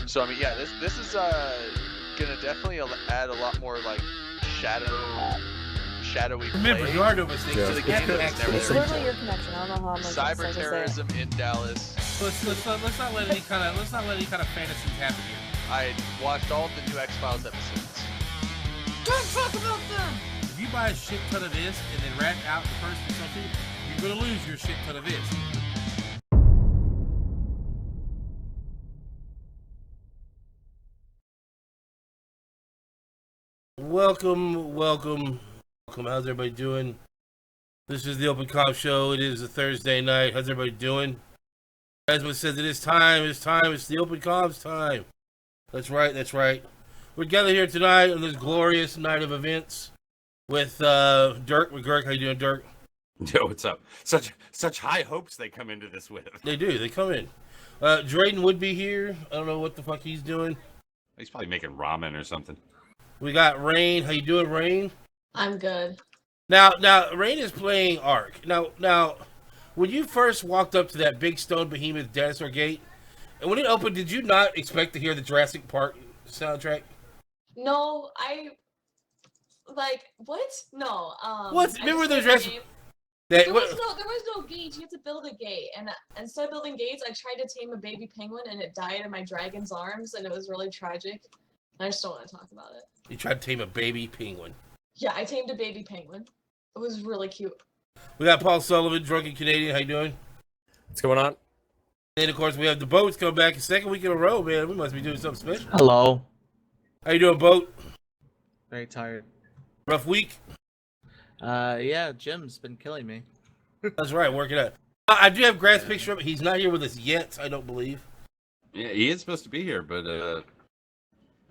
So I mean, yeah, this is gonna definitely add a lot more like shadowy Remember, play you are doing mistakes. to the game that it's never It's been. literally your connection. I don't know how much Cyber terrorism in Dallas. Let's not let any kind of fantasies happen here. I watched all of the new X-Files episodes. Don't talk about them. If you buy a shit ton of this and then rat out the person or something, you're gonna lose your shit ton of this. Welcome. How's everybody doing? This is the Open Comp Show. It is a Thursday night. How's everybody doing? As what says, it's the Open Comps time. That's right. We're gathered here tonight on this glorious night of events with Dirk McGurk. How you doing, Dirk? Yo, what's up? Such high hopes they come into this with. They do. They come in. Drayden would be here. I don't know what the fuck he's doing. He's probably making ramen or something. We got Rain. How you doing, Rain? I'm good. Now, Rain is playing Ark. Now, when you first walked up to that big stone behemoth dinosaur gate, and when it opened, did you not expect to hear the Jurassic Park soundtrack? No, what? No. What? Remember the Jurassic? Game. There was no gate. You had to build a gate, and instead of building gates, I tried to tame a baby penguin, and it died in my dragon's arms, and it was really tragic. I just don't want to talk about it. You tried to tame a baby penguin. Yeah, I tamed a baby penguin. It was really cute. We got Paul Sullivan, Drunken Canadian. How you doing? What's going on? And of course, we have the Boats coming back a second week in a row, man. We must be doing something special. Hello. How you doing, Boat? Very tired. Rough week? Yeah, Jim's been killing me. That's right, working out. I do have Grant's picture up. He's not here with us yet, I don't believe. Yeah, he is supposed to be here, but I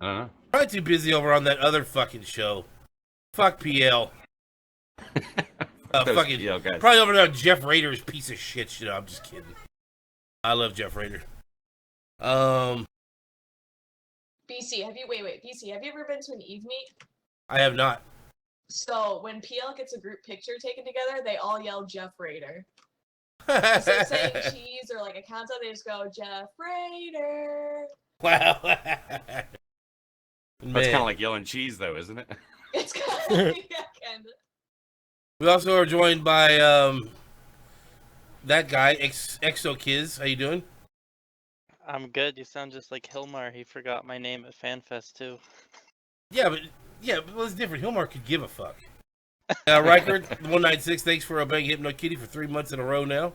don't know. Probably too busy over on that other fucking show. Fuck PL. Fucking PL guys. Probably over there on Jeff Rader's piece of shit. Shit, I'm just kidding. I love Jeff Rader. BC, BC, have you ever been to an Eve meet? I have not. So when PL gets a group picture taken together, they all yell Jeff Rader. Instead of saying cheese or like a countdown, they just go Jeff Rader. Wow. That's kind of like yelling cheese, though, isn't it? It's kind of, yeah, kind of. We also are joined by that guy, ExoKiz. How you doing? I'm good. You sound just like Hilmar. He forgot my name at FanFest too. Yeah, but it's different. Hilmar could give a fuck. Riker 196. Thanks for obeying Hypno Kitty for 3 months in a row now.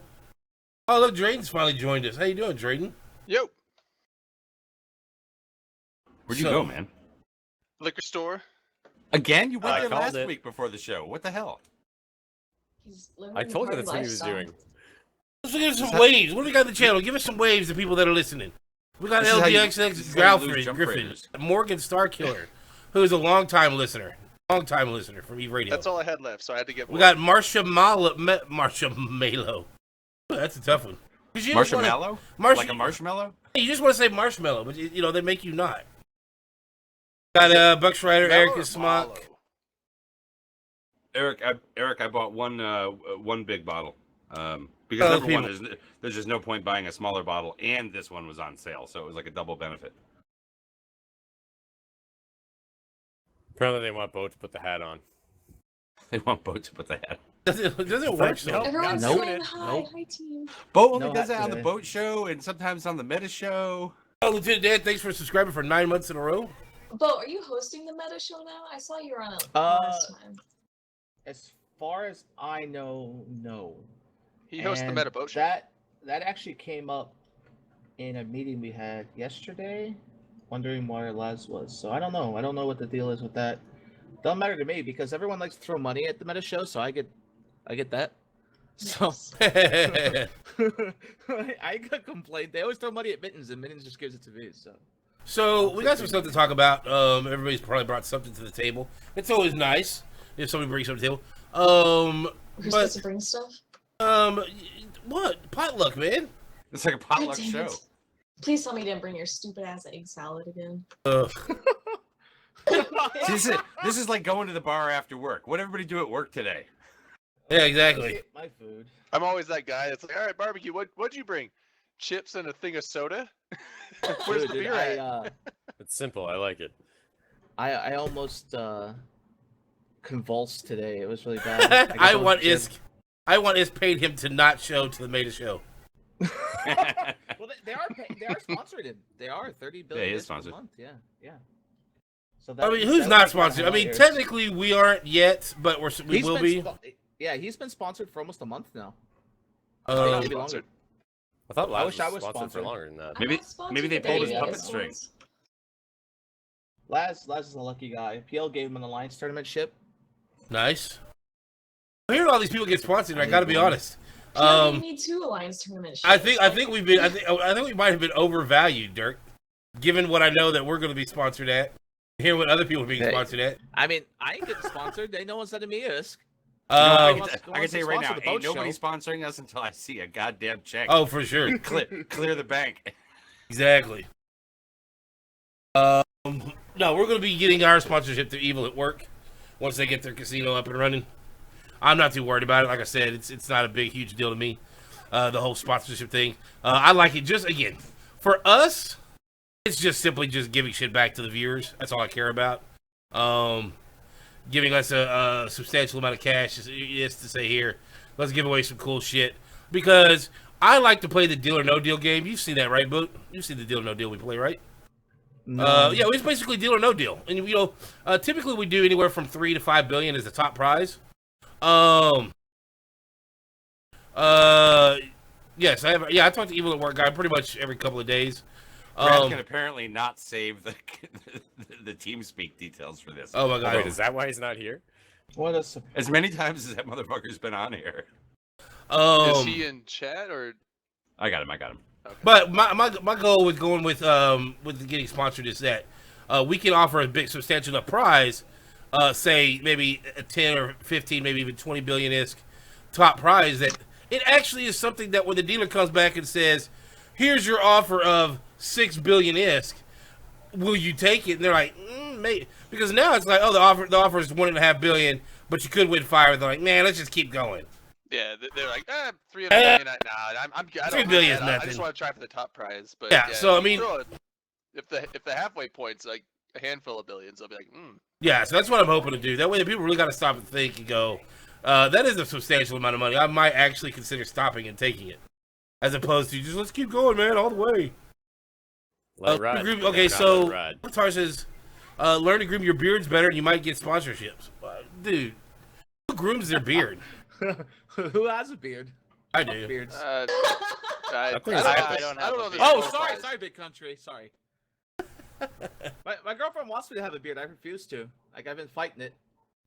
Oh, look, Drayden's finally joined us. How you doing, Drayden? Yo, Where'd you go, man? liquor store. Again? You went I there called last it. week before the show. What the hell? He's living I the told you party that's what he was lifestyle. doing. Let's give us some waves. What do we got on the channel? Give us some waves to people that are listening. We got This is how you- LGXX this is how you lose Gralfred jump Griffin, raiders. Morgan Starkiller, who is a longtime listener from Eve Radio. That's all I had left, so I had to get We more. got Marsha Malo. That's a tough one. 'Cause you just wanna- Marshmallow? Marsh- Like a marshmallow? You just want to say marshmallow, but they make you not. Got Buck Schreider, Mellow Eric or Smock. Malo? Eric, I bought one big bottle. Oh, Because number one, people. there's just no point buying a smaller bottle, and this one was on sale, so it was like a double benefit. Apparently they want Bo to put the hat on. They want Bo to put the hat. Does it work? So? Nope. Everyone's Nope. saying hi. Nope. Hi, team. Bo only No does hat that on the today. boat show and sometimes on the meta show. Oh, Lieutenant Dan, thanks for subscribing for 9 months in a row. Bo, are you hosting the meta show now? I saw you were on it Uh, last time. As far as I know, no. He hosts the And Meta Boat Show. That actually came up in a meeting we had yesterday, wondering where Les was. So I don't know. I don't know what the deal is with that. Doesn't matter to me because everyone likes to throw money at the meta show, so I get that. So Nice. I could complain. They always throw money at Mittens, and Mittens just gives it to me. So we got some stuff to talk about. Everybody's probably brought something to the table. It's always nice if somebody brings something to the table. We're But supposed to bring stuff? what potluck, man? It's like a God potluck damn show. it. Please tell me you didn't bring your stupid ass egg salad again. This is like going to the bar after work. What everybody do at work today? Yeah, exactly. My food. I'm always that guy that's like, all right, barbecue, what'd you bring? chips and a thing of soda? Where's the Dude, beer at? It's simple. I like it. I almost convulsed today. It was really bad. I want Isk paid him to not show to the Meta show. Well, they are sponsored him. They are 30 billion he is a sponsored. month. Yeah. So I mean, who's not sponsored? I mean, technically we aren't yet, but we will be. Yeah, he's been sponsored for almost a month now. Oh. Maybe longer. I thought Laz wish I was was sponsored for sponsored. longer than that. Maybe- I'm not sponsored maybe they today, pulled his yeah, puppet this string. one's- Laz is a lucky guy. PL gave him an alliance tournament ship. Nice. I'm hearing all these people get sponsored. I got to be honest. Yeah, we need 2 Alliance tournament I ships. think we've been. I think we might have been overvalued, Dirk. Given what I know that we're going to be sponsored at, hear what other people are being Hey. sponsored at. I mean, I ain't getting sponsored. They no one said to me Isk. I wants- can wants tell to you right now, sponsor the ain't boat nobody show. sponsoring us until I see a goddamn check. Oh, for sure. Clear the bank. Exactly. No, we're going to be getting our sponsorship through Evil at Work once they get their casino up and running. I'm not too worried about it. Like I said, it's not a big, huge deal to me. The whole sponsorship thing. I like it. Just again, for us, it's just simply just giving shit back to the viewers. That's all I care about. Giving us a substantial amount of cash is to say here, let's give away some cool shit. Because I like to play the deal or no deal game. You've seen that, right, Boot? You've seen the deal or no deal we play, right? Yeah, it's basically deal or no deal. And, you know, typically we do anywhere from 3 to 5 billion as the top prize. Yes, I talk to Evil at Work guy pretty much every couple of days. Brad can apparently not save the team speak details for this. Oh my god. Wait, is that why he's not here? What a surprise. As many times as that motherfucker's been on here. Is he in chat or? I got him. Okay. But my goal with going with getting sponsored is that we can offer a big substantial enough prize, say maybe a 10 or 15, maybe even 20 billion ISK top prize, that it actually is something that when the dealer comes back and says, here's your offer of 6 billion ISK, will you take it? And they're like, maybe. Because now it's like, oh, the offer is 1.5 billion, but you could win 5. They're like, man, let's just keep going. Yeah, they're like, 3 billion. Nah, I'm good. I 3 don't billion's I nothing. just want to try for the top prize. But Yeah, so, I you mean- throw if the halfway point's like a handful of billions, I'll be like, Yeah, so that's what I'm hoping to do. That way, the people really got to stop and think and go, that is a substantial amount of money. I might actually consider stopping and taking it, as opposed to just let's keep going, man, all the way. Let it ride. Okay, Never not so let it ride. Avatar says, learn to groom your beards better, and you might get sponsorships. Dude, who grooms their beard? Who has a beard? I do. Beards. I think don't it's I epic. don't have a Oh, beard. Oh, sorry, big country. Sorry. my girlfriend wants me to have a beard. I refuse to. Like, I've been fighting it.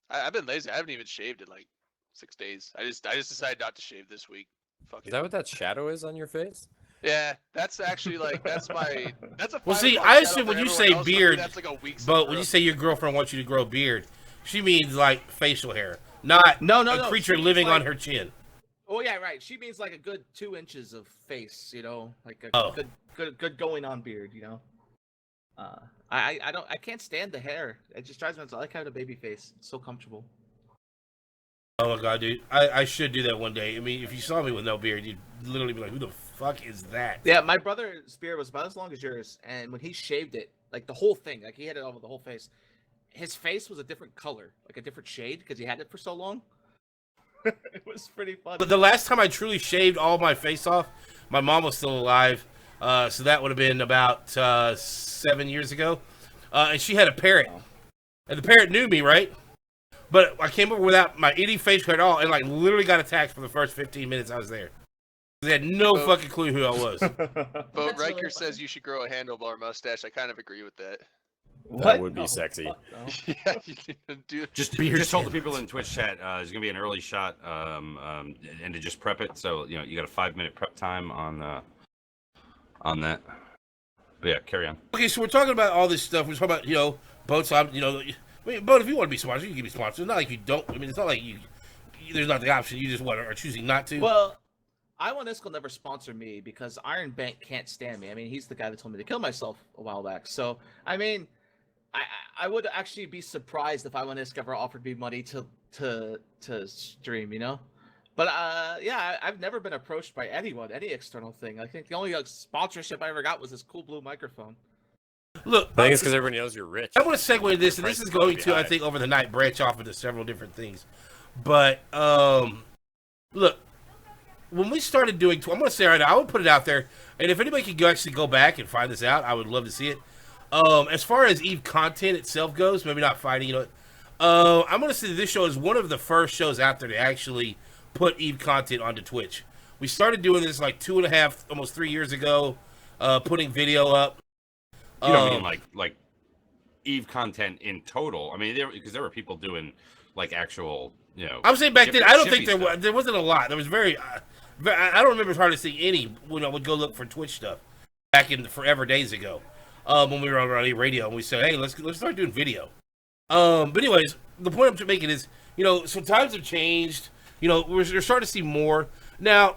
I've been lazy. I haven't even shaved in like 6 days. I just decided not to shave this week. Fuck Is it. that what that shadow is on your face? Yeah, that's actually like that's a. Well, 5 see, o'clock I shadow assume for when you everyone say else. For me, beard, that's like a week's But worth. when you say your girlfriend wants you to grow a beard, she means like facial hair, not No. a creature She means, living on like- her chin. Oh yeah, right. She means like a good 2 inches of face. You know, like a Oh. good going on beard. You know. I can't stand the hair. It just drives me nuts. I like having a baby face. It's so comfortable. Oh my god, dude. I should do that one day. I mean, if you saw me with no beard, you'd literally be like, who the fuck is that? Yeah, my brother's beard was about as long as yours, and when he shaved it, like the whole thing, like he had it over the whole face, his face was a different color, like a different shade, because he had it for so long. It was pretty funny. But the last time I truly shaved all my face off, my mom was still alive. So that would have been about 7 years ago. And she had a parrot. And the parrot knew me, right? But I came over without my any face hair at all, and like literally got attacked for the first 15 minutes I was there. They had no Oh. fucking clue who I was. But That's Riker really says funny. you should grow a handlebar mustache. I kind of agree with that. That would be No, sexy. fuck no. Yeah, you can do. Just Beard told the skin. people in Twitch chat there's gonna be an early shot and to just prep it. So you know you got a 5-minute prep time on that. But yeah, carry on. Okay, so we're talking about all this stuff. We're talking about, boats. I mean, boat, if you want to be sponsored, you can be sponsored. It's not like you don't. I mean, it's not like there's not the option. You just are choosing not to. Well, I1S will never sponsor me because Iron Bank can't stand me. I mean, he's the guy that told me to kill myself a while back. So, I mean, I would actually be surprised if I1S ever offered me money to stream, you know? But yeah, I've never been approached by anyone, any external thing. I think the only sponsorship I ever got was this cool blue microphone. Look, I think it's because everybody knows you're rich. I want to segue this, and this Price is is going gonna be to, I high. think, over the night branch off into several different things. But look, when we started doing, I'm going to say right now, I would put it out there, and if anybody could actually go back and find this out, I would love to see it. As far as Eve content itself goes, maybe not fighting, I'm going to say that this show is one of the first shows out there to actually put Eve content onto Twitch. We started doing this like 2.5, almost 3 years ago, putting video up. You don't mean like Eve content in total? I mean, because there were people doing like actual, I'm saying back then, I don't think shippy stuff. there wasn't a lot. There was very, I don't remember hardly seeing any when I would go look for Twitch stuff back in the forever days ago, when we were on radio and we said, hey, let's start doing video. But anyways, the point I'm making is, so times have changed. We're starting to see more now.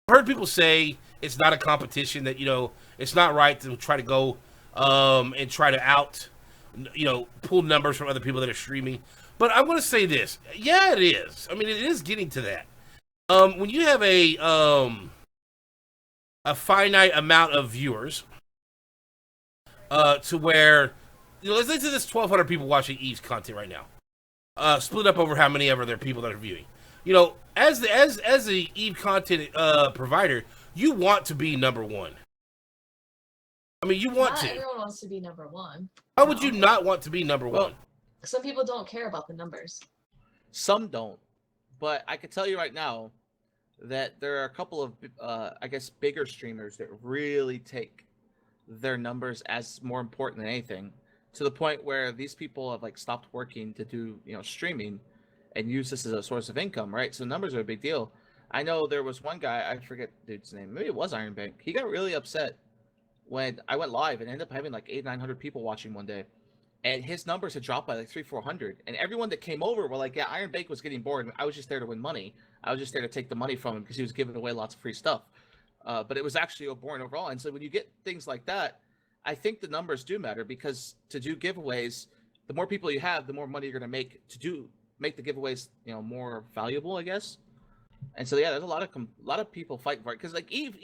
I've heard people say it's not a competition, that it's not right to try to go and try to pull numbers from other people that are streaming. But I'm going to say this. Yeah, it is. I mean, it is getting to that. When you have a finite amount of viewers, to where, let's say there's 1,200 people watching Eve's content right now, split up over how many ever there are people that are viewing. As the Eve content provider, you want to be number one. I mean, you want Not to. everyone wants to be number one. How would you not want to be number one? Some people don't care about the numbers. Some don't, but I can tell you right now that there are a couple of, I guess, bigger streamers that really take their numbers as more important than anything, to the point where these people have like stopped working to do, streaming, and use this as a source of income, right? So numbers are a big deal. I know there was one guy, I forget the dude's name, maybe it was Iron Bank. He got really upset when I went live and ended up having like 800-900 people watching one day. And his numbers had dropped by like 300-400. And everyone that came over were like, yeah, Iron Bank was getting bored. I was just there to win money. I was just there to take the money from him because he was giving away lots of free stuff. But it was actually boring overall. And so when you get things like that, I think the numbers do matter, because to do giveaways, the more people you have, the more money you're going to make the giveaways, more valuable, I guess. And so, yeah, there's a lot of people fighting for it. Because like Eve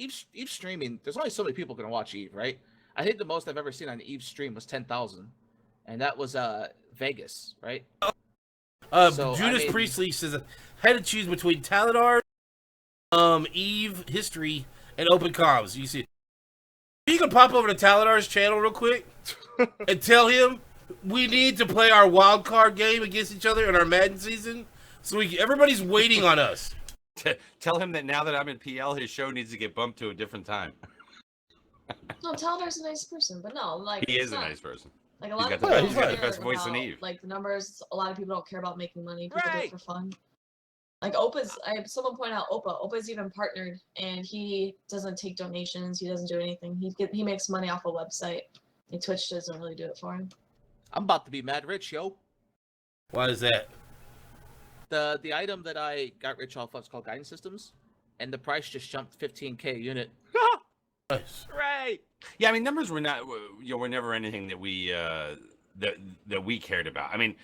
streaming, there's only so many people going to watch Eve, right? I think the most I've ever seen on Eve stream was 10,000. And that was Vegas, right? Judas Priestley says, had to choose between Taladar, Eve History, and Open Comms. You see, you can pop over to Taladar's channel real quick and tell him we need to play our wild card game against each other in our Madden season. So everybody's waiting on us. Tell him that now that I'm in PL, his show needs to get bumped to a different time. No, Taladar's a nice person, but no, like He it's is a not- nice person. Like a He's lot of got people the don't best- care voice in about, Eve. like the numbers. A lot of people don't care about making money. People do Right. it for fun. Like Opa's, I have someone point out Opa's even partnered, and he doesn't take donations. He doesn't do anything. He makes money off a website. And Twitch doesn't really do it for him. I'm about to be mad rich, yo. Why is that? The item that I got rich off of is called Guidance Systems, and the price just jumped 15K a unit. Nice. Right. Yeah, I mean, numbers were not, were never anything that we that we cared about. I mean,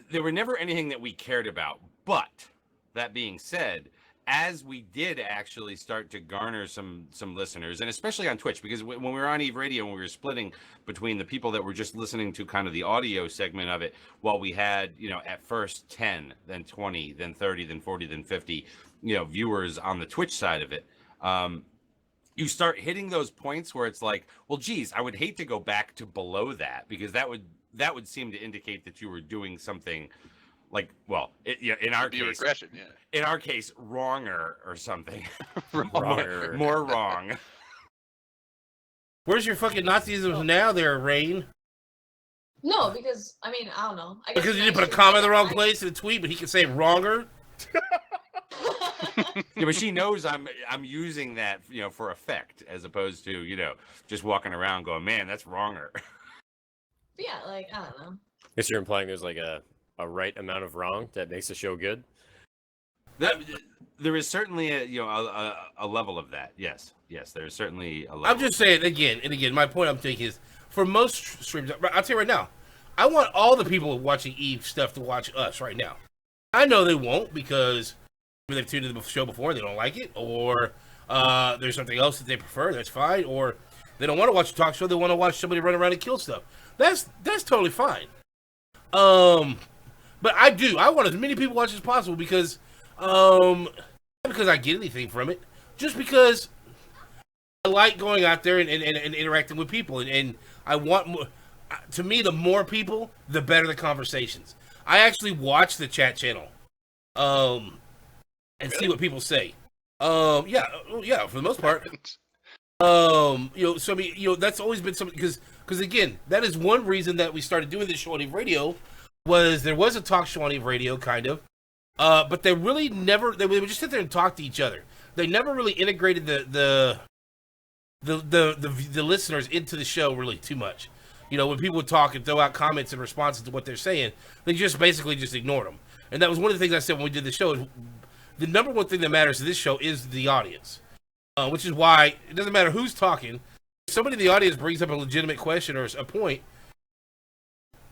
they were never anything that we cared about. But that being said, as we did actually start to garner some listeners, and especially on Twitch, because when we were on Eve Radio, when we were splitting between the people that were just listening to kind of the audio segment of it, while we had, at first 10, then 20, then 30, then 40, then 50, viewers on the Twitch side of it. You start hitting those points where it's like, well, geez, I would hate to go back to below that, because that would seem to indicate that you were doing something like, well, in our Be a case, regression, yeah. in our case, wronger or something. Wronger. More wrong. Where's your fucking Nazism now there, Rain? No, because I mean I don't know. I guess Because you it's didn't put a actually comma in the like- wrong place in the tweet, but he can say wronger. Yeah, but she knows I'm using that, for effect, as opposed to, just walking around going, man, that's wronger. Yeah, like I don't know. Guess you're implying there's like a right amount of wrong that makes the show good. There is certainly a level of that. Yes, there is certainly a level. I'm just saying again and again. My point I'm taking is, for most streams, I'll tell you right now, I want all the people watching Eve stuff to watch us right now. I know they won't because maybe they've tuned into the show before and they don't like it, or there's something else that they prefer. That's fine. Or they don't want to watch a talk show. They want to watch somebody run around and kill stuff. That's totally fine. But I want as many people watch as possible because not because I get anything from it, just because I like going out there and interacting with people, and I want more. To me, the more people, the better the conversations. I actually watch the chat channel, and see what people say. Yeah, for the most part. So I mean, that's always been something because again, that is one reason that we started doing this show on Eve Radio. There was a talk show on Eve Radio, kind of, but they really never. They would just sit there and talk to each other. They never really integrated the listeners into the show really too much. When people would talk and throw out comments in responses to what they're saying, they just basically just ignored them. And that was one of the things I said when we did the show. Is the number one thing that matters to this show is the audience, which is why it doesn't matter who's talking. If somebody in the audience brings up a legitimate question or a point,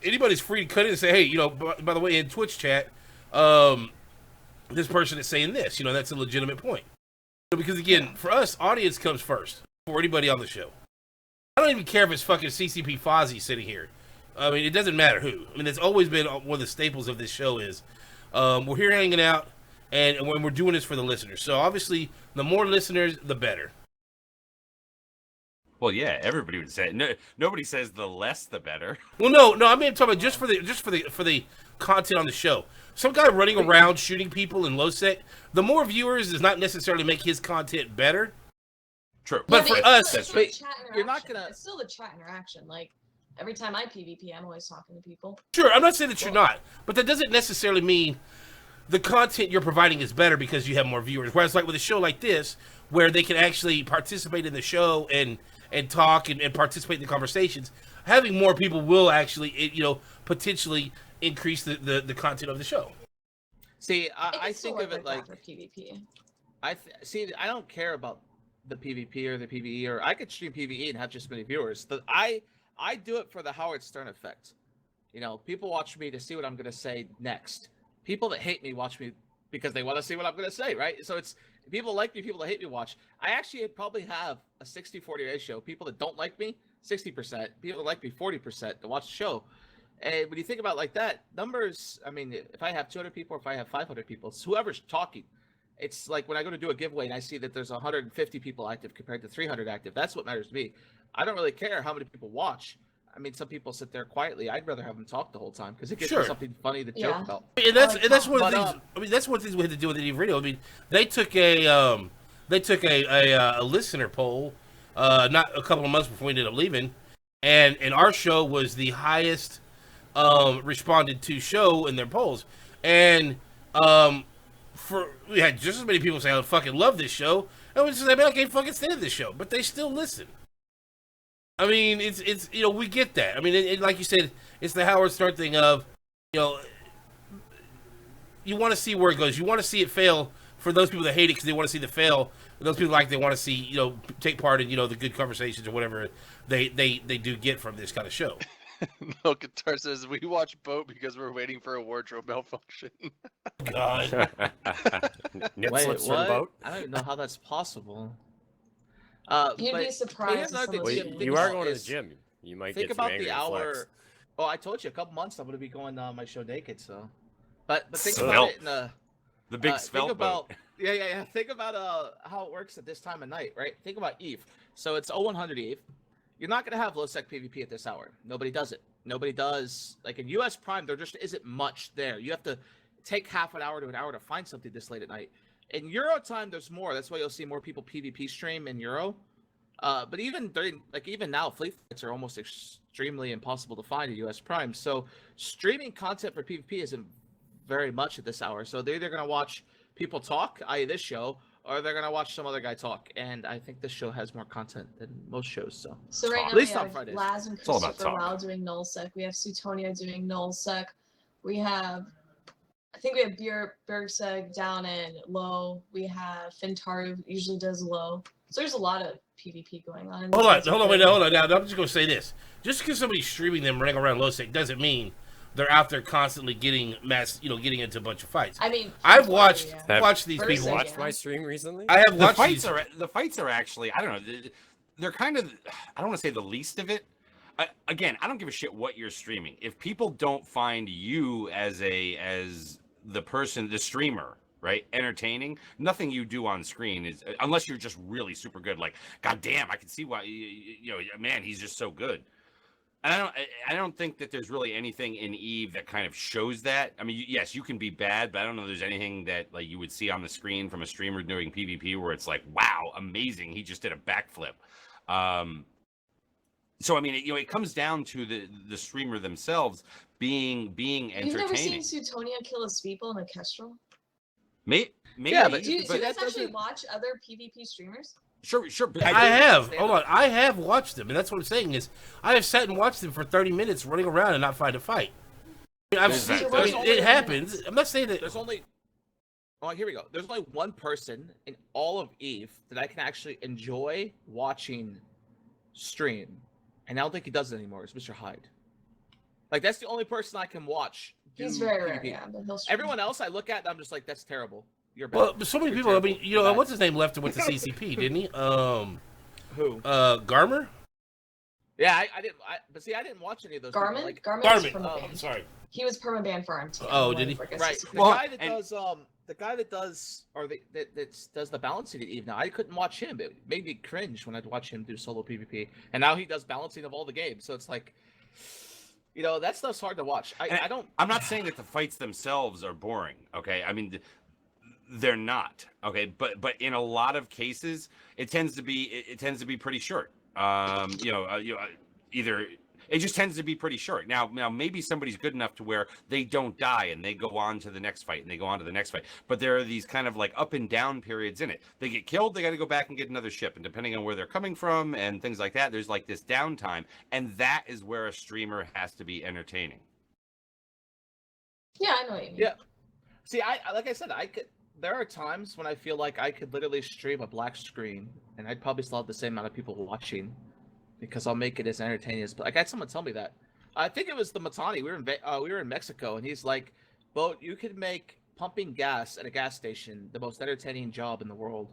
anybody's free to cut in and say, hey, by the way, in Twitch chat, this person is saying this. That's a legitimate point. Because again, for us, audience comes first for anybody on the show. I don't even care if it's fucking CCP Fozzie sitting here. I mean, it doesn't matter who. I mean, it's always been one of the staples of this show is we're here hanging out, and when we're doing this for the listeners. So obviously, the more listeners, the better. Well, yeah, everybody would say it. No, nobody says the less the better. Well, no, I mean, I'm talking about just for the content on the show. Some guy running around shooting people in low sec. The more viewers does not necessarily make his content better. True. But for us, you're not gonna. It's still the chat interaction. Like every time I PvP, I'm always talking to people. Sure, I'm not saying that you're not, but that doesn't necessarily mean the content you're providing is better because you have more viewers. Whereas, like with a show like this, where they can actually participate in the show and talk and participate in the conversations, having more people will actually, potentially increase the content of the show. See, I think of it like PvP. I don't care about the PvP or the PvE, or I could stream PvE and have just many viewers. I do it for the Howard Stern effect. People watch me to see what I'm going to say next. People that hate me watch me because they want to see what I'm going to say, right? So it's people like me, people that hate me watch. I actually probably have a 60-40 ratio. People that don't like me, 60%. People that like me, 40% to watch the show. And when you think about it like that, numbers, I mean, if I have 200 people or if I have 500 people, it's whoever's talking. It's like when I go to do a giveaway and I see that there's 150 people active compared to 300 active. That's what matters to me. I don't really care how many people watch. I mean, some people sit there quietly. I'd rather have them talk the whole time because it gives me something funny to joke about. And that's one of the things. I mean, that's one of the things we had to do with the Eve Radio. I mean, they took a listener poll, not a couple of months before we ended up leaving, and our show was the highest responded to show in their polls, and we had just as many people say I fucking love this show, and we just say, man, I can't fucking stand this show, but they still listen. I mean, it's we get that. I mean, like you said, it's the Howard Stern thing of, you want to see where it goes. You want to see it fail for those people that hate it because they want to see the fail. Those people they want to see, take part in, the good conversations or whatever they do get from this kind of show. Milk Guitar says we watch Boat because we're waiting for a wardrobe malfunction. God. Nip Wait, slips what? from Boat? I don't even know how that's possible. You'd be surprised. Well, You are going to the gym. You might think get some about angry the hour. flex. Oh, I told you a couple months I'm going to be going on my show naked. So, but think Svelte. about it in a The big think svelte about boat. yeah. Think about how it works at this time of night, right? Think about Eve. So it's 0100 Eve. You're not going to have low sec PvP at this hour. Nobody does it. Nobody does. Like in US Prime, there just isn't much there. You have to take half an hour to an hour to find something this late at night. In Euro time, there's more. That's why you'll see more people PvP stream in Euro. But even now, fleet fights are almost extremely impossible to find at US Prime. So streaming content for PvP isn't very much at this hour. So they're either going to watch people talk, i.e. this show, or they're going to watch some other guy talk. And I think this show has more content than most shows. So right At now least we on have Fridays. Laz and It's all about Christopher talk. Lau doing nullsec. We have Sutonia doing nullsec. We have, I think we have Bergseg down in low. We have Fintaru usually does low. So there's a lot of PvP going on. Hold on. Now, I'm just going to say this. Just because somebody's streaming them running around low sec doesn't mean they're out there constantly getting getting into a bunch of fights. I mean, I've totally, watched yeah. watched these Berserk, people. yeah. Watched my stream recently? I have The watched fights these. are actually, I don't know, they're kind of, I don't want to say the least of it. Again, I don't give a shit what you're streaming. If people don't find you as the person, the streamer, right, entertaining, nothing you do on screen is, unless you're just really super good. Like, god damn, I can see why, man, he's just so good. And I don't think that there's really anything in Eve that kind of shows that. I mean, yes, you can be bad, but I don't know if there's anything that like you would see on the screen from a streamer doing PvP where it's like, wow, amazing, he just did a backflip. So I mean, it comes down to the streamer themselves being entertaining. You've never seen Suetonia kill a Sweeple in a Kestrel? Maybe. Yeah, but Do you but guys that actually doesn't- watch other PvP streamers? Sure. But I have. Hold on. I have watched them, and that's what I'm saying is I have sat and watched them for 30 minutes running around and not find a fight. I mean, I've There's seen. that. I There's mean, only- it happens. I'm not saying that. There's only. Oh, here we go. There's only one person in all of Eve that I can actually enjoy watching stream, and I don't think he does it anymore. It's Mr. Hyde. Like that's the only person I can watch. He's do very rare, PvP. yeah. But he'll stream. Everyone else I look at, and I'm just like, that's terrible. You're bad. Well, but so many You're people. I mean, terrible. you know, You're bad. what's his name left and went to CCP, didn't he? Who? Garmer. Yeah, I didn't. But see, I didn't watch any of those. people, Garmin? Like, Garmin was Garmin. permabanned. I'm sorry. He was permabanned for RMT. Oh, did he? right. The Well, guy that and- does that does the balancing at Eve now. I couldn't watch him. It made me cringe when I'd watch him do solo PvP. And now he does balancing of all the games. So it's like, that stuff's hard to watch. I don't. I'm not saying that the fights themselves are boring. Okay, I mean, they're not. Okay, but in a lot of cases, it tends to be pretty short. Either it just tends to be pretty short. Now maybe somebody's good enough to where they don't die and they go on to the next fight and they go on to the next fight. But there are these kind of like up and down periods in it. They get killed, they got to go back and get another ship. And depending on where they're coming from and things like that, there's like this downtime. And that is where a streamer has to be entertaining. Yeah, I know what you mean. Yeah. See, like I said, I could. There are times when I feel like I could literally stream a black screen, and I'd probably still have the same amount of people watching, because I'll make it as entertaining as. Like I had someone tell me that. I think it was the Matani. We were in Mexico, and he's like, "Bo, you could make pumping gas at a gas station the most entertaining job in the world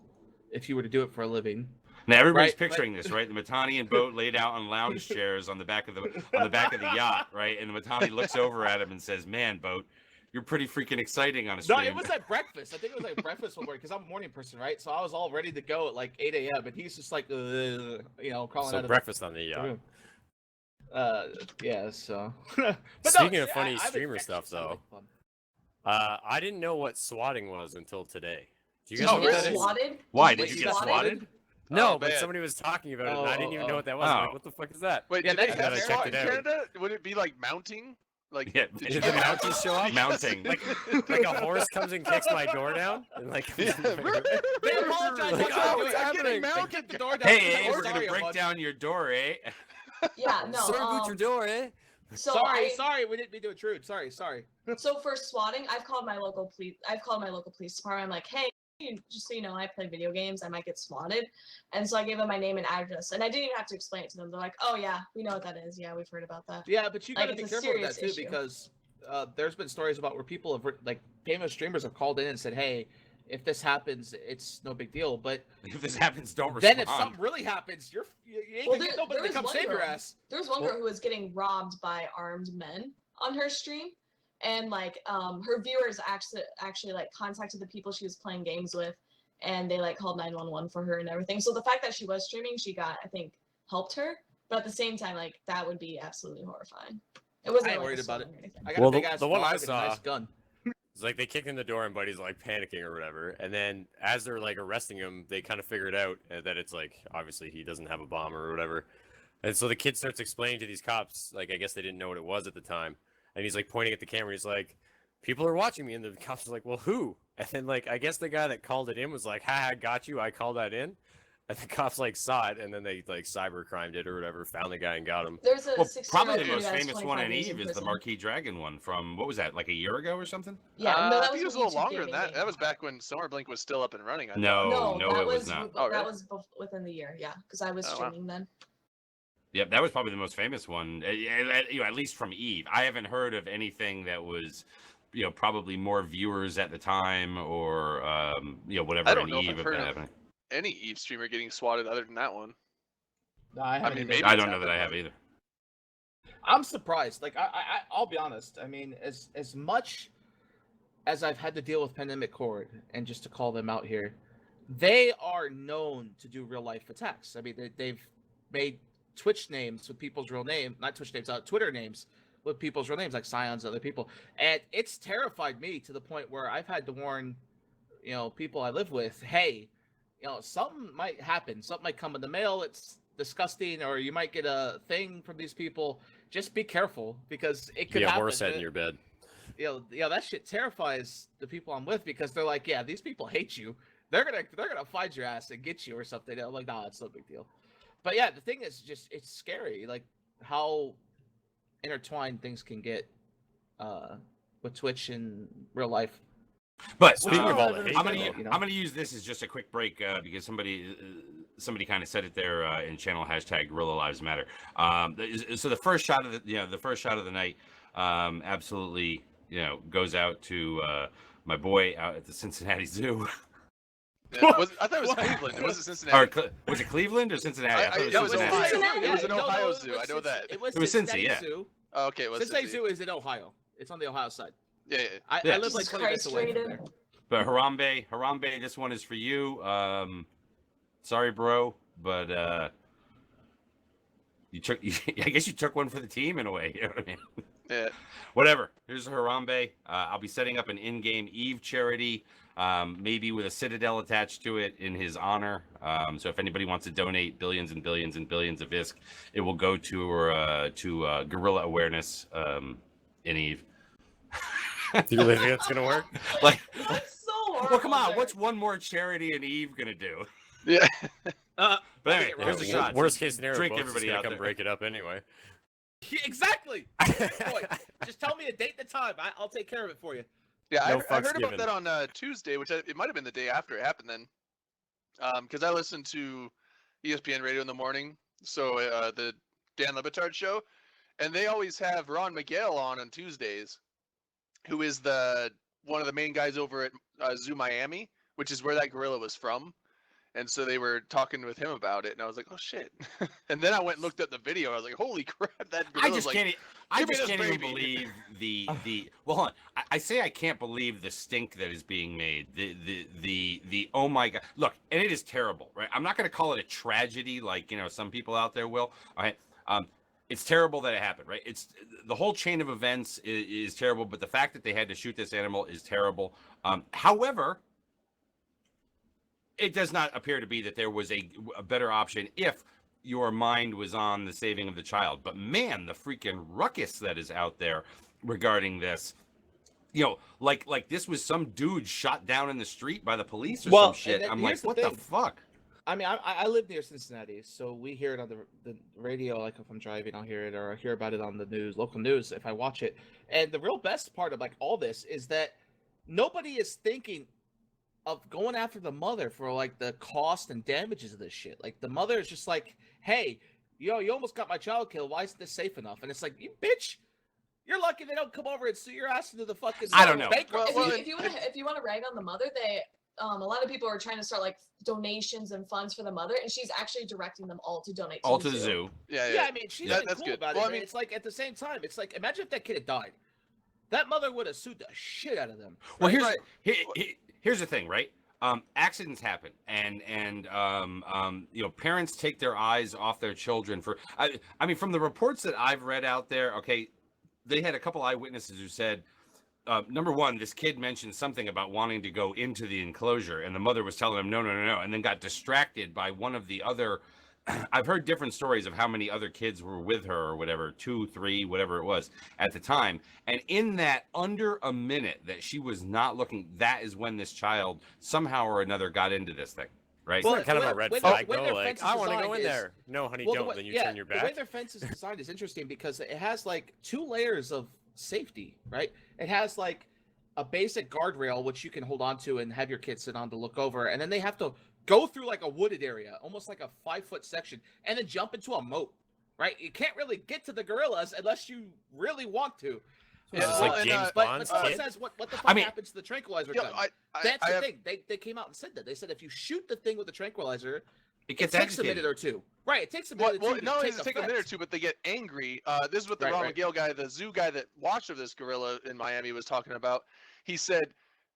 if you were to do it for a living." Now everybody's Right, but- picturing this, right? The Matanian boat laid out on lounge chairs on the back of the yacht, right? And the Matani looks over at him and says, "Man, boat, you're pretty freaking exciting on a No, stream." it was at breakfast. I think it was like breakfast one morning because I'm a morning person, right? So I was all ready to go at like 8 a.m. and he's just like, crawling So out of breakfast on the the yacht. room. Yeah. So. But Speaking of I- funny I would streamer actually stuff, sound though, like fun. I didn't know what swatting was until today. Do you Did guys you know what get that is? swatted? Why Did did you you get get swatted? No, Oh, but man. somebody was talking about it, and I didn't even know what that was. oh. I'm like, what the fuck is that? Wait, Yeah, do they they have have SWAT checked in it out. Canada? Would it be like mounting? Like, Yeah, did Did you the get Mounties show up? Mounting. Like a horse comes and kicks my door down, and like, They apologize. Like, What's oh, what's happening? They kicked the door down. Hey, We're we're gonna sorry a break bunch. down your door, eh? Yeah, no. sorry about your door, eh? So Sorry, we didn't mean to intrude. Sorry. So for swatting, I've called my local police department. I'm like, hey, just so you know, I play video games. I might get swatted, and so I gave them my name and address, and I didn't even have to explain it to them. They're like, oh yeah, we know what that is. Yeah, we've heard about that. Yeah, but you Like, gotta be it's a careful with that serious too, issue. because there's been stories about where people have like famous streamers have called in and said, "Hey, if this happens, it's no big deal." But If this happens, don't then respond. if something really happens, you ain't Well, gonna get there nobody to was come one save your girl. ass. There was one girl who was getting robbed by armed men on her stream, and like her viewers actually like contacted the people she was playing games with, and they like called 911 for her and everything. So the fact that she was streaming, she got, I think, helped her, but at the same time, like that would be absolutely horrifying. It wasn't I ain't like, worried a about it. swatting or anything. I got Well, a big the- ass the one I dog and a nice saw- gun. It's like they kicked in the door and Buddy's like panicking or whatever, and then as they're like arresting him, they kind of figured out that it's like obviously he doesn't have a bomb or whatever, and so the kid starts explaining to these cops, like I guess they didn't know what it was at the time, and he's like pointing at the camera, he's like, people are watching me, and the cops are like, well, who? And then like I guess the guy that called it in was like, ha, I got you, I called that in. And the cops like saw it, and then they like cybercrimed it or whatever, found the guy and got him. There's a Well, 16-year-old probably the kid who most has famous one 25 in years Eve is the prison. Marquis Dragon one from, what was that, like a year ago or something? Yeah, no, I that think it was was a little when YouTube longer than gaming that. came That was out. back when Summerblink was still up and running. I No, thought. no, that it was not. Oh, that really? was within the year, yeah, because I was Oh, wow. streaming then. Yep, that was probably the most famous one. At least from Eve. I haven't heard of anything that was, probably more viewers at the time, or whatever. I don't in know if Eve I've of heard that of happening. any Eve streamer getting swatted other than that one. No, I haven't mean, either. maybe I it's don't know that I have happened, either. I'm surprised. Like I'll be honest. I mean, as much as I've had to deal with Pandemic Horde, and just to call them out here, they are known to do real life attacks. I mean, they've made Twitch names with people's real name, not Twitch names, Twitter names with people's real names, like Scions, other people, and it's terrified me to the point where I've had to warn, people I live with, hey, something might happen, something might come in the mail. It's disgusting, or you might get a thing from these people. Just be careful, because it could Yeah, happen. worse head in your bed. That shit terrifies the people I'm with, because they're like, yeah, these people hate you. They're gonna find your ass and get you or something. I'm like, nah, it's no big deal. But yeah, the thing is, just it's scary, like how intertwined things can get with Twitch and real life. But Speaking of all the hate, I'm though, gonna use this as just a quick break because somebody kind of said it there in channel hashtag Gorilla Lives Matter. So the first shot of the night, absolutely, goes out to my boy out at the Cincinnati Zoo. Yeah, I thought it was Cleveland. It wasn't Cincinnati. Or was it Cleveland or Cincinnati? I thought that was Cincinnati. Ohio. Cincinnati. It was an No, Ohio it zoo. was I know that. It was It was Cincinnati Cincy, yeah. Zoo. Oh, okay, it was Cincinnati Cincy. Zoo is in Ohio. It's on the Ohio side. Yeah, yeah. I Yeah. live like Jesus 20 minutes Christ, away from Raiden. there. But Harambe, this one is for you. Sorry, bro, but you took. I guess you took one for the team in a way. You know what I mean? Yeah. Whatever. Here's Harambe. I'll be setting up an in-game Eve charity, maybe with a Citadel attached to it in his honor. So if anybody wants to donate billions and billions and billions of ISK, it will go to guerrilla awareness in Eve. Do you really think that's gonna work? Like, That's so horrible. well, come on. Derek. What's one more charity in Eve gonna do? Yeah. But anyway, Yeah, here's the shot. Worst case scenario, Drink both everybody just gonna out come there. break it up anyway. Yeah, exactly. Boy, just tell me a date and a time. I'll take care of it for you. Yeah, No I fucks heard about given. that on Tuesday, which it might have been the day after it happened then. Because I listened to ESPN Radio in the morning, so the Dan Le Batard show, and they always have Ron Miguel on Tuesdays, who is one of the main guys over at Zoo Miami, which is where that gorilla was from. And so they were talking with him about it, and I was like, "Oh shit!" And then I went and looked at the video. I was like, "Holy crap!" That I gorilla's just like, can't. I "Give me just this can't even baby." believe the. Well, hold on. I say I can't believe the stink that is being made. The oh my god! Look, and it is terrible, right? I'm not going to call it a tragedy like some people out there will. All right. It's terrible that it happened, right? It's the whole chain of events is terrible, but the fact that they had to shoot this animal is terrible. However, it does not appear to be that there was a better option if your mind was on the saving of the child. But man, the freaking ruckus that is out there regarding this, like this was some dude shot down in the street by the police or Well, some shit. and then I'm like, here's the what the thing. fuck? I mean, I live near Cincinnati, so we hear it on the radio. Like if I'm driving, I'll hear it, or I hear about it on the news, local news, if I watch it. And the real best part of like all this is that nobody is thinking of going after the mother for like the cost and damages of this shit. Like the mother is just like, hey, you almost got my child killed. Why isn't this safe enough? And it's like, you bitch, you're lucky they don't come over and sue your ass into the fucking. I don't know. bankruptcy. Well, If you want to rag on the mother, a lot of people are trying to start like donations and funds for the mother, and she's actually directing them all to donate. All to the zoo. Yeah, Yeah, I mean, she's been that's cool good. about Well, it. I But mean- it's like at the same time, it's like imagine if that kid had died. That mother would have sued the shit out of them. Well, right? here's the thing, right? Accidents happen, and parents take their eyes off their children for. I mean, from the reports that I've read out there, okay, they had a couple eyewitnesses who said, number one, this kid mentioned something about wanting to go into the enclosure, and the mother was telling him no, and then got distracted by one of the other. I've heard different stories of how many other kids were with her or whatever, 2, 3, whatever it was at the time. And in that under a minute that she was not looking, that is when this child somehow or another got into this thing, right? Well, It's kind of a when- red when- flag, when though. their Like, fence is I want to go designed in is- there. No, honey, Well, don't. Then you turn your The way back. their fence is designed is interesting because it has like 2 layers of safety, right? It has like a basic guardrail which you can hold on to and have your kids sit on to look over, and then they have to go through like a wooded area, almost like a 5-foot section, and then jump into a moat. right? You can't really get to the gorillas unless you really want to. Yeah, It's well, like and, James But Bond's someone kid. says, what the fuck I mean- happens to the tranquilizer Yeah, gun? I That's the have, thing. They came out and said that. They said if you shoot the thing with the tranquilizer, It it gets takes a agitated. minute or two. Right, it takes a well, minute or well two to not only take does it take a minute or effect. two, but they get angry. This is what the Right, Ron right. Miguel guy, the zoo guy that watched of this gorilla in Miami, was talking about. He said,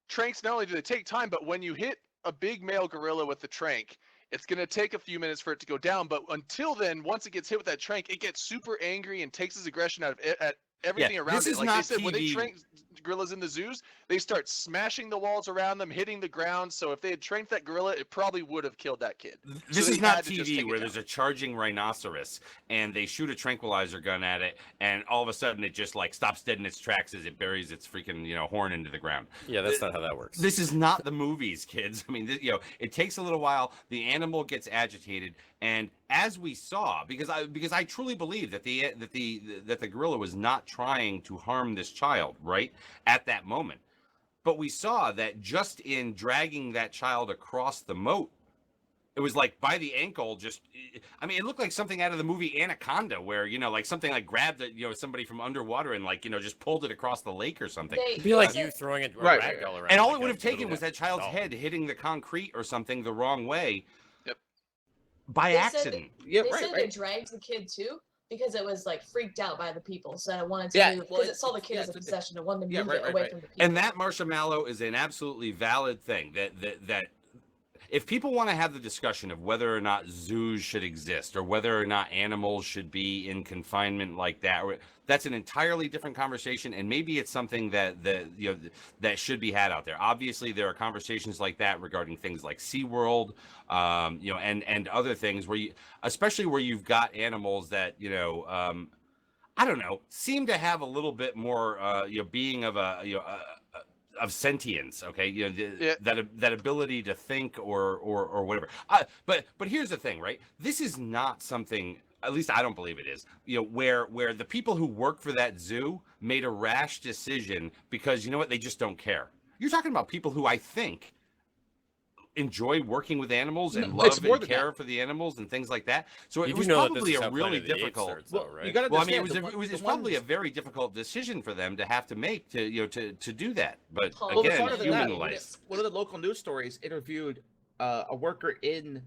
tranks not only do they take time, but when you hit a big male gorilla with the trank, it's going to take a few minutes for it to go down. But until then, once it gets hit with that trank, it gets super angry and takes its aggression out of at everything around this it. is Like they not said, when they TV. trank gorillas in the zoos, they start smashing the walls around them, hitting the ground. So if they had tranked that gorilla, it probably would have killed that kid. This they is not had to just TV take it where down. there's a charging rhinoceros and they shoot a tranquilizer gun at it, and all of a sudden it just like stops dead in its tracks as it buries its freaking horn into the ground. Yeah, that's not how that works. This is not the movies, kids. I mean, it takes a little while. The animal gets agitated, and as we saw, because I truly believe that the gorilla was not trying to harm this child, right, at that moment. But we saw that just in dragging that child across the moat, it was like by the ankle. It looked like something out of the movie Anaconda, where like something like grabbed somebody from underwater and just pulled it across the lake or something. They, It'd be like they you said- throwing a Right, ragdoll around. And all like it would a have taken little was that child's doll. head hitting the concrete or something the wrong way. Yep. By They said accident. Yeah, They right, said right. they dragged the kid too because it was like freaked out by the people, so it wanted to Yeah, move well, because it saw the kid yeah, as a it's a- possession and wanted to yeah, move right, it right, away right. from the people. And that marshmallow is an absolutely valid thing. That if people want to have the discussion of whether or not zoos should exist or whether or not animals should be in confinement like that, that's an entirely different conversation. And maybe it's something that should be had out there. Obviously, there are conversations like that regarding things like SeaWorld, and other things especially where you've got animals that I don't know, seem to have a little bit more being of of sentience, okay, Yeah. that ability to think or whatever. But here's the thing, right? This is not something, at least I don't believe it is, where the people who work for that zoo made a rash decision because you know what, they just don't care. You're talking about people who I think enjoy working with animals and No, it's love more and than care for the animals and things like that. So You it do was know that this probably is a how really Planet of the Apes difficult. starts, though, right? You got to Well, I mean, understand. it was the probably a ones- very difficult decision for them to have to make to do that. But Well, Well, again, part of human that, life. one of the local news stories interviewed a worker in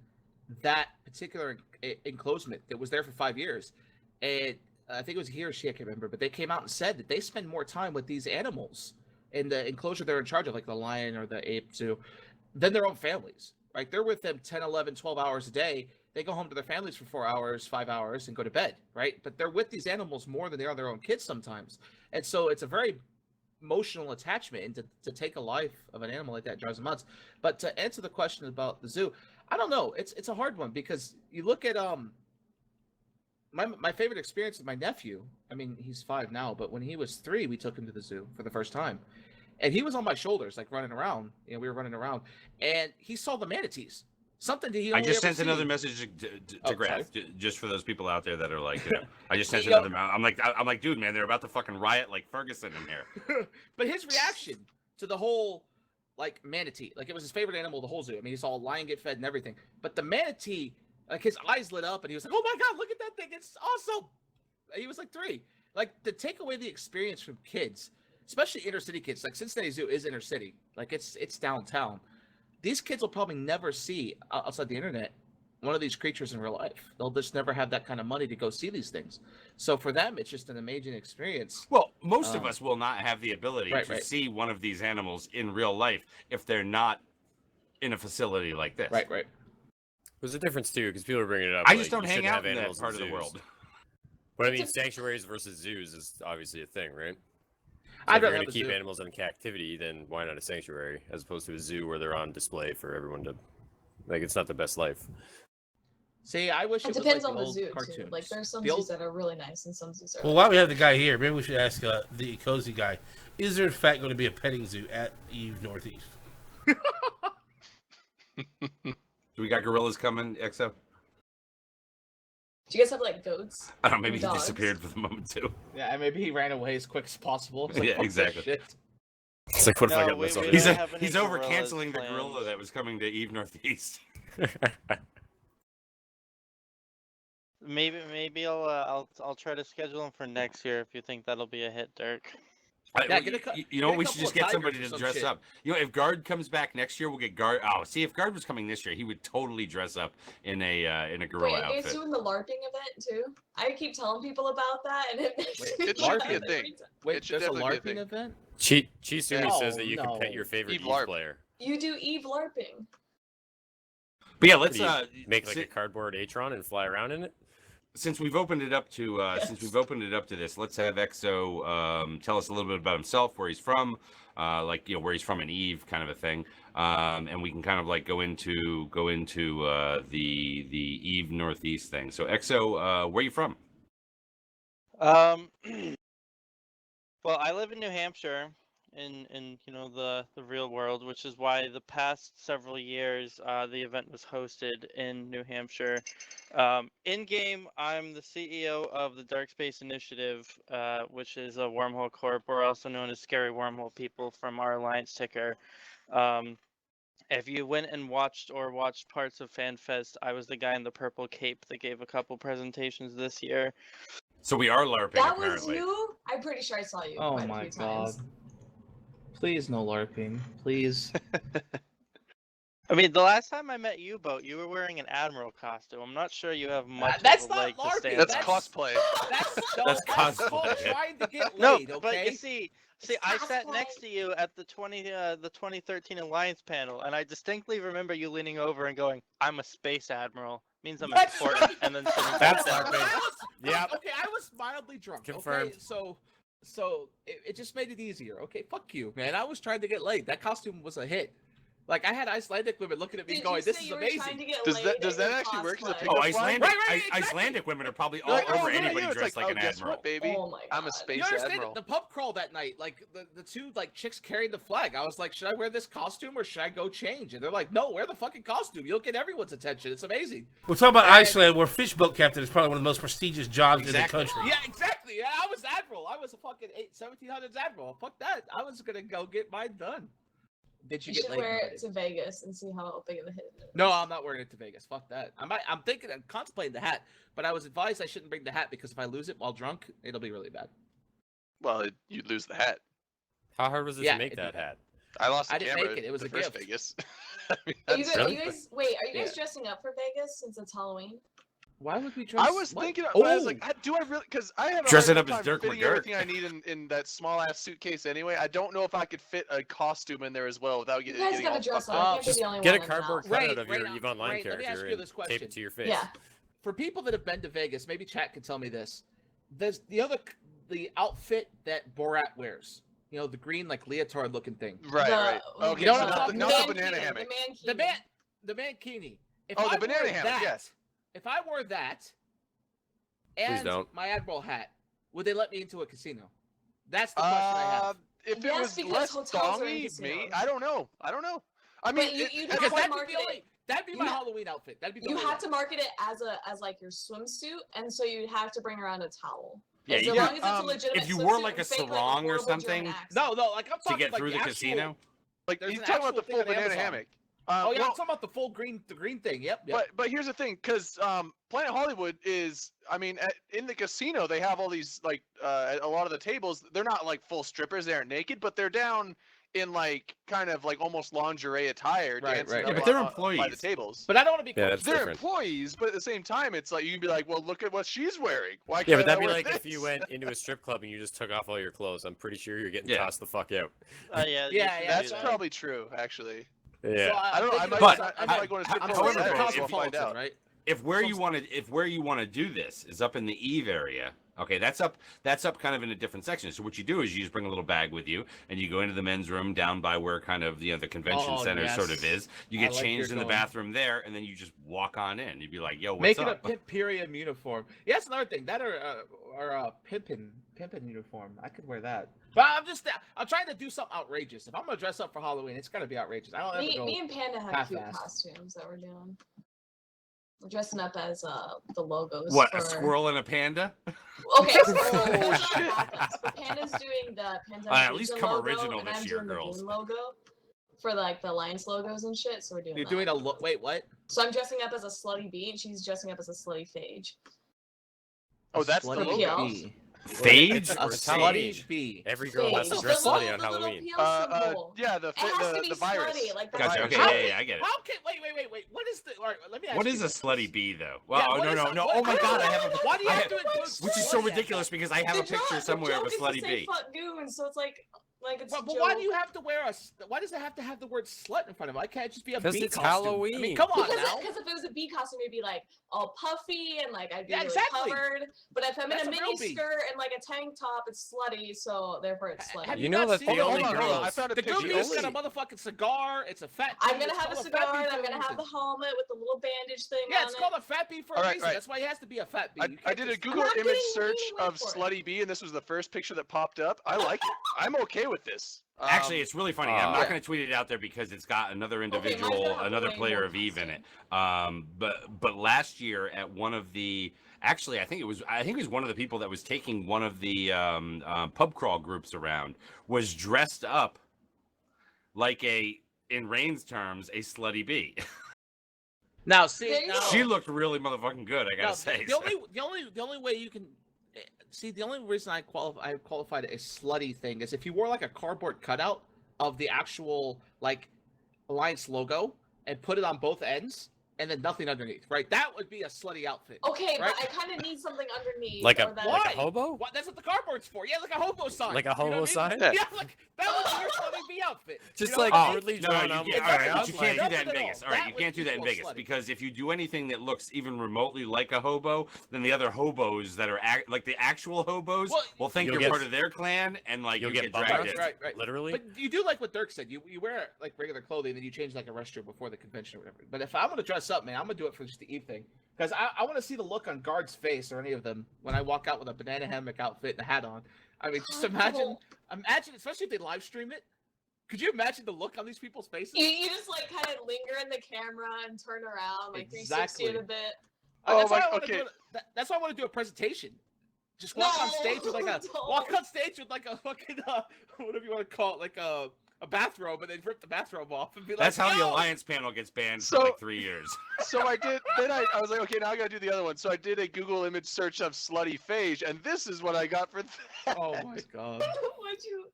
that particular enclosement that was there for 5 years, and I think it was he or she, I can't remember, but they came out and said that they spend more time with these animals in the enclosure they're in charge of, like the lion or the ape zoo, than their own families. Right? They're with them 10, 11, 12 hours a day. They go home to their families for 4 hours, 5 hours, and go to bed. Right? But they're with these animals more than they are their own kids sometimes, and so it's a very emotional attachment, and to take a life of an animal like that drives them nuts. But to answer the question about the zoo, I don't know. It's a hard one because you look at my favorite experience with my nephew. I mean, he's 5 now, but when he was 3, we took him to the zoo for the first time, and he was on my shoulders, like running around. We were running around, and he saw the manatees. Something that he I only just ever sent another seen. message to Oh, Graf, just for those people out there that are like, I just sent You know- another. I'm like, dude, man, they're about to fucking riot like Ferguson in here. But his reaction to the whole like manatee, like it was his favorite animal of the whole zoo. I mean, he saw a lion get fed and everything, but the manatee, like his eyes lit up and he was like, "Oh my god, look at that thing! It's awesome!" He was like 3. Like to take away the experience from kids, especially inner city kids. Like Cincinnati Zoo is inner city, like it's downtown. These kids will probably never see outside the internet one of these creatures in real life. They'll just never have that kind of money to go see these things. So for them, it's just an amazing experience. Well, most of Um, us will not have the ability right, to right. see one of these animals in real life if they're not in a facility like this. Right, right. There's a difference too, because people are bringing it up. I like, just don't you hang shouldn't out have in that animals part of the zoos. world. But I mean, sanctuaries versus zoos is obviously a thing, right? So I'd if you're rather going have to a keep zoo. animals in captivity, then why not a sanctuary as opposed to a zoo where they're on display for everyone to? Like, it's not the best life. See, I wish It it was depends like on the the old zoo cartoons. too. Like there's some The old- zoos that are really nice and some zoos are. Well, while we have the guy here, maybe we should ask the cozy guy: is there in fact going to be a petting zoo at Eve Northeast? Do we got gorillas coming, XO? Do you guys have like goats? I don't know, maybe he Dogs. disappeared for the moment too. Yeah, maybe he ran away as quick as possible. It's like, Yeah, fuck this exactly. shit. It's like, what if I No, got we- this on we the- don't have any He's over gorillas canceling the planned. gorilla that was coming to Eve Northeast. Maybe I'll try to schedule him for next year if you think that'll be a hit, Dirk. Yeah, get a cou- you know, get a we should couple just of get tigers somebody or to some dress shit. up. You know, if Guard comes back next year, we'll get Guard. Oh, see, if Guard was coming this year, he would totally dress up in a Wait, gorilla are you guys outfit. doing the LARPing event too? I keep telling people about that, and it makes Wait, me it should be a laugh thing. every time. Wait, It should there's a definitely be a LARPing thing. event? Chisumi says that you can Oh, pet your no. favorite Eve Eve LARP. player. You do Eve LARPing. But yeah, What let's do you make like si- a cardboard Atron and fly around in it. since we've opened it up to this, let's have Exo tell us a little bit about himself, where he's from, like, you know, where he's from in Eve, kind of a thing, and we can kind of like go into the Eve Northeast thing. So Exo, where are you from? Well, I live in New Hampshire, in you know the real world, which is why the past several years the event was hosted in New Hampshire. In game, I'm the CEO of the Dark Space Initiative, which is a Wormhole Corp. We're also known as Scary Wormhole People from our Alliance ticker. If you went and watched parts of FanFest, I was the guy in the purple cape that gave a couple presentations this year. So we are LARPing, That apparently. was you? I'm pretty sure I saw you Oh quite a my few god. times. Please no LARPing. Please. I mean, the last time I met you, Boat, you were wearing an Admiral costume. I'm not sure you have much that's of a not leg to LARPing, stand That's on. cosplay. That's That's called cosplay. trying to get No, laid, okay? but you see, It's I sat cosplay. next to you at the 2013 Alliance panel, and I distinctly remember you leaning over and going, "I'm a space admiral." Means I'm That's important, right. and then sitting That's back down. LARPing. Yep. Yep. Okay, I was mildly drunk. Confirmed. Okay, so it just made it easier. Okay, fuck you, man. I was trying to get laid. That costume was a hit. Like, I had Icelandic women looking at me Did going, you "This say is you were trying to amazing." get Does laid that- does in that your actually work as a cosplay? pickup Oh, line? Icelandic, Right, exactly. Icelandic women are probably You're all like, oh, over good anybody idea. It's dressed like oh, an guess admiral. what, baby? Oh my I'm a God. space You understand admiral. the pub crawl that night? Like the two like chicks carried the flag. I was like, should I wear this costume or should I go change? And they're like, no, wear the fucking costume. You'll get everyone's attention. It's amazing. We're talking about And- Iceland, where fishboat captain is probably one of the most prestigious jobs Exactly. in the country. Yeah, exactly. Yeah, I was admiral. I was a fucking 1700s admiral. Fuck that. I was gonna go get mine done. Did you You get should laid? wear No, I it didn't. to Vegas and see how big of a hit it is. No, I'm not wearing it to Vegas. Fuck that. I'm contemplating the hat, but I was advised I shouldn't bring the hat because if I lose it while drunk, it'll be really bad. Well, you'd lose the hat. How hard was it Yeah, to make it'd be that bad. hat? I lost the I didn't camera make it. It was the a first gift. Vegas. I mean, Are you, that's- guys, Really? you guys wait? Are you guys Yeah. dressing up for Vegas since it's Halloween? Why would we dress? I was what? thinking, but I was like, Oh! do I really? Because I have a Dressing hard up as time Dirk fitting McGurk. everything I need in that small ass suitcase anyway. I don't know if I could fit a costume in there as well without You getting. guys getting gotta all dress fucked up. up. I can't be Just the only get a one in an cardboard outfit. cutout of Right, your right, Eve Online right, let me ask character you and this tape it question. to your face. Yeah. For people that have been to Vegas, maybe chat can tell me this. There's the outfit that Borat wears. You know, the green like leotard looking thing. Right, The- right. Okay, You know so what I'm not, talking not about? the banana mankini, hammock. The mankini. The mankini. If Oh, the I banana wore hammock, that, yes. If I wore that and don't. my admiral hat, would they let me into a casino? That's the question I have. If it Yes, was because less hotels are in dongy, casinos. mate, I don't know. I mean, But you'd Because have to that'd market be the it. only. That'd be You my ha- Halloween outfit. That'd be the You only have one. to market it as like your swimsuit, and so you'd have to bring around a towel. Yeah, as you long could- as it's a legitimate if you wore swimsuit like a and fake, sarong or horrible German something- accent. No, like I'm To talking get like through the actual- casino. like There's you're an talking about the actual full thing on banana Amazon. hammock. Oh yeah, well, I'm talking about the green thing. Yep. but here's the thing, because Planet Hollywood is, I mean, in the casino they have all these like a lot of the tables. They're not like full strippers; they aren't naked, but they're down in like kind of like almost lingerie attire, Right, dancing right. up Yeah, but they're by the employees. tables. But I don't want to be. Yeah, close. that's They're different. employees, but at the same time, it's like you can be like, well, look at what she's wearing. Why Yeah, can't but that'd I be wear like if this? you went into a strip club and you just took off all your clothes. I'm pretty sure you're getting Yeah. tossed the fuck out. Yeah, you Yeah, should yeah, do That's that. probably true, actually. Yeah. So I don't know. I thinking might, about- But- I might go to a strip I'm club talking on about Saturday, so we'll Cosmopolitan, find out. right? If where you want to do this is up in the Eve area, okay, that's up kind of in a different section. So what you do is you just bring a little bag with you and you go into the men's room down by where kind of the convention Oh, center sort yes. of is. You I get like changed you're in the going. bathroom there, and then you just walk on in. You'd be like, "Yo, what's Make it up?" a Pimperium uniform. Yeah, that's another thing. That or a pimpin uniform. I could wear that. But I'm trying to do something outrageous. If I'm gonna dress up for Halloween, it's gotta be outrageous. I don't ever go. Me and Panda have cute half-assed. costumes that we're doing. We're dressing up as the logos. What, for... a squirrel and a panda? Okay, so Oh, it's shit. not half-assed, but Panda's doing the Panda At least Legion come logo, original and this I'm year, doing the girls. Goon logo for like the Alliance logos and shit. So we're doing. You're that. doing a look. Wait, what? So I'm dressing up as a slutty bee, and she's dressing up as a slutty phage. Oh, that's the Slutty logo. bee. Phage? A It's slutty Phage. bee. Every girl has to Phage. dress The slutty little- on the little Halloween. PL symbol. Yeah, the It has to be the virus. slutty, like the Gotcha. virus. Okay. How- Yeah, I get it. How can wait? What is the? All right, let me ask What you is a this. slutty bee though? Yeah, Well, what no, is no, a- no. what- Oh my god, I have a. Why do you I have have- to include Which is slutty so at that? ridiculous because I have a The picture joke- somewhere of a the joke slutty is to say bee. fuck goons, so it's like it's. But a why joke. do you have to wear a? Why does it have to have the word slut in front of it? Why can't it just be a 'Cause bee it's costume? I Halloween. mean, come on Because now. if it was a bee costume, it'd be like all puffy and like I'd be Yeah, really exactly. covered. But if I'm That's in a a real mini bee. skirt and like a tank top, it's slutty. So therefore, it's slutty. Have You know not that seen the it? only hold on, hold on. I girls- found a The picture. Googie's Only- got a motherfucking cigar. It's a fat. I'm bee. gonna It's have a called fat cigar bee and for I'm a gonna have the reason. helmet with the little bandage thing Yeah, on it's it. called a fat bee for a All right, reason. right. That's why it has to be a fat bee. I You can't did a just- Google not image getting search paid of for it. slutty bee, and this was the first picture that popped up. I like it. I'm okay with this. Actually, it's really funny. I'm not Yeah. going to tweet it out there because it's got another mine's individual, gonna have another way player more of Eve in it. costume. But last year at one of the, actually, I think it was one of the people that was taking one of the pub crawl groups around was dressed up like in Rain's terms, a slutty bee. Now, see, There you now, go. She looked really motherfucking good. I now, gotta say. the only way you can see the only reason I qualified a slutty thing is if you wore like a cardboard cutout of the actual like Alliance logo and put it on both ends and then nothing underneath, right? That would be a slutty outfit. Okay, Right? but I kind of need something underneath. Like or a that- like a Why? hobo? What? That's what the cardboard's for. Yeah, like a hobo sign. Like a You know hobo what I sign? mean? Yeah. Yeah, like that would be your slutty bee outfit. Just You know like what I mean? crudely No, drawn you out. can't, Exactly. all right, but you Like- can't do that in Nothing at Vegas. all. All right, That you would can't do that in equal Vegas slutty. because if you do anything that looks even remotely like a hobo, then the other hobos that are like the actual hobos Well, will think you'll you're get- part of their clan and like you'll you get get bumped dragged out. in. Right. Literally. But you do like what Dirk said. You wear like regular clothing, then you change like a restroom before the convention or whatever. But if I'm gonna dress up, man, I'm gonna do it for just the Eve thing. Because I want to see the look on guard's face or any of them when I walk out with a banana hammock outfit and a hat on. I mean, just imagine, especially if they live stream it. Could you imagine the look on these people's faces? You just like kind of linger in the camera and turn around, like 360 it a bit. Oh That's why my- I wanna okay. do that's why I want to do a presentation. Just walk on No, stage with like a don't. walk on stage with like a fucking whatever you want to call it, like a bathrobe, and then rip the bathrobe off and be like, That's how the "Yo!" Alliance panel gets banned So- for like 3 years. So I did. Then I was like, okay, now I gotta do the other one. So I did a Google image search of slutty phage, and this is what I got for that. Oh my god. Why'd you?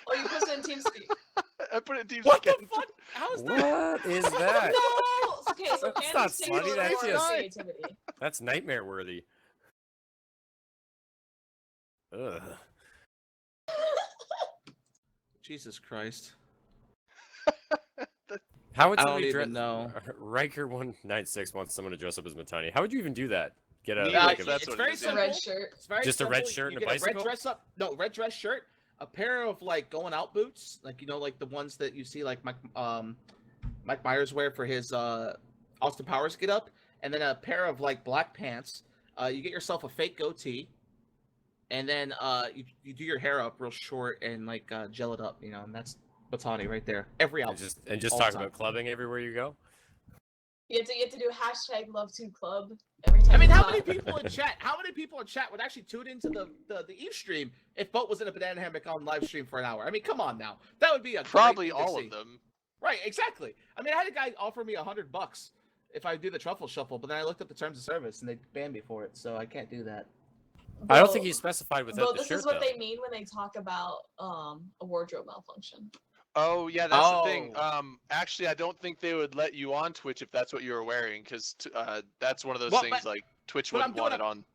Oh, you posted in TeamSpeak. I put it in Teams What the again. fuck? How is that? What is that? No. Okay, so That's Candace not takes slutty, more that's just- creativity. That's nightmare worthy. Ugh. Jesus Christ. How would I somebody don't dress? even know. Riker196 wants someone to dress up as Matani. How would you even do that? Get a Neat. Uh, Like, like, that's it's what it very is, A yeah. simple. red shirt. It's very Just a red simple. shirt You and a get red bicycle? dress up. No, red dress shirt. A pair of like going out boots, like like the ones that you see like Mike Myers wear for his Austin Powers get up, and then a pair of like black pants. You get yourself a fake goatee, and then you do your hair up real short and like gel it up, and that's Batani right there. Every and outfit. just all talk time. about clubbing everywhere you go? You have to do #Love2Club every time. I mean, you how talk. many people in chat? How many people in chat would actually tune into the Eve stream if Boat was in a banana hammock on live stream for an hour? I mean, come on now, that would be a great Probably thing to all see. of them. Right, exactly. I mean, I had a guy offer me $100 if I do the truffle shuffle, but then I looked up the terms of service and they banned me for it, so I can't do that. I don't think Well- he specified without Well, the this shirt is what though. they mean when they talk about a wardrobe malfunction. Oh yeah, that's the thing. Oh. Actually, I don't think they would let you on Twitch if that's what you were wearing, because that's one of those Well, things but- like Twitch but I'm wouldn't want doing it on.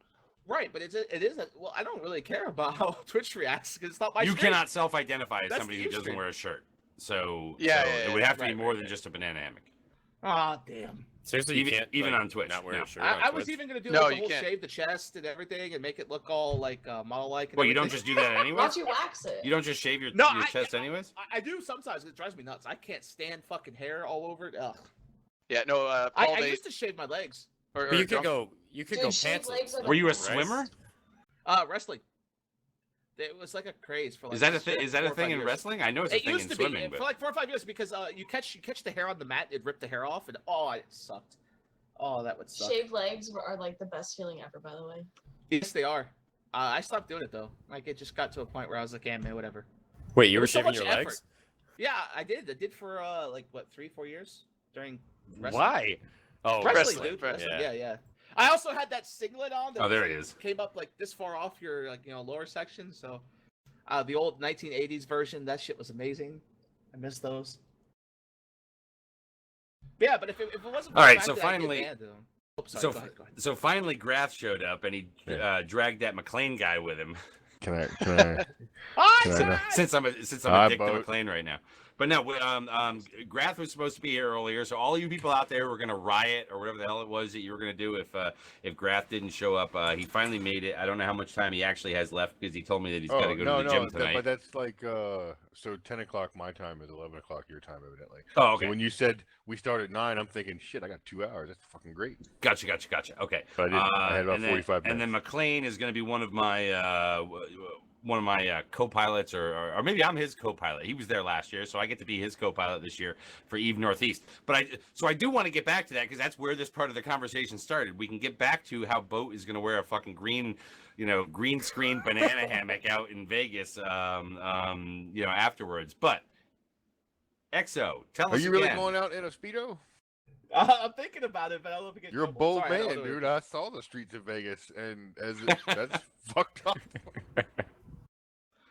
Right, but it is a, well, I don't really care about how Twitch reacts because it's not my You stream. cannot self-identify as That's somebody the who Eve doesn't stream. wear a shirt. So, Yeah, so yeah, it yeah. would have to be Right, more right, than right. just a banana hammock. Ah, damn. Seriously, you Even- can't even like, on Twitch, not wear no. a shirt on I was Twitch? even gonna do No, like the you whole can't. shave the chest and everything and make it look all like model-like. And Well, you don't everything. just do that Why anyway. don't you wax it? You don't just shave your, No, your chest anyways. I do sometimes. It drives me nuts. I can't stand fucking hair all over it. Ugh. Yeah, no. I Paul, they, used to shave my legs. or, But you could Drum- go. You could Dude, go shaved pantsless. legs are Were you a Right. swimmer? Wrestling. It was like a craze for like. Is that a shit, thing? Is that 4 a or thing 5 in years. wrestling? I know it's a It thing used in to swimming, be but for like 4 or 5 years because you catch the hair on the mat, it'd rip the hair off, and it sucked. Oh, that would suck. Shaved legs are like the best feeling ever, by the way. Yes, they are. I stopped doing it though. Like it just got to a point where I was like, yeah, man, whatever. Wait, you It were was so shaving much your effort. legs? Yeah, I did. I did for like what 3-4 years during wrestling. Why? Oh, Wrestling, Wrestling, dude. wrestling. Wrestling. Yeah, yeah. I also had that singlet on. That Oh, was, there like, he is. Came up like this far off your lower section. So, the old 1980s version, that shit was amazing. I miss those. But yeah, but if it wasn't for All the right, fact so that I get finally- banned, oops, sorry, So, go ahead, go ahead. so finally, Grath showed up and he Yeah. dragged that McLean guy with him. Can I? Hi, Can I Zach! know? since I'm Hi, addicted to Bo. McLean right now. But no, Grath was supposed to be here earlier, so all you people out there were gonna riot or whatever the hell it was that you were gonna do if Grath didn't show up. He finally made it. I don't know how much time he actually has left because he told me that he's got to go to the gym tonight. But that's like so 10 o'clock my time is 11 o'clock your time, evidently. Oh, okay. So when you said we start at 9, I'm thinking, shit, I got 2 hours. That's fucking great. Gotcha. Okay. But I didn't. I had about 45 minutes. And then McLean is going to be one of my co-pilots, or maybe I'm his co-pilot. He was there last year, so I get to be his co-pilot this year for Eve Northeast. But I do want to get back to that because that's where this part of the conversation started. We can get back to how Boat is going to wear a fucking green screen banana hammock out in Vegas, afterwards. But EXO, tell us Are you really again. going out in a Speedo? I'm thinking about it, but I don't know if we get. You're a trouble. bold Sorry, I don't man, know. dude. I saw the streets of Vegas, and that's fucked up.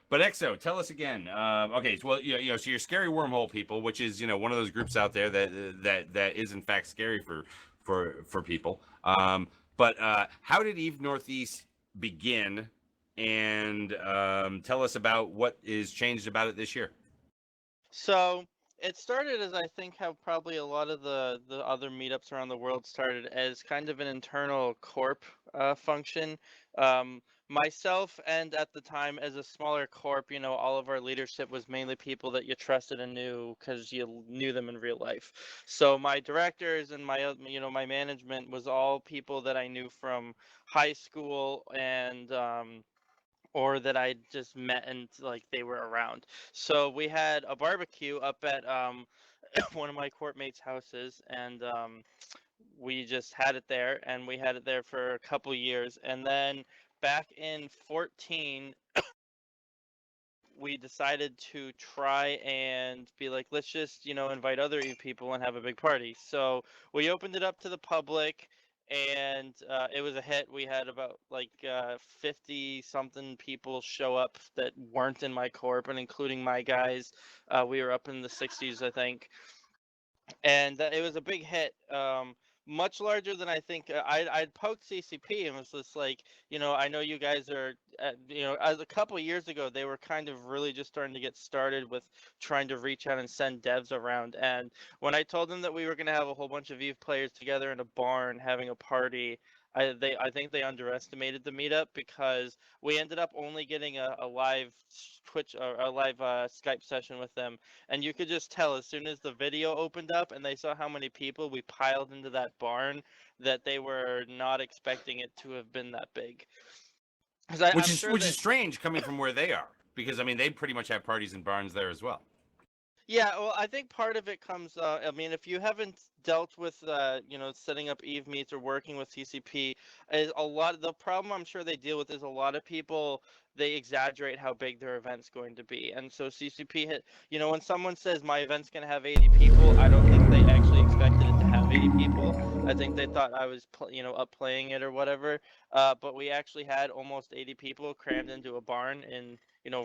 But EXO, tell us again. Okay, so so you're Scary Wormhole people, which is one of those groups out there that is in fact scary for people. But how did Eve Northeast begin? And tell us about what is changed about it this year. So it started as I think how probably a lot of the other meetups around the world started as kind of an internal corp function. Myself and at the time as a smaller corp, all of our leadership was mainly people that you trusted and knew because you knew them in real life. So my directors and my my management was all people that I knew from high school and or that I just met and like they were around. So we had a barbecue up at one of my court mates' houses, and we just had it there, and we had it there for a couple years, and then back in 14 we decided to try and be like, let's just invite other Eve people and have a big party. So we opened it up to the public, and it was a hit. We had about 50 something people show up that weren't in my corp, and including my guys, we were up in the 60s, I think, and it was a big hit. Much larger than I think. I'd poked CCP and was just like, I know you guys are, as a couple of years ago, they were kind of really just starting to get started with trying to reach out and send devs around. And when I told them that we were going to have a whole bunch of Eve players together in a barn having a party, I think they underestimated the meetup because we ended up only getting a live Twitch or a live Skype session with them, and you could just tell as soon as the video opened up and they saw how many people we piled into that barn that they were not expecting it to have been that big. Which is strange coming from where they are, because I mean they pretty much have parties in barns there as well. Yeah, well, I think part of it comes. I mean, if you haven't dealt with, setting up Eve meets or working with CCP, is a lot. The problem I'm sure they deal with is a lot of people, they exaggerate how big their event's going to be, and so CCP hit. When someone says my event's going to have 80 people, I don't think they actually expected it to have 80 people. I think they thought I was, up playing it or whatever. But we actually had almost 80 people crammed into a barn in,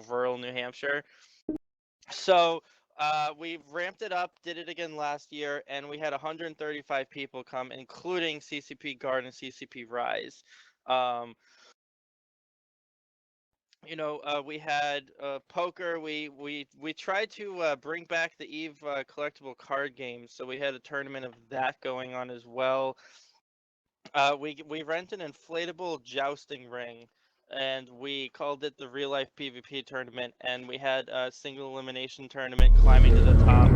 rural New Hampshire. So. We ramped it up, did it again last year, and we had 135 people come, including CCP Guard and CCP Rise. We had poker. We tried to bring back the Eve collectible card games, so we had a tournament of that going on as well. We rent an inflatable jousting ring, and we called it the real life PvP tournament, and we had a single elimination tournament climbing to the top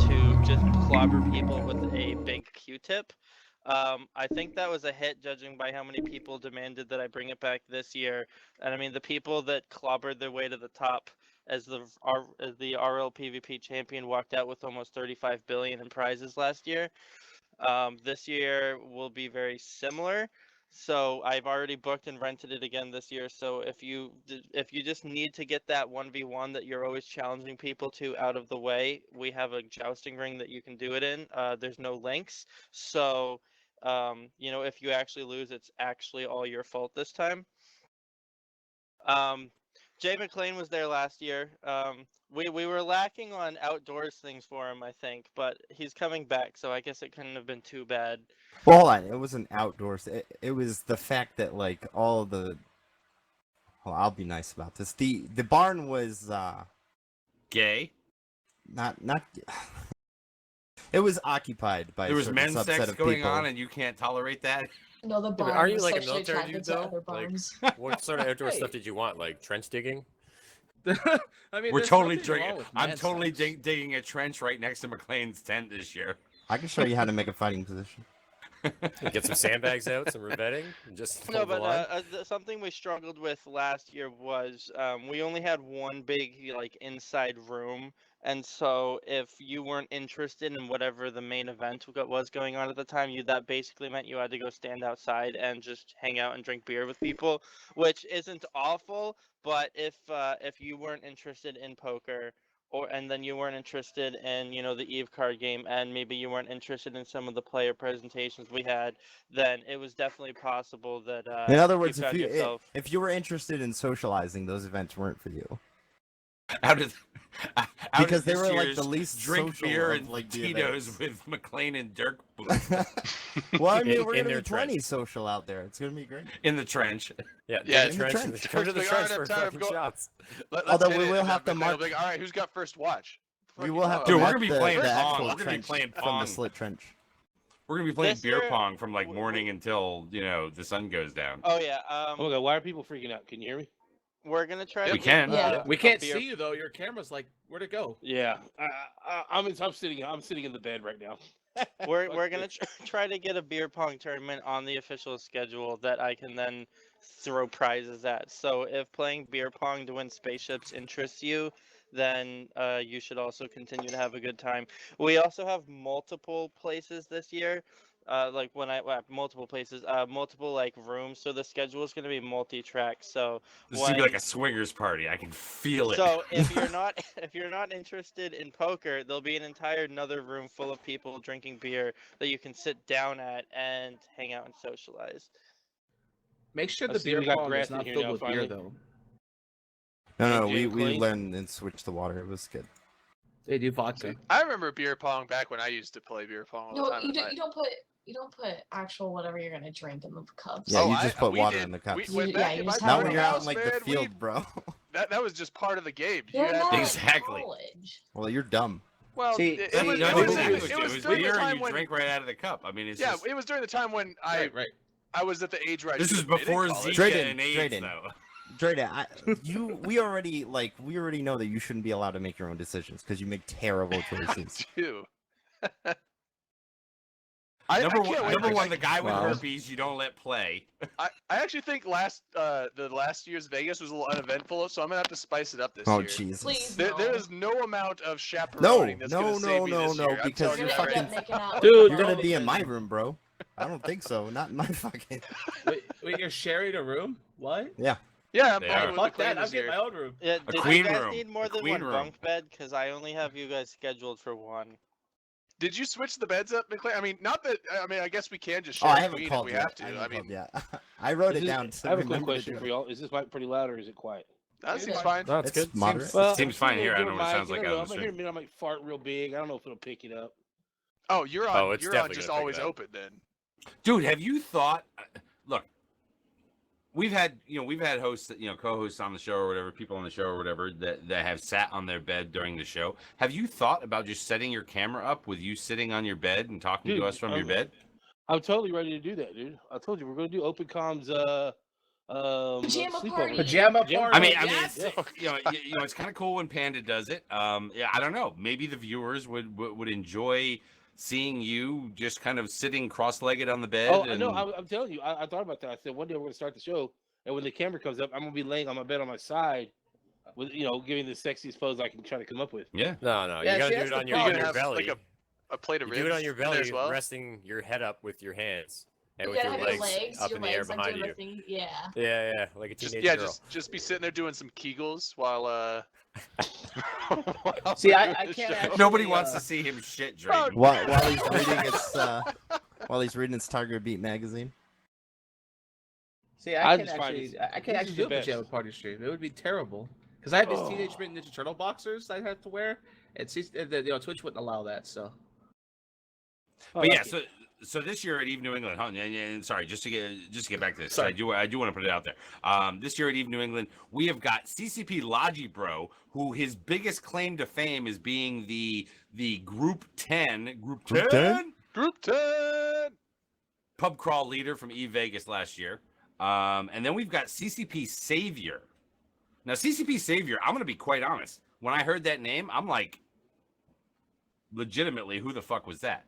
to just clobber people with a big Q-tip. I think that was a hit, judging by how many people demanded that I bring it back this year. And I mean, the people that clobbered their way to the top as the RL PvP champion walked out with almost 35 billion in prizes last year. This year will be very similar. So I've already booked and rented it again this year. So if you just need to get that 1v1 that you're always challenging people to out of the way, we have a jousting ring that you can do it in. There's no links. So you know, if you actually lose, it's actually all your fault this time. Jay McLean was there last year. We were lacking on outdoors things for him, I think, but he's coming back, so I guess it couldn't have been too bad. Well, hold on. It wasn't outdoors. It was the fact that like all the. Well, I'll be nice about this. The barn was Gay. not. It was occupied by There a was certain men's subset sex of going people. on, and you can't tolerate that. No, the but barn are you was like a sexually military attracted dude, to though? other Like- barns. What sort of outdoor Hey. stuff did you want? Like trench digging? I mean, We're there's totally nothing wrong drinking. with I'm men's totally sex. digging a trench right next to McLean's tent this year. I can show you how to make a fighting position. Get some sandbags out, some revetting, and just No, hold the but line? something we struggled with last year was we only had one big like inside room, and so if you weren't interested in whatever the main event was going on at the time, that basically meant you had to go stand outside and just hang out and drink beer with people, which isn't awful. But if you weren't interested in poker, and then you weren't interested in, you know, the Eve card game, and maybe you weren't interested in some of the player presentations we had, then it was definitely possible that In other words, you found yourself. if you were interested in socializing, those events weren't for you. How did? How Because did they this were, like, year's the least drink social beer of, and like, the Tito's events. with McLean and Dirk booth Well, I mean, In- we're in gonna their be plenty trench. social out there. It's gonna be great. in the trench. Yeah, Yeah, dig in the the trench. trench. Go to the Like, trench alright, for time to fucking go- shots. Let's Although hit we it, will and have then to McLean will mark- be like, all right, who's got first watch? We will have to Dude, we're mark gonna be the, playing the pong. actual We're gonna be trench playing from pong. the slit trench. We're gonna be playing This beer year, pong from like w- morning until the sun goes down. Oh yeah, Oh my god, why are people freaking out? Can you hear me? we're gonna try. We to can. get, Yeah. We a can't beer- see you though. Your camera's like, where'd it go? Yeah, I'm sitting in the bed right now. We're gonna try to get a beer pong tournament on the official schedule that I can then throw prizes at. So if playing beer pong to win spaceships interests you, then you should also continue to have a good time. We also have multiple places this year. Multiple places, multiple like rooms. So the schedule is going to be multi-track. So This is gonna be when- like a swingers party. I can feel it. So if you're not interested in poker, there'll be an entire another room full of people drinking beer that you can sit down at and hang out and socialize. Make sure I the see beer we got pong grass is in not here filled now, with finally. beer though. No, Hey, we Clean? learned and switched the water. It was good. They do vodka. I remember beer pong back when I used to play beer pong all the No, time. you at don't. night. You don't put actual whatever you're gonna drink in the cups. Yeah, Oh, you just put we water did- in the cups. when Yeah, back you in my just Not have when it you're in out house, in like man, the field, bro. that was just part of the game. You You're had not to- in Exactly. college. Well, you're dumb. Well, See- it, see, it was, no, it no, was, no, it no, was, it it was was during beer the and time you when drink right out of the cup. I mean, it's yeah, just, it was during the time when Right. I was at the age where I this should is have been in before college. Zika Drayden, and AIDS, Drayden. though. Drayden, we already know that you shouldn't be allowed to make your own decisions because you make terrible choices. Too. Number can't wait. number Like, one, the guy with Wow. herpes you don't let play. I actually think the last year's Vegas was a little uneventful, so I'm gonna have to spice it up this Oh year. Jesus! Please. There is no amount of No, chaperoning that's no, gonna save no, me no, this no, year. I'm because telling you You're that gonna right end now. up making out. Dude, with You're gonna all be in the- my room, bro. I don't think so. Not in my fucking. Wait, you're sharing a room? What? Yeah, I'm They playing are. with Fuck McLean that! I'm this getting year. my own room. Yeah, did queen you guys room. need more A than queen one room. bunk bed? Because I only have you guys scheduled for one. Did you switch the beds up, McLean? I mean, not that. I mean, I guess we can just Oh, share I a haven't queen if called we yet. have to. I haven't mean, called yet. I wrote Is it this- down. To I have a quick remember to question do for it. y'all. Is this mic pretty loud or is it quiet? that seems good. fine. No, it's It's good. moderate. Well, Seems fine here. I do don't a know what it mic, sounds like I out don't know, on the I might stream. hear me. I might fart real big. I don't know if it'll pick it up. Oh, you're on. Oh, it's you're on definitely just gonna pick always it up. open then. Dude, have you thought? Look, we've had hosts, co-hosts on the show or whatever, people on the show or whatever that have sat on their bed during the show. Have you thought about just setting your camera up with you sitting on your bed and talking Dude, to us from your bed? I'm totally ready to do that, dude. I told you we're gonna do Open Comms. Pajama sleepover. party. Pajama Pajama party. I mean, yes! it's kind of cool when Panda does it. Yeah, I don't know. Maybe the viewers would enjoy seeing you just kind of sitting cross-legged on the bed. Oh, and... no, I'm telling you, I thought about that. I said one day we're gonna start the show, and when the camera comes up, I'm gonna be laying on my bed on my side, with giving the sexiest pose I can try to come up with. Yeah. No, Yeah, you gotta see, do that's it the on your, You're on gonna your have belly. like a plate of You ribs. do it on your in there belly, as well. resting your head up with your hands and You with gotta your have legs, up your in the air legs, like, behind doing you. the thing. Yeah. Yeah, like a Just, teenage girl. just be sitting there doing some Kegels while See, we're I doing the can't show. actually- Nobody wants to see him shit, Drake. Oh, While he's reading his while he's reading his Tiger Beat magazine. See, I I can't just find actually, it's- I can't this is actually do the a pajama best. party stream. It would be terrible because I have these Oh. Teenage Mutant Ninja Turtle boxers I have to wear, and Twitch wouldn't allow that. So But yeah, so this year at Eve New England, and sorry, just to get back to this, Sorry. I do want to put it out there. This year at Eve New England, we have got CCP Logi Bro, who his biggest claim to fame is being the Group 10 Group 10? Group 10. pub crawl leader from Eve Vegas last year. And then we've got CCP Savior. Now, CCP Savior, I'm going to be quite honest. When I heard that name, I'm like, legitimately, who the fuck was that?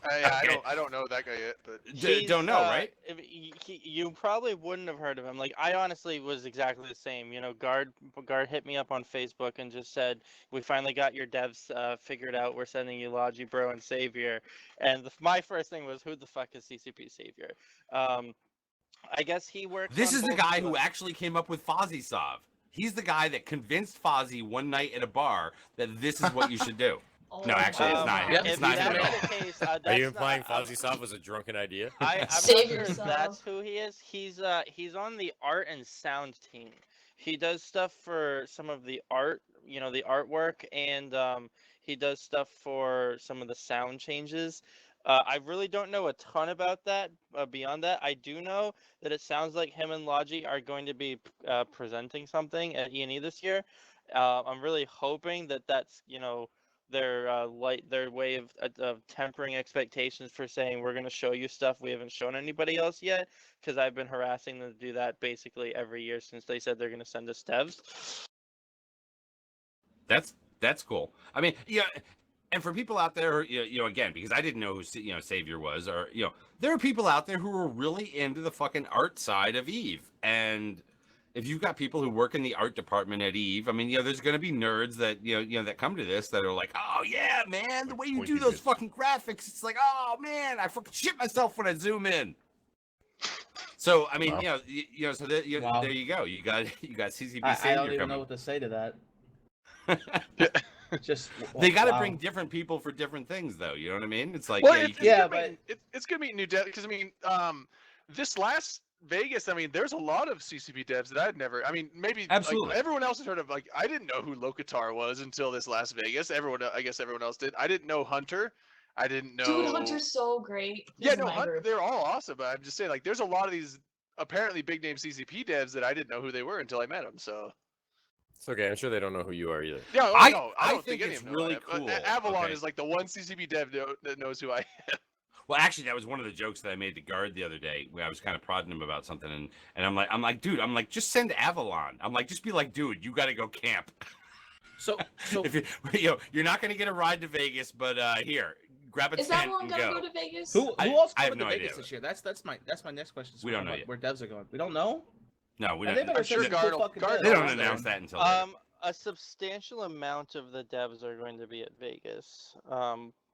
I don't know that guy yet, but Don't know, right? You probably wouldn't have heard of him. Like, I honestly was exactly the same. You know, Guard hit me up on Facebook and just said, "We finally got your devs figured out. We're sending you Logi Bro and Savior." And my first thing was, "Who the fuck is CCP Savior?" I guess he works. This on is the both guy of who them. actually came up with Fozzie Sov. He's the guy that convinced Fozzie one night at a bar that this is what you should do. No, actually, it's not him. yeah, It's If not him that's at all. the case, Are that's you not- implying Fozzie Sov was a drunken idea? I'm Save not sure if yourself. that's who he is. He's on the art and sound team. He does stuff for some of the art, you know, the artwork, and he does stuff for some of the sound changes. I really don't know a ton about that. Beyond that, I do know that it sounds like him and Logi are going to be presenting something at E&E this year. I'm really hoping that that's, you know, their way of tempering expectations for saying we're going to show you stuff we haven't shown anybody else yet, because I've been harassing them to do that basically every year since they said they're going to send us devs. That's cool. I mean, yeah, and for people out there, you know, again, because I didn't know who Savior was, or there are people out there who are really into the fucking art side of Eve, and if you've got people who work in the art department at Eve, I mean, there's going to be nerds that that come to this that are like, oh yeah, man, the way you do pointy those bits. fucking graphics, it's like, oh man, I fucking shit myself when I zoom in. So I mean, Wow. so Wow. there you go. You got CCP I Savior don't even coming. know what to say to that. Just They got to wow. bring different people for different things, though. You know what I mean? It's like, well, yeah, you it's, can- it's Yeah, good meeting- it's good meeting new devs because I mean, this last Vegas, I mean, there's a lot of CCP devs that I'd never. I mean, maybe Absolutely. like, everyone else has heard of. Like, I didn't know who Locatar was until this last Vegas. I guess everyone else did. I didn't know Hunter. I didn't know. Dude, Hunter's so great. He's Yeah, in no, my group. they're all awesome. But I'm just saying, like, there's a lot of these apparently big name CCP devs that I didn't know who they were until I met them. So It's okay. I'm sure they don't know who you are either. yeah, oh, I- no, I don't think any it's of them know really that, but cool, Avalon okay? is like the one CCP dev that knows who I am. Well, actually, that was one of the jokes that I made to Guard the other day, where I was kind of prodding him about something, and I'm like, dude, just send Avalon. I'm like, just be like, dude, you got to go camp. So If you're not going to get a ride to Vegas, but here, grab a Is tent everyone and gonna go. go to Vegas? who I- else I have going to no Vegas idea. this year? That's my next question. We don't know Where- yet. Where devs are going. We don't know. No, we And don't. they better I'm sure send Guard cool will- fucking Guard devs. They don't knows announce that until later. A substantial amount of the devs are going to be at Vegas.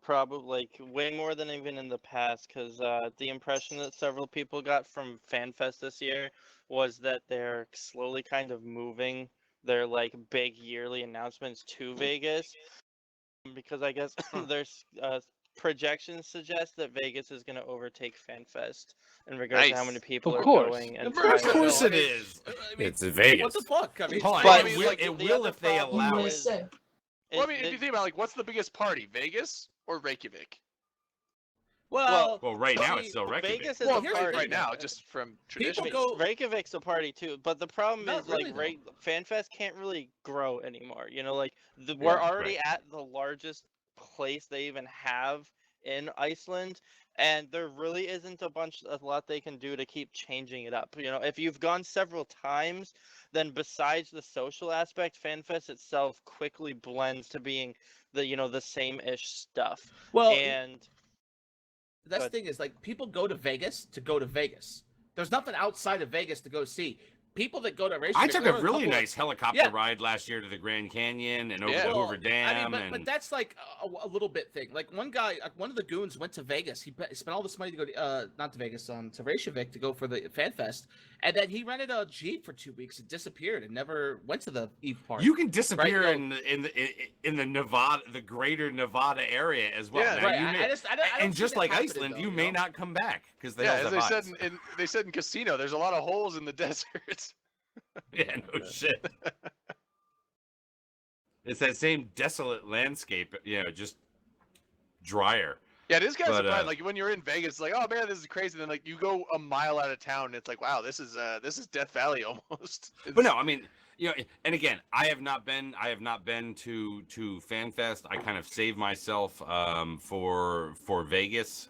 Probably like way more than even in the past, because the impression that several people got from FanFest this year was that they're slowly kind of moving their like big yearly announcements to Vegas, because I guess there's projections suggest that Vegas is going to overtake FanFest in regards to how Nice. many people Of are course. going and Of trying Of to course go. it is. I mean, It's Vegas. what the fuck? I mean, Hold on, But- it will, like, it the will other if they problem allow is- it. Listen, Well, I mean, Is if you that- think about like, what's the biggest party, Vegas or Reykjavik? well, Well, right now see, it's still Reykjavik. Vegas is Well, a here's the party. right now, though. just from People tradition. go- Reykjavik's a party too, but the problem Not is like really, FanFest can't really grow anymore. You know, like we're Yeah, already at the largest place they even have in Iceland, and there really isn't a lot they can do to keep changing it up. You know, if you've gone several times, then besides the social aspect, FanFest itself quickly blends to being the same-ish stuff. well, And that's the Good. thing is like people go to Vegas to go to Vegas. There's nothing outside of Vegas to go see. People that go to Reykjavik. I took there a are really couple of- nice helicopter Yeah. ride last year to the Grand Canyon and over Yeah. the Well, Hoover Dam. but that's like a little bit thing. Like one guy, one of the goons went to Vegas. He spent all this money to go to, not to Vegas, to Reykjavik to go for the FanFest, And then he rented a Jeep for 2 weeks and disappeared and never went to the Eve party. You can disappear Right, in the Nevada, the greater Nevada area as well. Yeah, Now, right. you may- I don't and see just that like happening, Iceland, though, you may know? not come back because they Yeah, also as they have said eyes. they said in Casino, there's a lot of holes in the desert. Yeah, no shit. It's that same desolate landscape, just drier. Yeah, it is kind of But, surprising. Like when you're in Vegas, it's like, oh man, this is crazy. And then like you go a mile out of town, and it's like, wow, this is Death Valley almost. But no, I mean, and again, I have not been to FanFest. I kind of saved myself for Vegas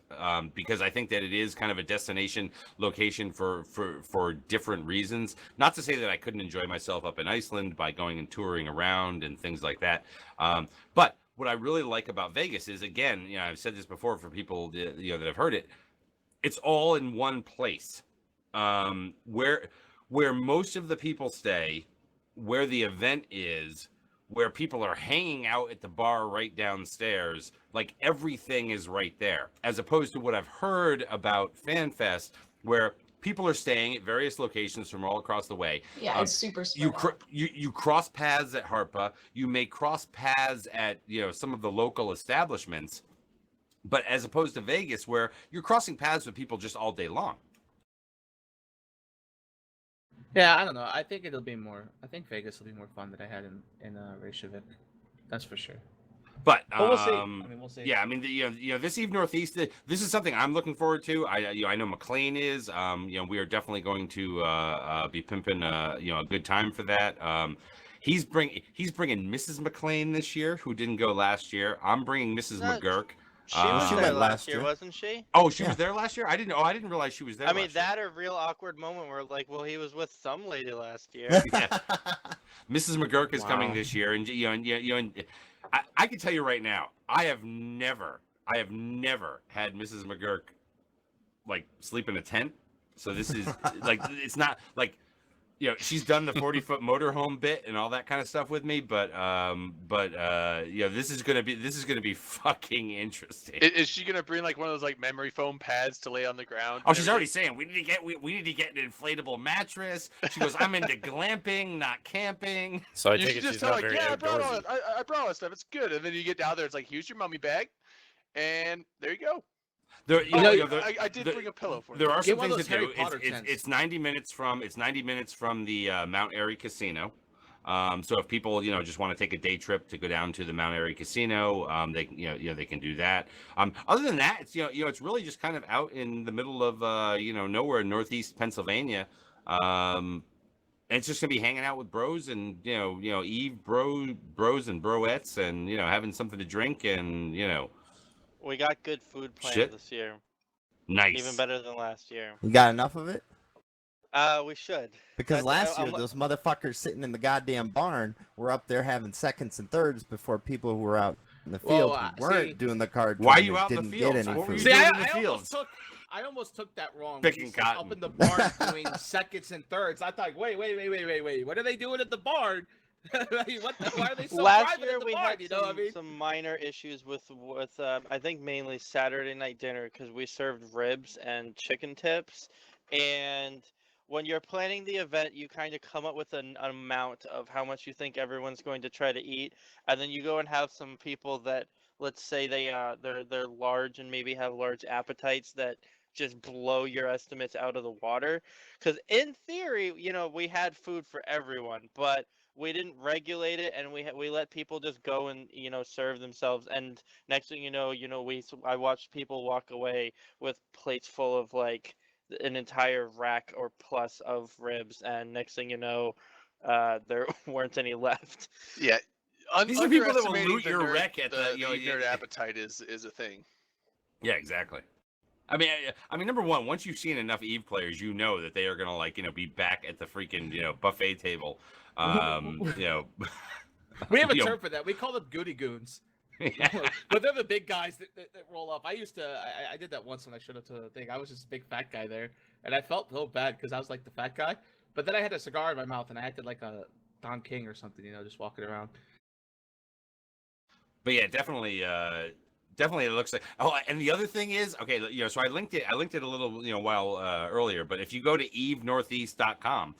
because I think that it is kind of a destination location for different reasons. Not to say that I couldn't enjoy myself up in Iceland by going and touring around and things like that. But what I really like about Vegas is, again, I've said this before for people that have heard it. It's all in one place, where most of the people stay, where the event is, where people are hanging out at the bar right downstairs. Like everything is right there, as opposed to what I've heard about FanFest, where people are staying at various locations from all across the way. Yeah, it's super You spread out. you cross paths at Harpa. You may cross paths at some of the local establishments, but as opposed to Vegas, where you're crossing paths with people just all day long. Yeah, I don't know. I think Vegas will be more fun than I had in Reykjavik. That's for sure. But we'll see. I mean, we'll see. Yeah, I mean, this Eve Northeast, this is something I'm looking forward to. I know McLean is. We are definitely going to be pimping a good time for that. He's bringing Mrs. McLean this year, who didn't go last year. I'm bringing Mrs. Not- McGurk. She was She there went last last year, year. wasn't she? Oh, she Yeah. was there last year. I didn't realize she was there. I mean, last year. that a real awkward moment where like, well, he was with some lady last year. Yeah. Mrs. McGurk is coming Wow. this year, and and I can tell you right now, I have never had Mrs. McGurk like sleep in a tent. So this is like, it's not like, she's done the 40-foot motorhome bit and all that kind of stuff with me, but this is gonna be fucking interesting. Is she gonna bring like one of those like memory foam pads to lay on the ground? Oh, and she's everything? already saying we need to get an inflatable mattress. She goes, I'm into glamping, not camping. So I You take should it just she's tell not like, very yeah, I brought all outdoorsy. it. I brought all that stuff. It's good. And then you get down there, it's like, here's your mummy bag, and there you go. There, I did the- bring a pillow for you. There are Get some one of things to those do. Harry Potter tents. It's 90 minutes from the Mount Airy Casino. So if people just want to take a day trip to go down to the Mount Airy Casino, they they can do that. Other than that, it's it's really just kind of out in the middle of nowhere in northeast Pennsylvania. And it's just gonna be hanging out with bros and Eve bros and broettes and having something to drink and We got good food planned Shit. this year, nice. even better than last year. You got enough of it? We should. Because That's- last I'm- year, those motherfuckers sitting in the goddamn barn were up there having seconds and thirds before people who were out in the Well, field who weren't see- doing the card Why are trick you out in the didn't fields? get any What were you food. See, doing in the I fields? almost took that wrong. when Picking he said cotton. Up in the barn doing seconds and thirds. I thought, wait. What are they doing at the barn? Why are they so Last private year at the we barn? had You know what I mean? some minor issues with I think mainly Saturday night dinner because we served ribs and chicken tips, and when you're planning the event, you kind of come up with an amount of how much you think everyone's going to try to eat, and then you go and have some people that, let's say they're large and maybe have large appetites that just blow your estimates out of the water. Because in theory, we had food for everyone, but we didn't regulate it, and we let people just go and serve themselves. And next thing you know, I watched people walk away with plates full of like an entire rack or plus of ribs, and next thing you know, there weren't any left. Yeah. These are people that will Underestimating loot the your nerd- wreck at the, nerd appetite is a thing. Yeah, exactly. I mean, number one, once you've seen enough Eve players, you know that they are gonna be back at the freaking buffet table. We have a you know, term for that. We call them goody goons. yeah. But they're the big guys that roll up. I did that once when I showed up to the thing. I was just a big fat guy there, and I felt so bad because I was like the fat guy. But then I had a cigar in my mouth, and I acted like a Don King or something, just walking around. But yeah, definitely definitely it looks like. Oh, and the other thing is, okay, so I linked it a little, while earlier. But if you go to evenortheast.com,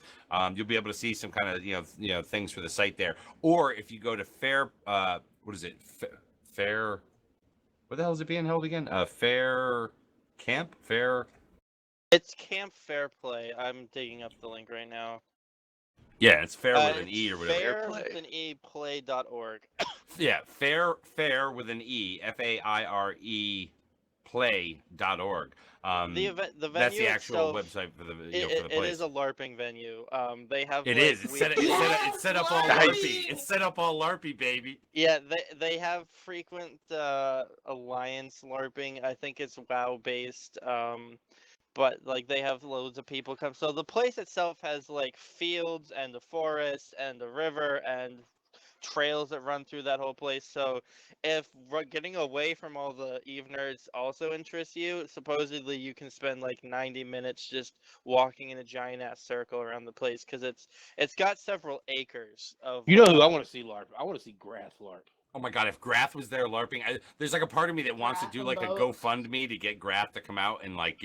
you'll be able to see some kind of things for the site there. Or if you go to Fair, what is it? Fair. What the hell is it being held again? Fair Camp? Fair. It's Camp Fair Play. I'm digging up the link right now. Yeah, it's fair with an E or whatever. Fair with an E play.org. Yeah, fair with an E, FAIRE play.org. The event, the venue That's the actual itself, website for the for the it place. is a LARPing venue. They have. It like, is. It's set up all LARPy. It's set up all LARPy, baby. Yeah, they have frequent alliance LARPing. I think it's WoW based. But like they have loads of people come. So the place itself has like fields and a forest and a river and trails that run through that whole place. So if getting away from all the Eve nerds also interests you, supposedly you can spend like 90 minutes just walking in a giant ass circle around the place because it's got several acres of. You know who I want to see LARP? I want to see Grath LARP. Oh my god, if Grath was there LARPing, there's like a part of me that wants to do like a GoFundMe to get Grath to come out and like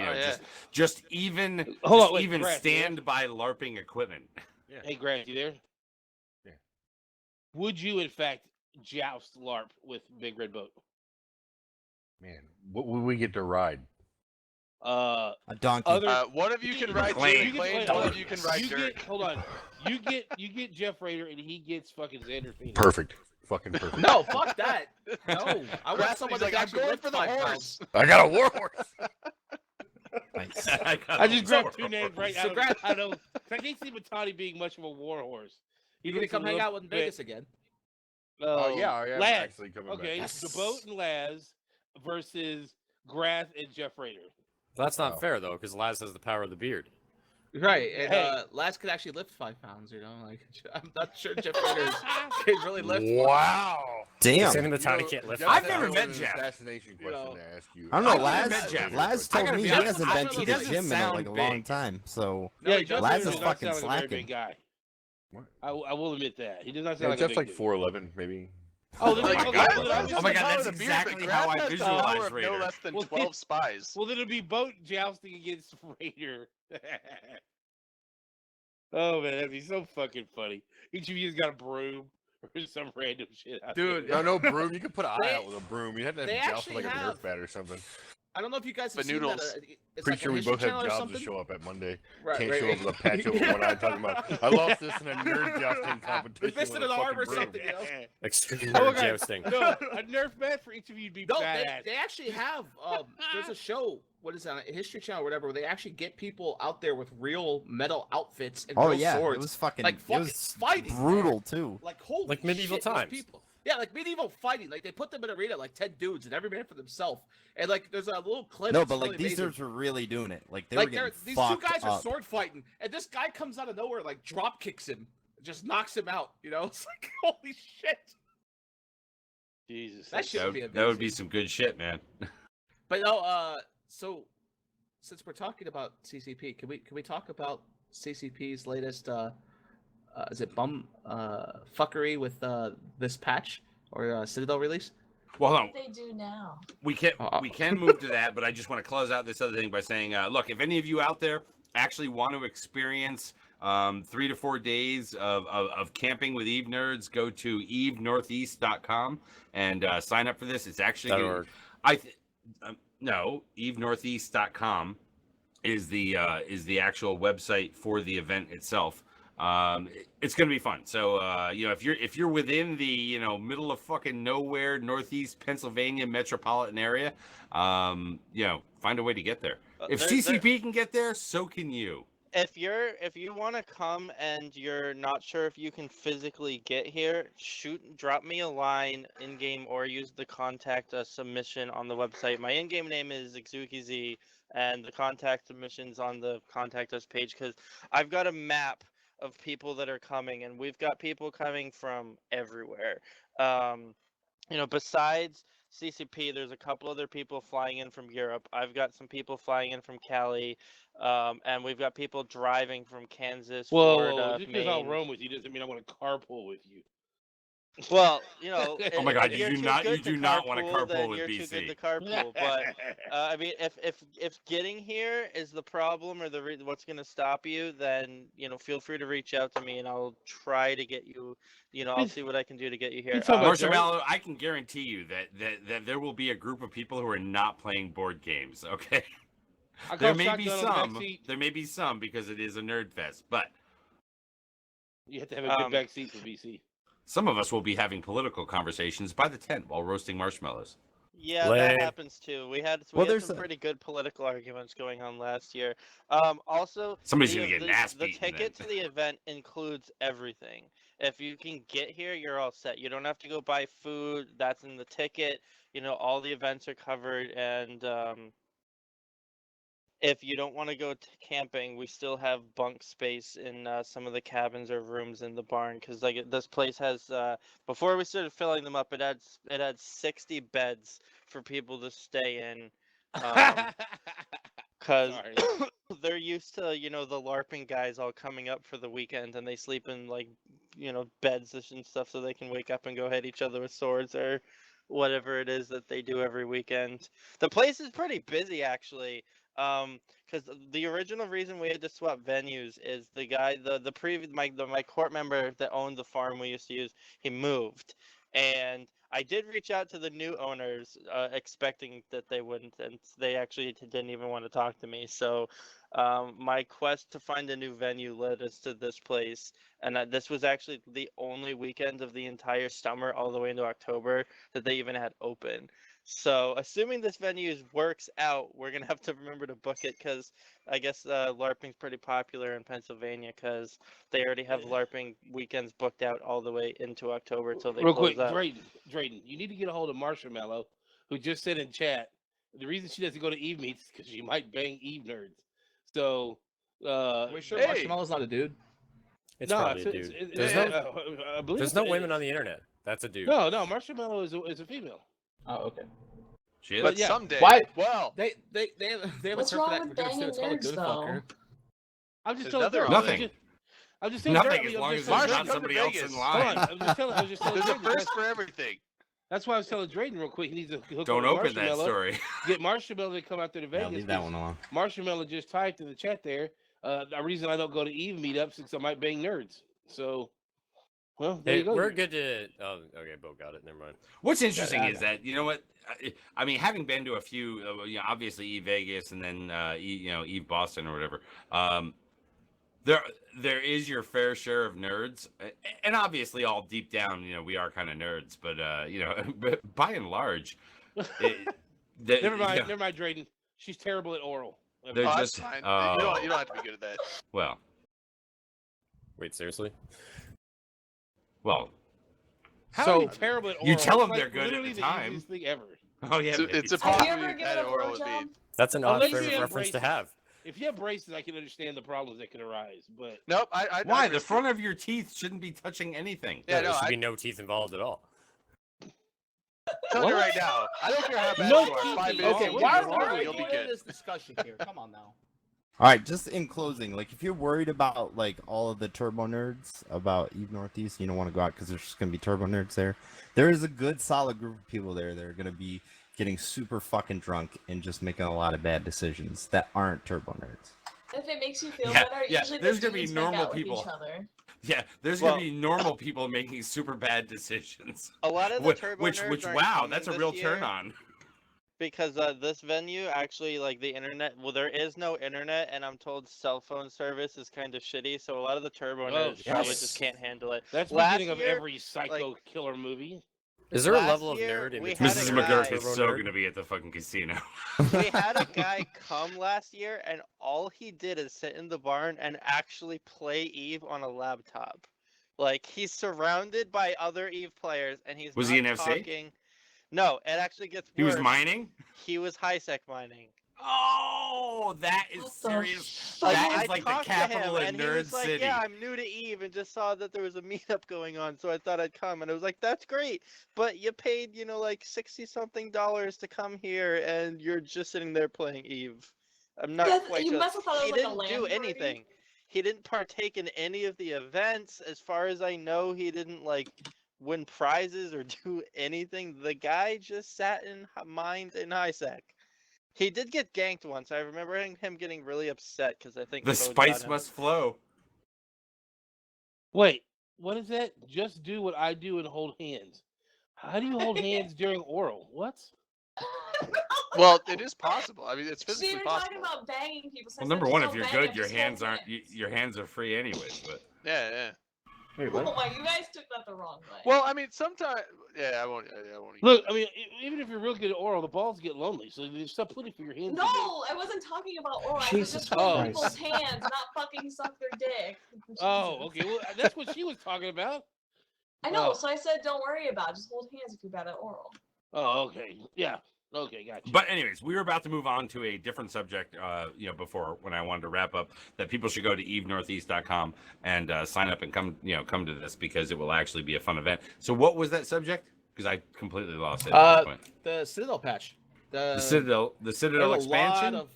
just even Grath, stand by LARPing equipment. Yeah. Hey Grath, you there? Yeah. Would you in fact joust LARP with Big Red Boat? Man, what would we get to ride? A donkey. One of you can ride Plane. Plane, one of you can ride dirt. Hold on. You get Jeff Rader and he gets fucking Xander Phoenix. Perfect. Fucking perfect. No, fuck that. No, I want someone He's that like, I'm actually going lift for the 5 horse. pounds. I got a war horse. Nice. I just grabbed two names right So out of. I can't see Matani being much of a war horse. You gonna come hang out with Vegas again? Oh yeah, I am Laz. actually coming Okay, back. the boat and Laz versus Grath and Jeff Rader. That's not Oh. fair though, because Laz has the power of the beard. Right, and Hey. Laz could actually lift 5 pounds. Like I'm not sure Jeff Raiders can really lift. Wow. Same Damn. thing Matani can't lift. I've That never was met an Jeff. Assassination You know. question to ask you. I don't know. I've never Laz, met Jeff. Laz I told gotta me be he honest, hasn't I been don't to know, the he doesn't gym in sound like a long big. time. So No, Jeff Laz Rader is does not fucking sound like a very slacking. big guy. What? I will admit that he does not Yeah, sound like a Jeff's big like dude. 4'11", maybe. Oh, then, Oh my okay, God. well, then I'm Oh just my the God, power that's of the beard, exactly Grath how I has the visualize power of Raider. no less than Well, 12 spies. Well, then it'll be boat jousting against Raider. Oh man, that'd be so fucking funny. Each of you's got a broom or some random shit. Out Dude, there. no broom. You could put an They- eye out with a broom. You have to have they joust with actually like a have- Nerf bat or something. I don't know if you guys have But seen that. noodles. It's Pretty like sure a we History both have Channel or jobs something. to show up at Monday. Right, Can't right, show right. up with a patch over one eye talking about, I lost this in a nerd jousting competition. Missing with an a arm fucking or broom." something. You know? Extreme Oh, nerd okay. jousting. No, a Nerf bat for each of you'd be No, badass. they actually have. There's a show. What is that? History Channel or whatever. Where they actually get people out there with real metal outfits and Oh real yeah, swords. it was fucking. like It fucking was fighting, brutal man. too. Like holy Like medieval shit, those times. people. Yeah, like medieval fighting. Like they put them in an arena, like 10 dudes, and every man for themselves. And like there's a little clip. No, it's but like really these amazing. dudes were really doing it. Like they Like were getting these two fucked guys are up. sword fighting, and this guy comes out of nowhere, like drop kicks him, just knocks him out. You know, it's like holy shit. Jesus, That shit would be amazing. That would be some good shit, man. But no, so since we're talking about CCP, can we talk about CCP's latest is it fuckery with this patch or Citadel release? Well, hold on. What they do now? We can move to that, but I just want to close out this other thing by saying, look, if any of you out there actually want to experience 3 to 4 days of camping with Eve Nerds, go to evenortheast.com and sign up for this. It's actually .org. no, evenortheast.com is the actual website for the event itself. It's gonna be fun. So if you're within the middle of fucking nowhere, Northeast Pennsylvania metropolitan area, find a way to get there. If CCP can get there, so can you. If you want to come and you're not sure if you can physically get here, drop me a line in game or use the contact us submission on the website. My in-game name is XukiZ, and the contact submission's on the contact us page because I've got a map of people that are coming, and we've got people coming from everywhere. Besides CCP, there's a couple other people flying in from Europe. I've got some people flying in from Cali, and we've got people driving from Kansas, Whoa, Florida, just because I'll Maine. roam with you doesn't mean I want to carpool with you. Well, Oh my God, if you you're do too not- you good to do not wanna carpool, then carpool with you're too good BC. to carpool. But I mean, if getting here is the problem or what's going to stop you, then feel free to reach out to me and I'll try to get you. I'll see what I can do to get you here. talking about Marshmallow, I can guarantee you that there will be a group of people who are not playing board games. Okay, I there call may be shotgun on the some. back seat. There may be some because it is a nerd fest, but You have to have a good back seat for BC. some of us will be having political conversations by the tent while roasting marshmallows. Yeah, Lame. that happens too. We had Well, had there's some a- pretty good political arguments going on last year. Also, Somebody's the, gonna get the, an ass the beaten ticket then. to the event includes everything. If you can get here, you're all set. You don't have to go buy food. That's in the ticket. All the events are covered, and if you don't want to go camping, we still have bunk space in some of the cabins or rooms in the barn because this place has before we started filling them up, it had 60 beds for people to stay in. Because Sorry. they're used to the LARPing guys all coming up for the weekend and they sleep in beds and stuff so they can wake up and go hit each other with swords or whatever it is that they do every weekend. The place is pretty busy actually. Because the original reason we had to swap venues is the guy, the previous my court member that owned the farm we used to use, he moved, and I did reach out to the new owners, expecting that they wouldn't, and they actually didn't even want to talk to me. So, my quest to find a new venue led us to this place, and this was actually the only weekend of the entire summer, all the way into October, that they even had open. So, assuming this venue works out, we're gonna have to remember to book it because I guess LARPing's pretty popular in Pennsylvania because they already have LARPing weekends booked out all the way into October till they Real close quick, up. Drayden, you need to get a hold of Marshmallow, who just said in chat the reason she doesn't go to Eve meets is because she might bang Eve nerds. So, Are we sure Hey! Marshmallow's not a dude? It's probably a dude. There's no women on the internet. That's a dude. No, Marshmallow is a female. Oh, okay. She is. But yeah. someday, Why- well, They have a What's term for wrong that. with We're gonna say banging it's called a nerds, good though? fucker. I'm just There's telling nothing Jeremy. wrong with I'm just telling Nothing Jeremy, as long I'm as just there's telling Marshall, not Jeremy. come to somebody else Vegas. in Hold on, line. I'm just telling there's a Drayden, first for everything. That's why I was telling Drayden real quick. He needs to hook Don't up with open that Marshmallow. story. Get Marshmallow to come out there to Yeah, Vegas. leave that 'cause one alone. Marshmallow just typed in the chat there. The reason I don't go to Eve meetups is I might bang nerds. So, well, there Hey, you go. we're good to. Oh, okay, Bo got it. Never mind. What's interesting is that you know what I mean, having been to a few, obviously Eve Vegas and then Eve Boston or whatever. There is your fair share of nerds, and obviously all deep down, we are kind of nerds, but but by and large, Never mind, Drayden. She's terrible at oral. They're Oh, just that's fine. oh, You don't have to be good at that. well, Wait, seriously? well. How So, are you terrible at oral? you tell It's them they're good at literally the time. easiest thing ever. Oh yeah, It's a Have you possibility ever you've given had a oral with me. blowjob? That's an odd Unless you frame of have reference to braces. have. If you have braces, I can understand the problems that could arise. But Nope. Why? The front of your teeth shouldn't be touching anything. Yeah, there no, should I be no teeth involved at all. tell you right now. I don't care how bad No you are. teeth 5 is- minutes Okay, in, what why is wrong are with you you'll be in good. this discussion here? Come on now. All right, just in closing, like if you're worried about like all of the turbo nerds about Eve Northeast, you don't want to go out because there's just gonna be turbo nerds there. There is a good solid group of people there that are gonna be getting super fucking drunk and just making a lot of bad decisions that aren't turbo nerds. If it makes you feel Yeah, better, yeah, usually there's the gonna be dudes make normal out with people. each other. Yeah, there's Well- gonna be normal people making super bad decisions. A lot of the Which, turbo which, nerds aren't wow, coming that's a this real year turn on. because this venue actually the internet. Well, there is no internet, and I'm told cell phone service is kind of shitty. So a lot of the turbo Oh, nerds probably yes. just can't handle it. that's the Last beginning of year, every psycho killer movie. Is there a Last level of year, nerd in we between? had a Mrs. guy- McGurk Turbo is so nerd? gonna be at the fucking casino. We had a guy come last year, and all he did is sit in the barn and actually play Eve on a laptop. Like he's surrounded by other Eve players, and he's Was not he in FC? talking. No, it actually gets worse. He was mining. He was high sec mining. Oh, that is What the serious. fuck? That I is like the talked to capital him, of and he Nerd was like, City. "Yeah, I'm new to Eve and just saw that there was a meetup going on, so I thought I'd come." And I was like, "That's great, but you paid, like $60-something to come here, and you're just sitting there playing Eve." I'm not Yeah, quite you sure. must have thought it He was like a didn't LAN do party. anything. He didn't partake in any of the events, as far as I know. He didn't win prizes or do anything. The guy just sat in mined in high sec. He did get ganked once. I remember him getting really upset because I think The Code got spice him. must flow. Wait, what is that? Just do what I do and hold hands. How do you hold hands during oral? What? Well, it is possible. I mean, it's See, physically we're possible. talking about banging people. So I Well, said number just one, if don't you're bang good, them, your just hold hands aren't hands. your hands are free anyways. But Yeah, yeah. Wait, Oh what? my, you guys took that the wrong way. Well, I mean, sometimes. Yeah, I won't. I won't. Look, I mean, even if you're real good at oral, the balls get lonely, so you stop putting for your hands. No, I wasn't talking about oral. I was Jesus just holding Christ. people's hands, not fucking suck their dick. Oh, Jesus. okay. Well, that's what she was talking about. I know, Oh. so I said don't worry about it. Just hold hands if you're bad at oral. Oh, okay. Yeah. Okay, gotcha. But anyways, we were about to move on to a different subject, before when I wanted to wrap up, that people should go to evenortheast.com and sign up and come to this because it will actually be a fun event. So what was that subject? Because I completely lost it at this point. The Citadel patch. The Citadel There's expansion? A lot of,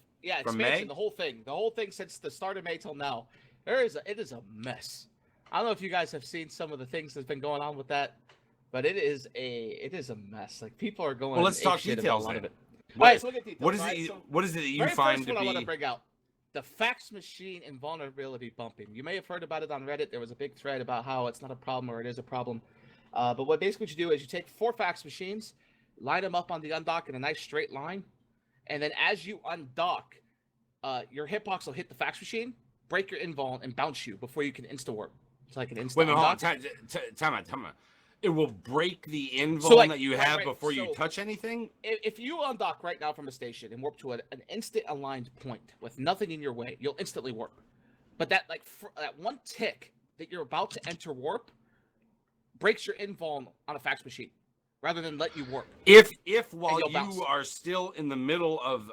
from expansion. May? The whole thing since the start of May till now. It is a mess. I don't know if you guys have seen some of the things that's been going on with that, but it is a mess. Like people are going. Well, let's talk apeshit about details a lot then. of it. What- All right, so we'll get details. What is all it? right? You- So What is it that you very find first to one I want to be? bring out the fax machine and vulnerability bumping. You may have heard about it on Reddit. There was a big thread about how it's not a problem or it is a problem. But what basically you do is you take 4 fax machines, line them up on the undock in a nice straight line, and then as you undock, your hitbox will hit the fax machine, break your invuln, and bounce you before you can insta warp. It's like an instant. Wait a minute, hold on. undock. Time out. It will break the invuln So, like, that you right, have right, before you so- touch anything. If you undock right now from a station and warp to an instant aligned point with nothing in your way, you'll instantly warp. But that that one tick that you're about to enter warp breaks your invuln on a fax machine, rather than let you warp. If while you'll you bounce. are still in the middle of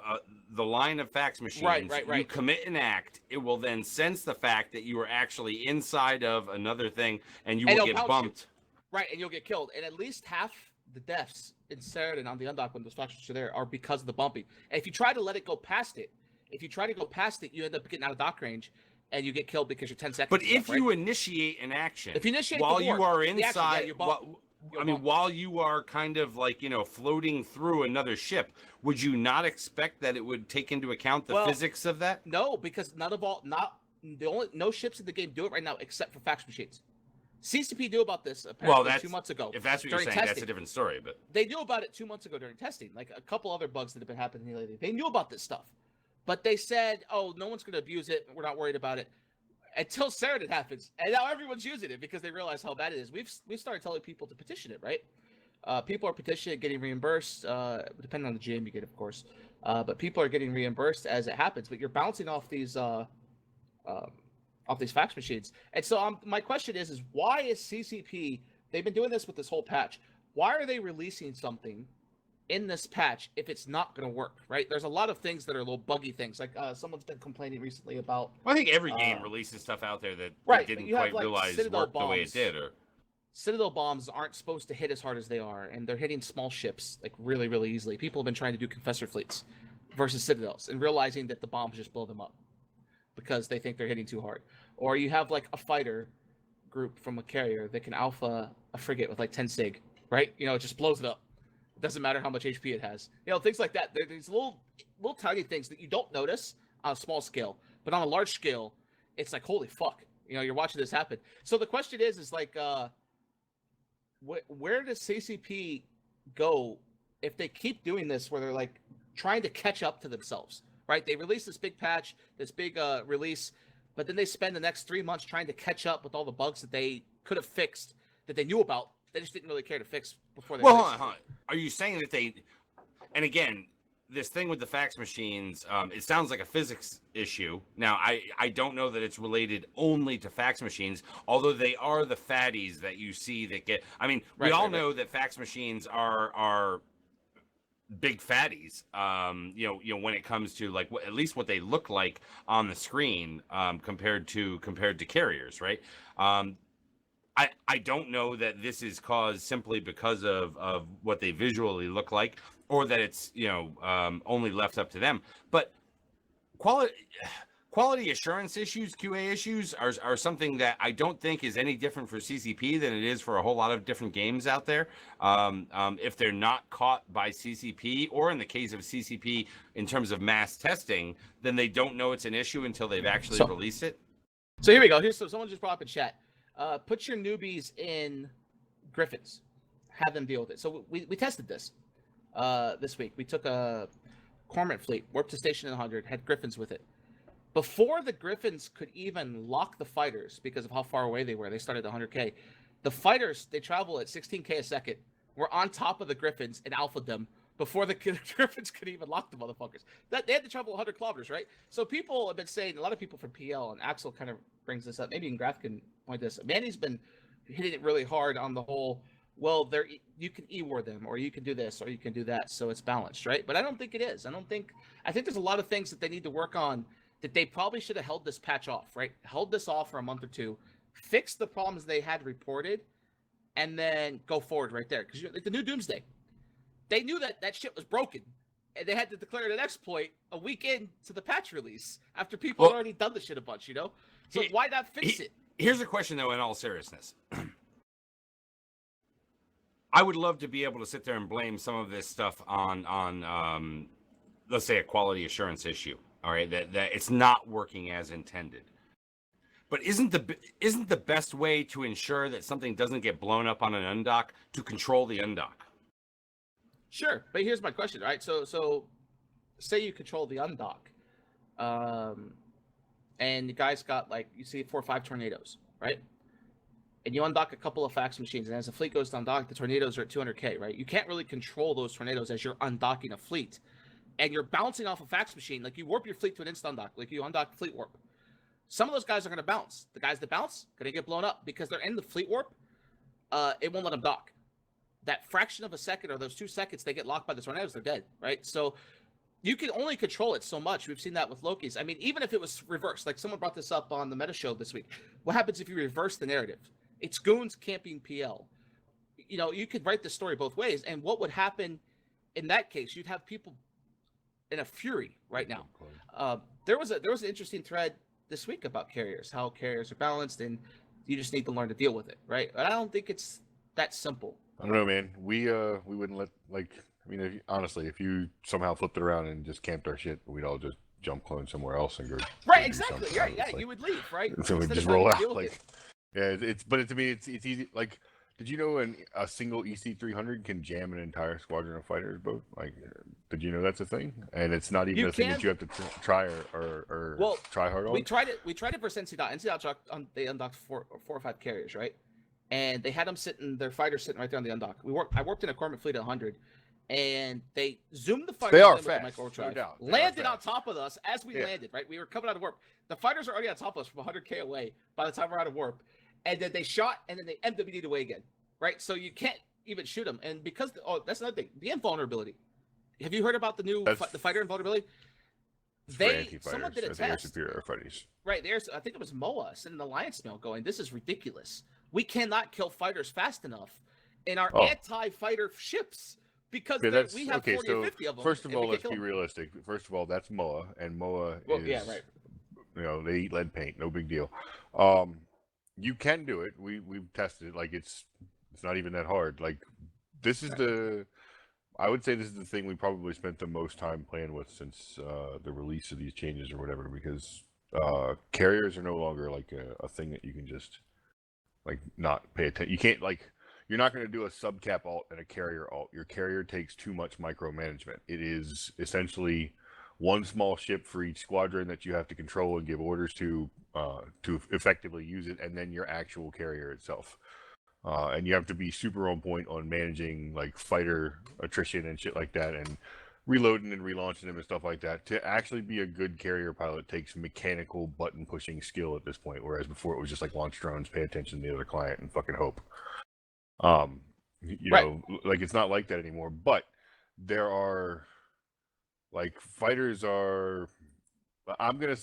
the line of fax machines, you right. commit an act, it will then sense the fact that you are actually inside of another thing, and you And will it'll get bounce you. bumped. Right, and you'll get killed. And at least half the deaths in Saradan on the undock when those fax machines are there are because of the bumping. And if you try to let it go past it, you end up getting out of dock range, and you get killed because you're 10 seconds. But is if up, you right? initiate an action, If you initiate the while you warp, are the action, yeah, inside, you're bumped. You're bumped. while you are kind of like floating through another ship, would you not expect that it would take into account the Well, physics of that? No, because no ships in the game do it right now except for fax machines. CCP knew about this apparently that's 2 months ago. If that's what you're during saying, that's testing. a different story. But They knew about it 2 months ago during testing. Like a couple other bugs that have been happening lately. They knew about this stuff, but they said, "Oh, no one's going to abuse it. We're not worried about it." Until Saradan happens, and now everyone's using it because they realize how bad it is. We've started telling people to petition it, right? People are petitioning, getting reimbursed, depending on the GM you get, of course. But people are getting reimbursed as it happens. But you're bouncing off these fax machines. And so my question is why is CCP? They've been doing this with this whole patch. Why are they releasing something in this patch if it's not going to work? Right? There's a lot of things that are little buggy things. Like someone's been complaining recently about. I think every game releases stuff out there that right, they but didn't you have, quite like, realize Citadel worked the way it bombs. did. Or Citadel bombs aren't supposed to hit as hard as they are, and they're hitting small ships like really, really easily. People have been trying to do Confessor fleets versus Citadels and realizing that the bombs just blow them up because they think they're hitting too hard. Or you have like a fighter group from a carrier that can alpha a frigate with like 10 sig, right? It just blows it up. It doesn't matter how much HP it has. Things like that. There's little tiny things that you don't notice on a small scale, but on a large scale, it's like, holy fuck. You're watching this happen. So the question is like, where does CCP go if they keep doing this where they're like trying to catch up to themselves, right? They release this big patch, this big release, but then they spend the next 3 months trying to catch up with all the bugs that they could have fixed that they knew about. They just didn't really care to fix before they well, released hold on. Are you saying that they? And again, this thing with the fax machines, it sounds like a physics issue. Now, I don't know that it's related only to fax machines, although they are the fatties that you see that get. I mean, we all know that fax machines are big fatties. When it comes to like at least what they look like on the screen, compared to carriers, right? I don't know that this is caused simply because of what they visually look like, or that it's only left up to them. But quality assurance issues, QA issues, are something that I don't think is any different for CCP than it is for a whole lot of different games out there. If they're not caught by CCP, or in the case of CCP in terms of mass testing, then they don't know it's an issue until they've actually released it. So here we go. Here's someone just brought up in chat. Put your newbies in Griffins. Have them deal with it. So we tested this this week. We took a Cormorant fleet, warped to Station 100, had Griffins with it. Before the Griffins could even lock the fighters, because of how far away they were, they started at 100K. The fighters, they travel at 16K a second, were on top of the Griffins and alphaed them before the Griffins could even lock the motherfuckers. They had to travel 100 kilometers, right? So people have been saying, a lot of people from PL, and Axel kind of brings this up, maybe even Graf can point this out. Manny's been hitting it really hard on the whole, well, you can E-war them, or you can do this, or you can do that, so it's balanced, right? But I don't think it is. I think there's a lot of things that they need to work on that they probably should have held this patch off, right? Held this off for a month or two, fix the problems they had reported, and then go forward right there. Because like the new Doomsday, they knew that shit was broken, and they had to declare it an exploit a week into the patch release after people had already done the shit a bunch, you know? So why not fix it? Here's a question, though, in all seriousness. I would love to be able to sit there and blame some of this stuff on let's say, a quality assurance issue. All right, that it's not working as intended. But isn't the best way to ensure that something doesn't get blown up on an undock to control the undock? Sure, but here's my question, right? So say you control the undock, and the guy's got, like, you see 4 or 5 tornadoes, right? And you undock a couple of fax machines, and as the fleet goes to undock, the tornadoes are at 200K, right? You can't really control those tornadoes as you're undocking a fleet. And you're bouncing off a fax machine, like you warp your fleet to an instant undock, like you undock fleet warp. Some of those guys are going to bounce. The guys that bounce, going to get blown up because they're in the fleet warp. It won't let them dock. That fraction of a second, or those 2 seconds, they get locked by the tornadoes, they're dead, right? So you can only control it so much. We've seen that with Loki's. I mean, even if it was reversed, like someone brought this up on the Meta Show this week. What happens if you reverse the narrative? It's goons camping PL. You know, you could write the story both ways. And what would happen in that case? You'd have people in a fury right now. There was an interesting thread this week about carriers, how carriers are balanced, and you just need to learn to deal with it, right? But I don't think it's that simple. I don't know, man. We wouldn't let, like, I mean, honestly, if you somehow flipped it around and just camped our shit, we'd all just jump clone somewhere else and go. Right, exactly. Yeah, like, you would leave, right? So we just roll out, like, yeah. But to me, it's easy. Like, did you know a single EC300 can jam an entire squadron of fighters boat? Like, did you know that's a thing? And it's not even a thing that you have to try or try hard on. We tried it for NC-Dot. NC-Dot they undocked 4 or 5 carriers, right? And they had them their fighters sitting right there on the undock. I warped in a Cormorant fleet at 100, and they zoomed the fighters. They are fast, no doubt. Landed on top of us as we landed, right? We were coming out of warp. The fighters are already on top of us from 100K away by the time we're out of warp. And then they shot, and then they MWD'd away again, right? So you can't even shoot them. And because, that's another thing, the invulnerability. Have you heard about the new the fighter invulnerability? Someone did a test. Superior fighters. Right, I think it was Moa sending the Alliance mail going, this is ridiculous. We cannot kill fighters fast enough in our anti-fighter ships because we have 40 or 50 of them. First of all, let's be realistic. First of all, that's Moa, and Moa is, yeah, right. You know, they eat lead paint, no big deal. You can do it. We've tested it. Like, it's not even that hard. Like, this is I would say this is the thing we probably spent the most time playing with since the release of these changes or whatever, because carriers are no longer like a thing that you can just like not pay attention. You can't, like, you're not going to do a subcap alt and a carrier alt. Your carrier takes too much micromanagement. It is essentially one small ship for each squadron that you have to control and give orders to effectively use it, and then your actual carrier itself. And you have to be super on point on managing like fighter attrition and shit like that, and reloading and relaunching them and stuff like that. To actually be a good carrier pilot takes mechanical button pushing skill at this point, whereas before it was just like launch drones, pay attention to the other client, and fucking hope. You know, like, it's not like that anymore. But there are, like, fighters are. I'm gonna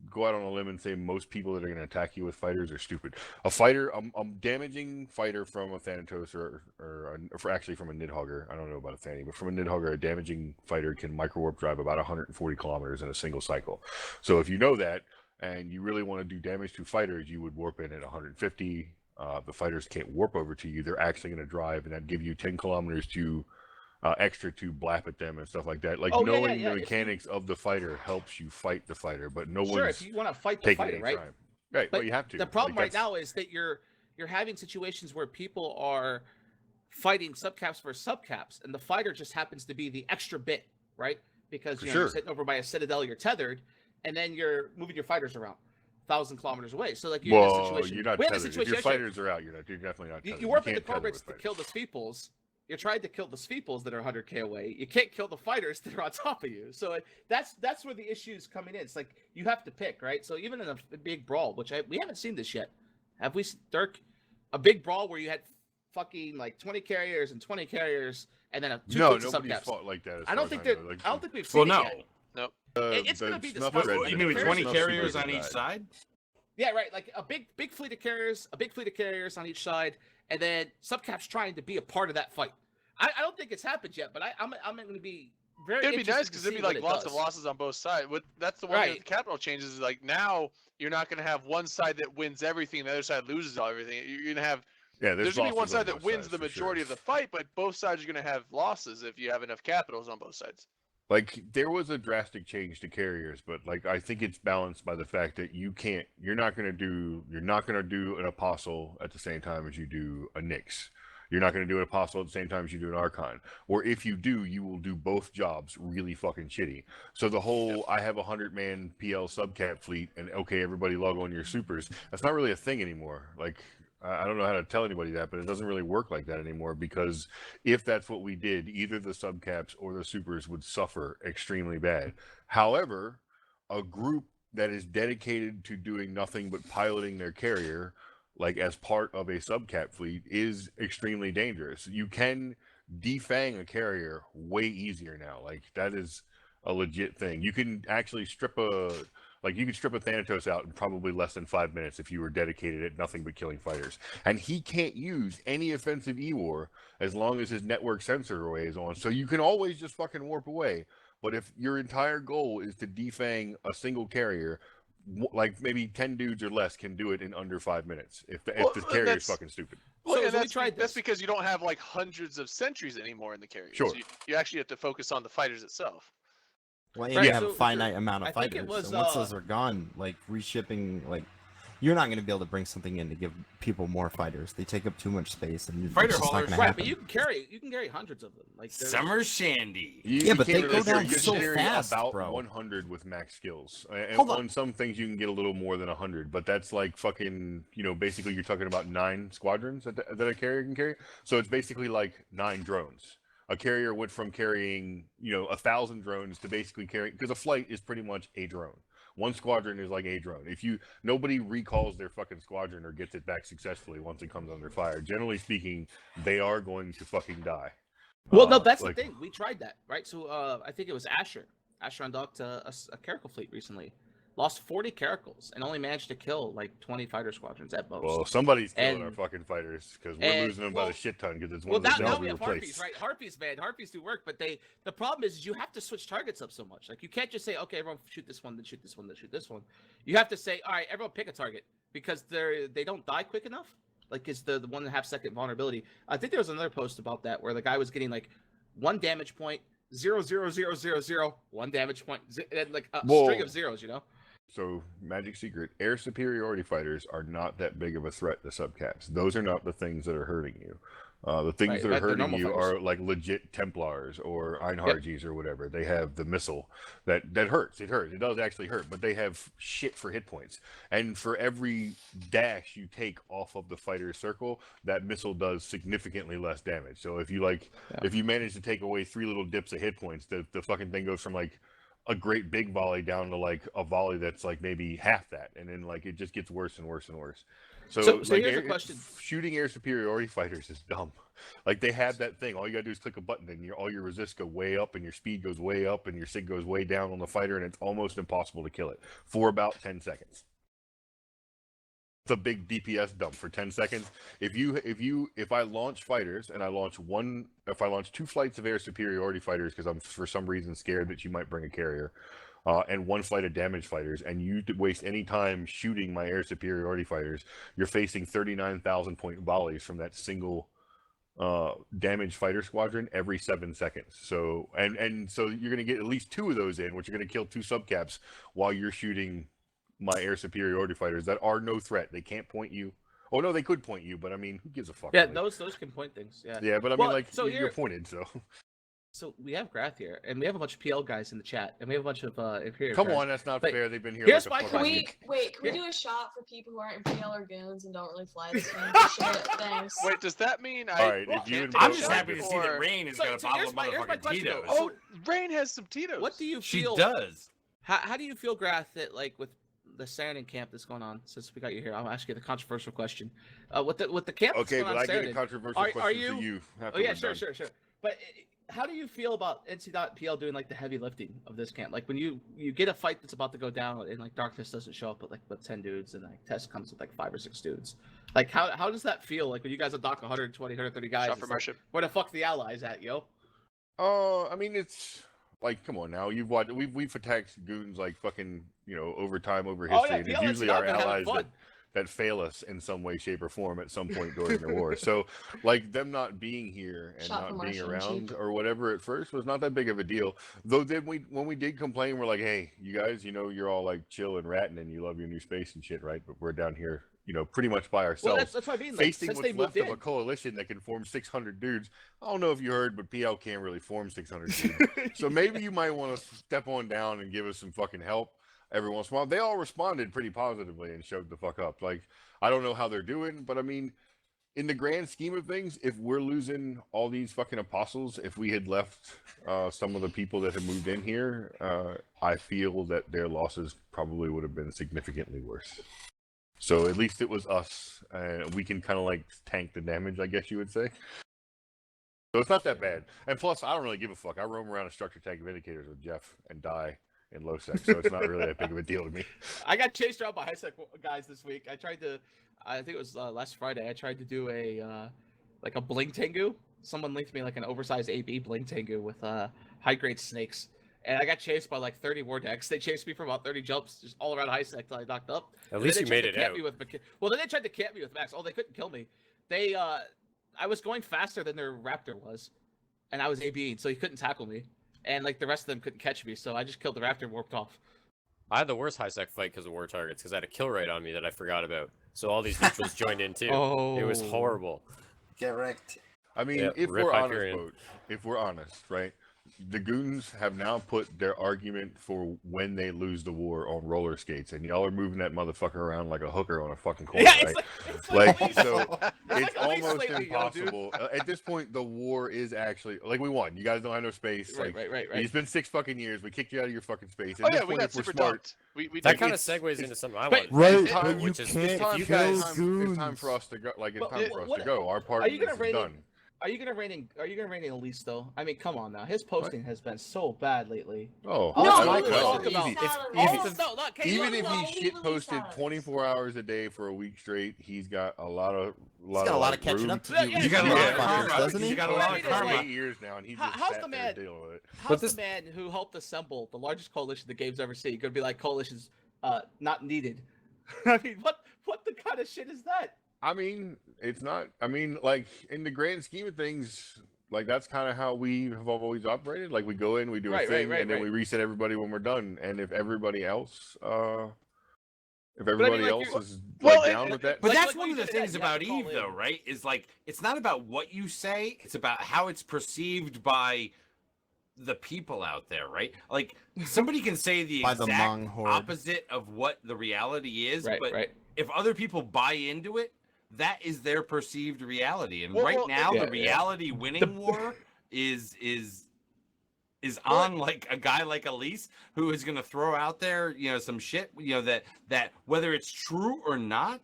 go out on a limb and say most people that are going to attack you with fighters are stupid. A fighter, a damaging fighter from a Thanatos or actually from a Nidhogger, I don't know about a Thani, but from a Nidhogger, a damaging fighter can microwarp drive about 140 kilometers in a single cycle. So if you know that, and you really want to do damage to fighters, you would warp in at 150. The fighters can't warp over to you; they're actually going to drive, and that'd give you 10 kilometers to extra to blap at them and stuff like that. Like knowing the mechanics of the fighter helps you fight the fighter, but no Sure, one's if you want to fight the taking fighter, any right? time. Right, But well, you have to. The problem Like, right now is that you're having situations where people are fighting subcaps for subcaps, and the fighter just happens to be the extra bit, right? Because For you're sure. sitting over by a citadel, you're tethered, and then you're moving your fighters around 1,000 kilometers away. So like you're in a Well, situation. you're not we had a tethered. If situation your yesterday. fighters are out, you're definitely not You, tethered. you warp into can't tether Corbrix with to fighters. kill the Sweeples. You're trying to kill the Sweeples that are 100k away. You can't kill the fighters that are on top of you. So that's where the issue's coming in. It's like you have to pick, right? So even in a big brawl, which we haven't seen this yet, have we, Dirk? A big brawl where you had fucking like 20 carriers and 20 carriers, and then two No, fleets of nobody's subcaps. fought like that. As I far don't as think know. that. Like, I don't think we've seen Well, it no. yet. Nope. It's gonna be Snuff discussed. Red You mean with Snuff 20 Super carriers did on each that. side? Yeah, right. Like a big fleet of carriers, on each side, and then subcaps trying to be a part of that fight. I don't think it's happened yet, but I'm going to be very. It'd be interested nice to because it'd see be what like it lots does. of losses on both sides. That's the one thing with the capital changes is like now you're not going to have one side that wins everything, and the other side loses everything. You're going to have there's going to be one side that wins the majority of the fight, but both sides are going to have losses if you have enough capitals on both sides. Like there was a drastic change to carriers, but like I think it's balanced by the fact that you're not gonna do an apostle at the same time as you do a Nyx. You're not going to do an apostle at the same time as you do an archon. Or if you do, you will do both jobs really fucking shitty. So the whole I have 100-man PL subcap fleet and okay, everybody log on your supers. That's not really a thing anymore. Like I don't know how to tell anybody that, but it doesn't really work like that anymore because if that's what we did, either the subcaps or the supers would suffer extremely bad. However, a group that is dedicated to doing nothing but piloting their carrier, like as part of a subcap fleet, is extremely dangerous. You can defang a carrier way easier now. Like that is a legit thing. You can actually strip a Thanatos out in probably less than 5 minutes if you were dedicated at nothing but killing fighters. And he can't use any offensive E-War as long as his network sensor array is on. So you can always just fucking warp away. But if your entire goal is to defang a single carrier, like maybe 10 dudes or less can do it in under 5 minutes if the carrier is fucking stupid. Well, So and we tried that's this. because you don't have like hundreds of sentries anymore in the carriers. Sure. You actually have to focus on the fighters itself. Well, Right, you have so- a finite amount of I think fighters. it was, and once those are gone, like reshipping, like you're not going to be able to bring something in to give people more fighters. They take up too much space, and Fighter it's just not haulers, going to Right, happen. but you can carry hundreds of them. Like there's- Summer Shandy. Yeah, but can't they really go down carry- you so carry fast, about bro. 100 with max skills. And Hold on. on. Some things you can get a little more than 100, but that's like fucking, basically you're talking about 9 squadrons that a carrier can carry. So it's basically like 9 drones. A carrier went from carrying, 1,000 drones to basically carrying, because a flight is pretty much a drone. One squadron is like a drone. Nobody recalls their fucking squadron or gets it back successfully once it comes under fire. Generally speaking, they are going to fucking die. Well, no, that's like- the thing. We tried that, right? So I think it was Asher. Asher undocked a Caracal fleet recently. Lost 40 Caracals and only managed to kill like 20 fighter squadrons at most. Well, somebody's killing our And- fucking fighters because we're and- losing them by well- the shit ton because it's one Well, of the now cells we we have harpies, replaced. right? Harpies, man. Harpies do work, but the problem is you have to switch targets up so much. Like you can't just say, okay, everyone shoot this one, then shoot this one, then shoot this one. You have to say, all right, everyone pick a target because they don't die quick enough. Like it's the 1.5 second vulnerability. I think there was another post about that where the guy was getting like 1 damage point, 0, 1 damage point, and like a Whoa. string of zeros. So, magic secret, air superiority fighters are not that big of a threat to subcaps. Those are not the things that are hurting you. The things Right, that are they're hurting normal you fighters. are like legit Templars or Einharjes or whatever. They have the missile that hurts. It hurts. It does actually hurt, but they have shit for hit points. And for every dash you take off of the fighter's circle, that missile does significantly less damage. So if you manage to take away 3 little dips of hit points, the fucking thing goes from like a great big volley down to like a volley that's like maybe half that, and then like it just gets worse and worse and worse. So like, here's a question. shooting air superiority fighters is dumb. Like they have that thing. All you gotta do is click a button, and all your resists go way up, and your speed goes way up, and your sig goes way down on the fighter, and it's almost impossible to kill it for about 10 seconds. It's a big DPS dump for 10 seconds. If I launch fighters and I launch 2 flights of air superiority fighters because I'm for some reason scared that you might bring a carrier, and 1 flight of damage fighters, and you waste any time shooting my air superiority fighters, you're facing 39,000 point volleys from that single damage fighter squadron every 7 seconds. So and so you're going to get at least 2 of those in, which are going to kill 2 subcaps while you're shooting my air superiority fighters that are no threat. They can't point you. Oh no, they could point you, but I mean, who gives a fuck? Yeah, really? those can point things. Yeah. Yeah, but I Well, mean, like, so you're here- pointed, so. So we have Grath here, and we have a bunch of PL guys in the chat, and we have a bunch of Imperial Come guys. on, that's not But fair. They've been here here's like my a Can fucking we week. wait? Can we Yeah. do a shot for people who aren't PL or goons and don't really fly this game? Shit, thanks. Wait, does that mean All I right, if you can't and take I'm a just shot happy to see that or- Rain has So- got a so bottle here's of my motherfucking question, though. Tito's. Oh, Rain has some Tito's. What do you She feel? does. How do you feel, Grath, that like with the Saranin camp that's going on? Since we got you here, I'll ask you the controversial question. With the camp that's Okay, going but on I get a Saranin- controversial Are question you- for you. after Oh yeah, we're sure. done. But how do you feel about NC.PL doing like the heavy lifting of this camp? Like when you get a fight that's about to go down and like Darkness doesn't show up with 10 dudes and like Test comes with like 5 or 6 dudes. Like how does that feel? Like when you guys are dock 120, 130 guys, Shot it's from like, our ship. where the fuck the allies at, yo? I mean, it's like, come on now. You've watched. We've attacked goons like fucking, over time, over history, Oh yeah, and it's PL usually our having allies fun. that fail us in some way, shape, or form at some point during the war. So, like, them not being here and Shot from not being Martian around cheap. or whatever at first was not that big of a deal. Though then when we did complain, we're like, hey, you guys, you're all like chill and ratting and you love your new space and shit, right? But we're down here, pretty much by Well, ourselves. that's what I mean. Like, Facing since they what's left moved of a in, coalition that can form 600 dudes. I don't know if you heard, but PL can't really form 600 dudes. So maybe you might want to step on down and give us some fucking help every once in a while. They all responded pretty positively and showed the fuck up. Like, I don't know how they're doing, but I mean, in the grand scheme of things, if we're losing all these fucking apostles, if we had left some of the people that have moved in here, I feel that their losses probably would have been significantly worse. So at least it was us. We can kind of like tank the damage, I guess you would say. So it's not that bad. And plus, I don't really give a fuck. I roam around in structure tank vindicators with Jeff and die in low sec, so it's not really that big of a deal to me. I got chased around by high sec guys this week. I think it was last Friday. I tried to do a like a Bling Tengu. Someone linked me like an oversized AB Bling Tengu with high grade snakes, and I got chased by like 30 war decks. They chased me for about 30 jumps, just all around high sec till I knocked up. At And least then you they tried made to it camp out. me with well, then they tried to camp me with Max. Oh, they couldn't kill me. They I was going faster than their Raptor was, and I was AB'd, so he couldn't tackle me. And like the rest of them couldn't catch me, so I just killed the Raptor and warped off. I had the worst high sec fight because of war targets because I had a kill rate on me that I forgot about. So all these neutrals joined in too. It was Oh. horrible. Get wrecked. I mean, Yeah, if rip we're honest, Hyperion. Boat, if we're honest, right? The goons have now put their argument for when they lose the war on roller skates, and y'all are moving that motherfucker around like a hooker on a fucking corner, Yeah, right? it's Like, Elise. so It's it's like Elise almost lately, yo, dude. impossible. At this point, the war is actually like we won. You guys don't have no space. Right, Like, right. it's been 6 fucking years. We kicked you out of your fucking space. Oh At yeah, this we point, got if we're super smart, dumped. We That did. kind of it's- segues it's- into something I Right, wanted. It's time- but you which is- can't It's time, you kill guys- it's time goons. for us to go. Like, it's But time for us what- to go. Our part are of you this gonna is rate it- done. Are you gonna rein in Elise though? I mean, come on now. His posting has been so bad lately. Oh, No, that's no, my no, question. talk about- Easy. Even if he shit posted 24 hours a day for a week straight, he's got a lot of He's got a lot like, of catching room up to Yeah, do. yeah, You got a lot of Yeah. karma. doesn't he? You got a lot of Well, karma. 8 years now, and he's How- just how's sat the there man- dealing with it. How's this- the man who helped assemble the largest coalition the game's ever seen gonna be like coalitions not needed? I mean, what the kind of shit is that? I mean, it's not. I mean, like in the grand scheme of things, like that's kind of how we have always operated. Like we go in, we do a Right, thing, right, and then right. we reset everybody when we're done. And if everybody else, like, else you're- is Well, like, it- down with that, But Like- that's like one what of you the said, things you have about to call Eve, though, in. right? Is like it's not about what you say; it's about how it's perceived by the people out there, right? Like somebody can say the By the exact Hmong horde. opposite of what the reality is, Right, but right. if other people buy into it, that is their perceived reality. And Well, right well, now, yeah, the yeah. reality winning war is on like a guy like Elise who is going to throw out there, some shit, that whether it's true or not.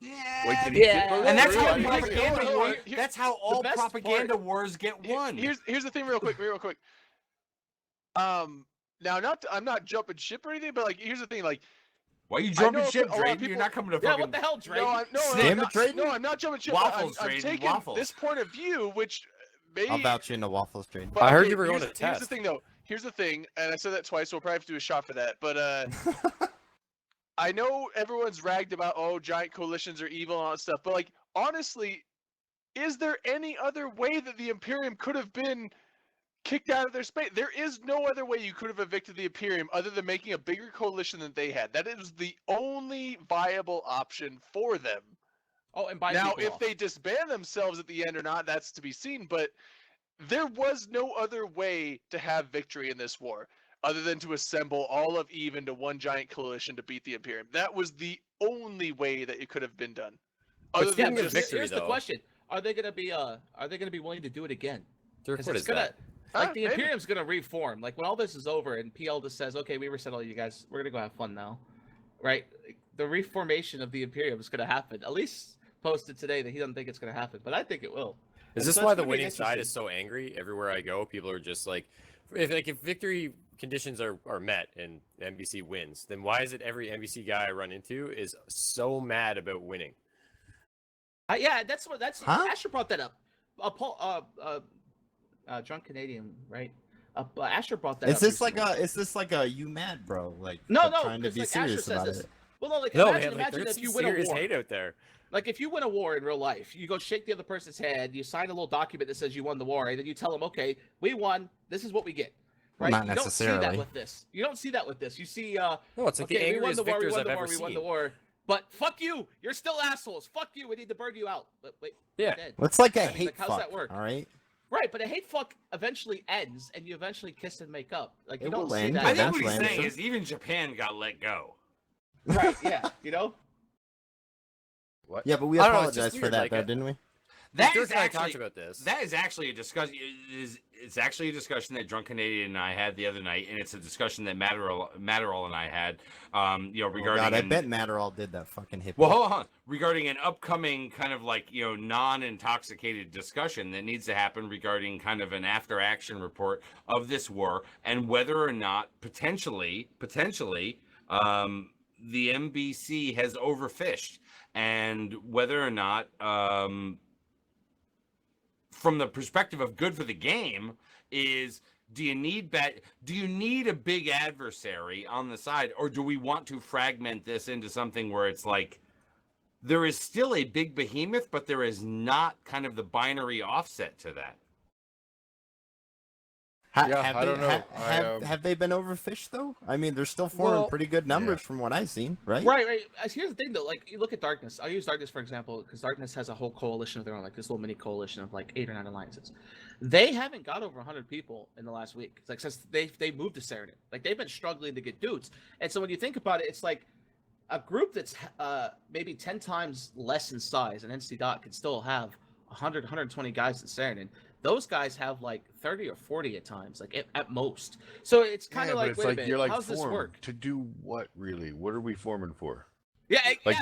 Wait, did he Yeah. shit post And that's it? how I didn't Here- see propaganda it. here- war. here- That's how all best part- propaganda wars get won. Here's the thing, real quick. Now, I'm not jumping ship or anything, but like, here's the thing, like, Why are you I jumping know ship, a lot of Drayden? people- You're not coming to Yeah, fucking. what the hell, Drake? no, I'm Damn it, not, Drayden. no, I'm not jumping ship. but Waffles, I'm Drayden, taking waffles. this point of view, which I'll vouch in a waffles trade. I heard you were going to Here's the test. thing, though. Here's the thing, and I said that twice, so we'll probably have to do a shot for that. But I know everyone's ragged about giant coalitions are evil and all that stuff, but like honestly, is there any other way that the Imperium could have been kicked out of their space? There is no other way you could have evicted the Imperium other than making a bigger coalition than they had. That is the only viable option for them. Oh, and by Now, if they disband themselves at the end or not, that's to be seen. But there was no other way to have victory in this war other than to assemble all of Eve into one giant coalition to beat the Imperium. That was the only way that it could have been done. Other yeah, than but just victory, here's the though. question: Are they gonna be willing to do it again? Dirk, what it's is gonna that? like the maybe. Imperium's gonna reform. Like when all this is over and PL just says, "Okay, we resettle you guys. We're gonna go have fun now," right? The reformation of the Imperium is gonna happen. At least posted today that he doesn't think it's gonna happen, but I think it will. Is And this so why it's the gonna be winning side interesting. is so angry? Everywhere I go, people are just like, if victory conditions are met and NBC wins, then why is it every NBC guy I run into is so mad about winning? Yeah, that's Huh? Asher brought that up. Paul, drunk Canadian, right? Asher brought that Is up. this like recently. is this like a you mad, bro? Like No, trying to 'cause, be like, Asher serious says about this. it. Well, no, like No, imagine, man, like, imagine there's if you some win a serious war. hate out there. Like if you win a war in real life, you go shake the other person's hand, you sign a little document that says you won the war, and then you tell them, "Okay, we won. This is what we get." Right? Not You don't see necessarily. that with this. You don't see that with this. You see, No, it's like okay, the we won angriest the war, we victors won I've the war, ever we won seen. the war. But fuck you, you're still assholes. Fuck you, we need to burn you out. But wait, Yeah. you're dead. Well, it's like a I mean, hate like, how's fuck. that work? All right. Right, but a hate fuck eventually ends, and you eventually kiss and make up. Like you It don't will see end that. I think what eventually, he's I'm saying sure. is even Japan got let go. Right, yeah, you know. What? Yeah, but we I don't know, it's just apologized for weird, that, like, though, didn't we? That Dirk is and I actually talked about this. That is actually a discussion. It's actually a discussion that Drunk Canadian and I had the other night, and it's a discussion that Matterall and I had. Regarding. Oh, God, I bet Matterall did that fucking hip. Well, hold on. Regarding an upcoming kind of like, non-intoxicated discussion that needs to happen regarding kind of an after-action report of this war and whether or not potentially, the NBC has overfished and whether or not, from the perspective of good for the game, is do you need a big adversary on the side, or do we want to fragment this into something where it's like there is still a big behemoth, but there is not kind of the binary offset to that? Yeah, have I they, don't know. Have they been overfished though? I mean, they're still forming Well, pretty good numbers from what I've seen, right? Right. Here's the thing, though. Like, you look at Darkness. I'll use Darkness for example, because Darkness has a whole coalition of their own, like this little mini coalition of like 8 or 9 alliances. They haven't got over 100 people in the last week. It's like since they moved to Saturday, like they've been struggling to get dudes. And so when you think about it, it's like a group that's maybe 10 times less in size, and NC Dot can still have 100, 120 guys in Saturday. Those guys have like 30 or 40 at times, like at most. So it's kind of but like, it's wait a like minute, you're like how's this formed work? to do what really? What are we forming for? Yeah, Like-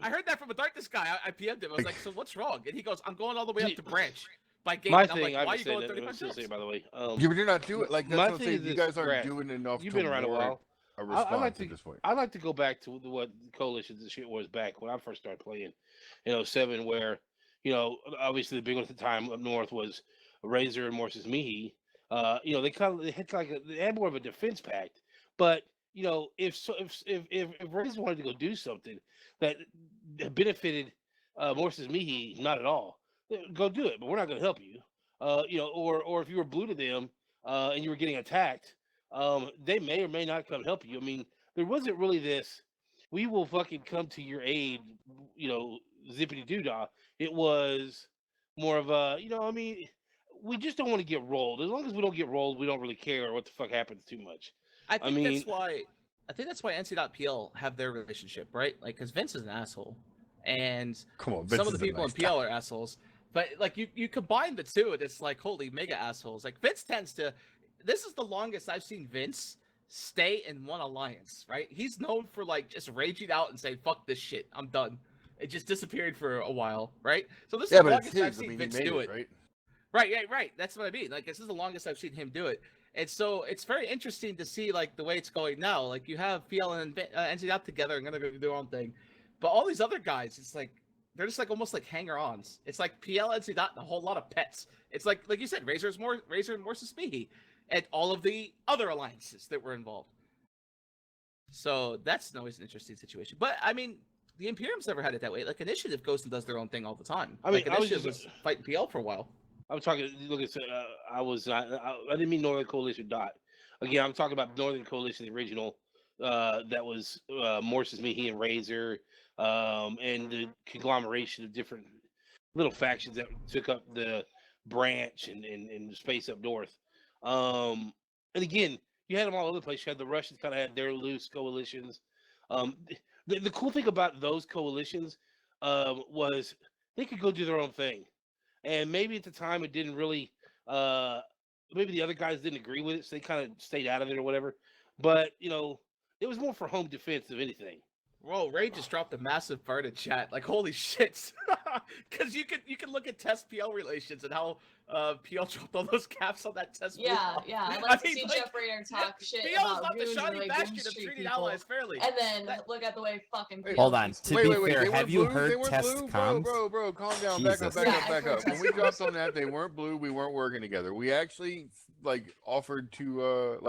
I heard that from a Darkness guy. I PM'd him. I was like, so what's wrong? And he goes, I'm going all the way up See, to Branch by gate. My And I'm thing, like, why are I've you said going that, 35 I was gonna say, kills? by the way. Yeah, but you're not doing like that's my what I'm thing saying. is You this, guys aren't Grant, doing enough. You've to been around a warrant while. A response like at to this point. I like to go back to what coalitions and shit was back when I first started playing in 07, where obviously the big one at the time up north was Razor and Morses Mihi. They had more of a defense pact, but if Razor wanted to go do something that benefited Morses Mihi, not at all, go do it. But we're not going to help you. Or if you were blue to them and you were getting attacked, they may or may not come help you. I mean, there wasn't really this, we will fucking come to your aid, zippity doo dah. It was more of a, we just don't want to get rolled. As long as we don't get rolled, we don't really care what the fuck happens too much. I think mean- that's why. I think that's why NC.PL have their relationship, right? Like, because Vince is an asshole, and Come on, some Vince of the is a people nice in PL are assholes. But like, you combine the two, and it's like, holy mega assholes. Like Vince tends to. This is the longest I've seen Vince stay in one alliance, right? He's known for like just raging out and saying, "Fuck this shit, I'm done." It just disappeared for a while, right? So this is Yeah, the but it's longest I've his. I seen mean, he Vince made do it, it. right? Right. That's what I mean. Like, this is the longest I've seen him do it. And so it's very interesting to see, like, the way it's going now. Like, you have PL and NC out together and going to go do their own thing. But all these other guys, it's like, they're just like almost like hanger-ons. It's like PL, NC Dot, and a whole lot of pets. It's like you said, Razor and Morsis Mihi, and all of the other alliances that were involved. So that's always an interesting situation. But I mean, the Imperium's never had it that way. Like Initiative goes and does their own thing all the time. I mean, like, I was Initiative just- was fighting PL for a while. I'm talking. Look at. I didn't mean Northern Coalition. Dot. Again, I'm talking about Northern Coalition, the original. That was Morsis Mihi and Razor, and the conglomeration of different little factions that took up the branch and the space up north. And again, you had them all over the place. You had the Russians kind of had their loose coalitions. The cool thing about those coalitions was they could go do their own thing. And maybe at the time it didn't really, maybe the other guys didn't agree with it, so they kind of stayed out of it or whatever. But, you know, it was more for home defense of anything. Whoa, Ray just dropped a massive part in chat. Like, holy shit. Because you can look at test PL relations and how PL dropped all those caps on that test. Yeah, yeah. I'd like to see Jeff Raider talk shit PL is about not the goons and shiny way bastion goons of treat treating people. allies fairly. And then look at the way fucking PL Hold on. treats To people. be fair, they have weren't you blue? They heard weren't test blue? comms? Bro, calm down. Jesus. Back Yeah, up. I've heard When we test dropped comms. on that, they weren't blue. We weren't working together. We actually offered to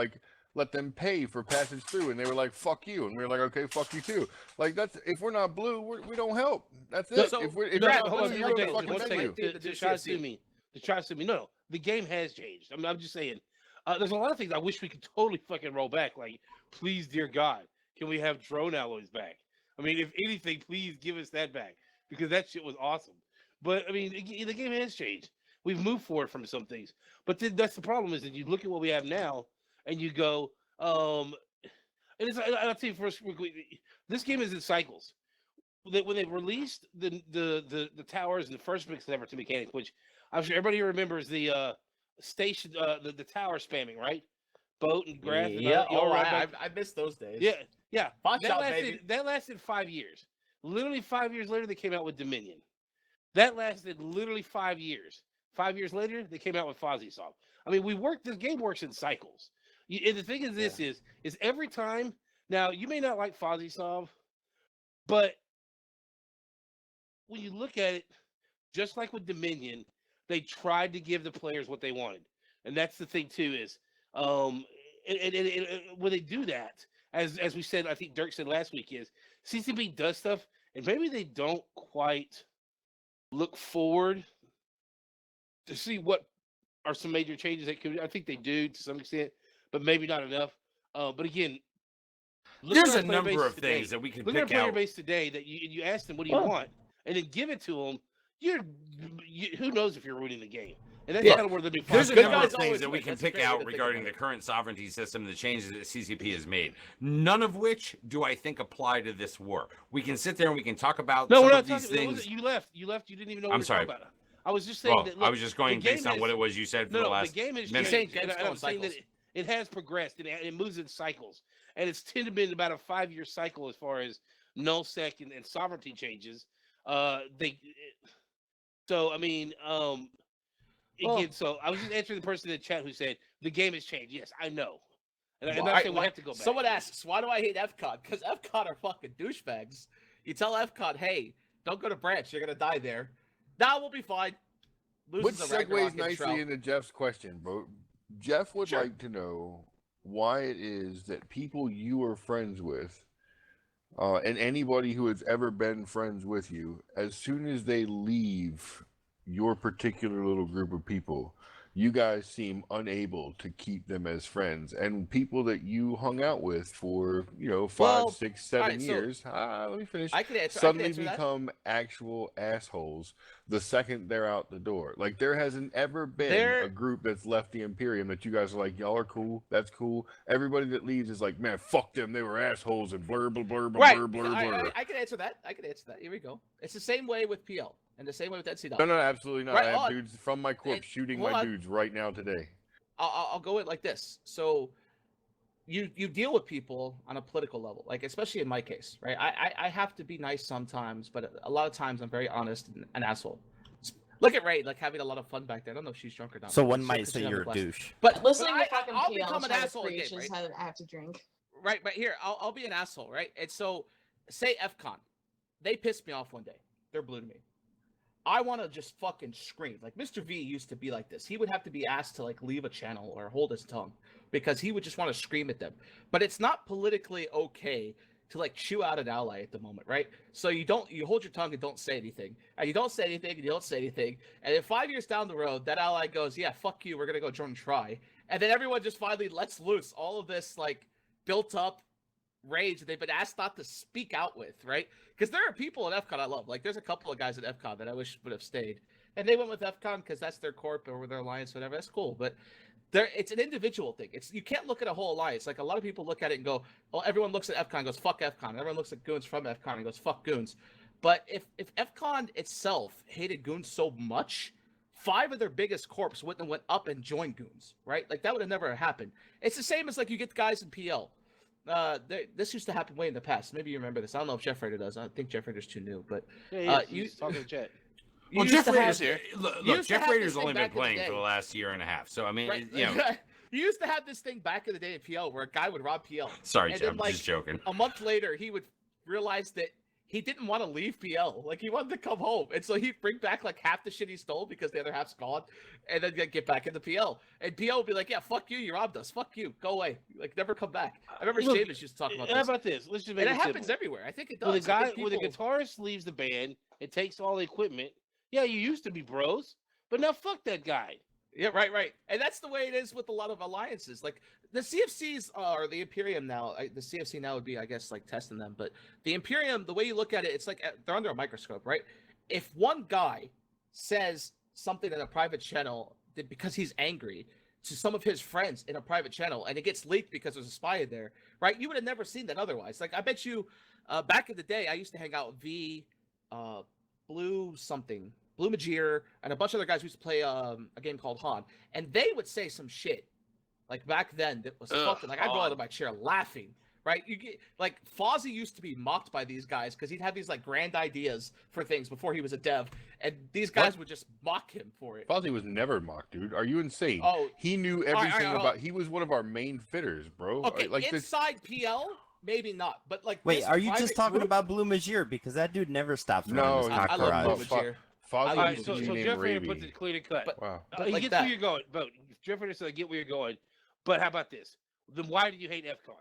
let them pay for passage through, and they were like, "Fuck you," and we were like, "Okay, fuck you too." Like that's if we're not blue, we don't help. That's it. So- if No, you're not hold on, blue, you you don't don't one fucking second. menu. The To try to GSC. sue me. To try to sue me. No, the game has changed. I mean, I'm just saying. There's a lot of things I wish we could totally fucking roll back. Like, please, dear God, can we have drone alloys back? I mean, if anything, please give us that back because that shit was awesome. But I mean, the game has changed. We've moved forward from some things, but then that's the problem is that you look at what we have now and you go, and it's. I'll tell you first, this game is in cycles. When they released the towers and the first mix ever to mechanics, which I'm sure everybody remembers the station, the tower spamming, right? Boat and Graph. And Yeah, you all oh, right I missed those days. yeah. Watch That out, lasted, baby. that lasted 5 years. Literally 5 years later, they came out with Dominion. That lasted literally 5 years. 5 years later, they came out with FozzieSoft. I mean, this game works in cycles. And the thing is, this is every time. Now, you may not like FozzieSoft, but when you look at it, just like with Dominion, they tried to give the players what they wanted, and that's the thing too. Is when they do that, as we said, I think Dirk said last week, is CCP does stuff, and maybe they don't quite look forward to see what are some major changes that could. I think they do to some extent, but maybe not enough. But again, look at There's our a player base number of today. things that we can Look at our pick player out. base today that you ask them, what do you want, and then give it to them. Who knows if you're winning the game, and that's kind of where the new. There's a Good number guys of things always that we win. can That's a pick great way out to think regarding about the it. current sovereignty system, the changes that CCP has made. None of which do I think apply to this war. We can sit there and we can talk about No, some we're of not these talking. things. You left. You didn't even know what I'm we were sorry. talking about. I was just saying Well, that. I was just going the game based on has- what it was you said for No, the no, last the game has minute. changed, Games and go in I'm saying that cycles. it has progressed and it moves in cycles, and it's tended to be about a 5-year cycle as far as nullsec and sovereignty changes. So I mean, again, so I was just answering the person in the chat who said the game has changed. Yes, I know, and I'm not saying we have to go back. Someone asks, why do I hate FCON? Because FCON are fucking douchebags. You tell FCON, hey, don't go to branch, you're gonna die there. Nah, we'll be fine. Which Loses a Ragnarok segues in nicely Shroud. into Jeff's question, bro. Jeff would Sure. like to know why it is that people you are friends with, and anybody who has ever been friends with you, as soon as they leave your particular little group of people, you guys seem unable to keep them as friends. And people that you hung out with for, 5, Well, 6, 7 alright, so years, let me finish. I can answer. Suddenly I can answer that. become actual assholes the second they're out the door. Like there hasn't ever been There- a group that's left the Imperium that you guys are like, y'all are cool, that's cool. Everybody that leaves is like, man, fuck them, they were assholes and blur blur blur blur Right. blur blur blur. I can answer that. Here we go. It's the same way with PL and the same way with NC. No, absolutely not. Right I have on. dudes from my corp And- shooting hold my on. dudes right now today. I'll go it like this. So you deal with people on a political level, like especially in my case, right? I have to be nice sometimes, but a lot of times I'm very honest and an asshole. Look at Ray, like having a lot of fun back there. I don't know if she's drunk or not. So but one she's- might she's say having you're a blast. douche. But Listening but to fucking I'll PL become an try to asshole preach again, is right? how I have to drink. Right here, I'll be an asshole, right? And so say FCON, they pissed me off one day. they're blue to me. I want to just fucking scream. Like Mr. V used to be like this. He would have to be asked to like leave a channel or hold his tongue because he would just want to scream at them. But it's not politically okay to like chew out an ally at the moment, right? So you hold your tongue and don't say anything. And you don't say anything and you don't say anything. And then 5 years down the road, that ally goes, yeah, fuck you, we're gonna go join Try. And then everyone just finally lets loose all of this like built up rage that they've been asked not to speak out with, right? Because there are people at FCON I love. Like there's a couple of guys at FCON that I wish would have stayed. And they went with FCON because that's their corp or their alliance, whatever. That's cool. But it's an individual thing. You can't look at a whole alliance. Like a lot of people look at it and go, well, everyone looks at FCON and goes, fuck FCON. Everyone looks at Goons from FCON and goes, fuck Goons. But if FCON itself hated Goons so much, 5 of their biggest corps wouldn't have went up and joined Goons, right? Like that would have never happened. It's the same as like you get guys in PL. This used to happen way in the past. Maybe you remember this. I don't know if Jeff Raider does. I think Jeff Raider's too new, but you talking to Jet. Well, Jeff Raider's here. Look, used to Jeff have Raider's this only thing been back in the playing day. for the last year and a half. So I mean, Right. you know. You used to have this thing back in the day in PL where a guy would rob PL. Sorry, And Jeff, then, I'm just joking. A month later, he would realize that he didn't want to leave PL. Like he wanted to come home, and so he'd bring back like half the shit he stole because the other half's gone, and then get back into PL. And PL would be like, "Yeah, fuck you, you robbed us. Fuck you, go away. Like never come back." I remember Look, Seamus used to talk about How this. about this? Let's just make And it it happens simple. everywhere. I think it does. When the I guy, think when the people- guitarist leaves the band and takes all the equipment, yeah, you used to be bros, but now fuck that guy. Yeah, right. And that's the way it is with a lot of alliances. Like the CFCs or the Imperium now, the CFC now would be, I guess, like testing them. But the Imperium, the way you look at it, it's like they're under a microscope, right? If one guy says something in a private channel because he's angry to some of his friends in a private channel and it gets leaked because there's a spy in there, right? You would have never seen that otherwise. Like I bet you back in the day, I used to hang out with V, Blue something, Blue Majir, and a bunch of other guys who used to play a game called Han, and they would say some shit like back then that was fucking like I'd roll out of my chair laughing. Right, you get like Fozzie used to be mocked by these guys because he'd have these like grand ideas for things before he was a dev, and these guys would just mock him for it. Fozzie was never mocked, dude. Are you insane? Oh, he knew all right, everything all right, about. He was one of our main fitters, bro. Okay, like this. inside PL, maybe not, but like Wait, this are you private just talking group- about Blue Majir? Because that dude never stops running No, his I cock love garage. Blue Majir. Fozzie All All right, used so to be named Jeff Raider Raby. puts it clear to cut. But- Wow. but He like gets that. where you're going, but Jeff Raider said I get where you're going. But how about this? Then why do you hate FCON?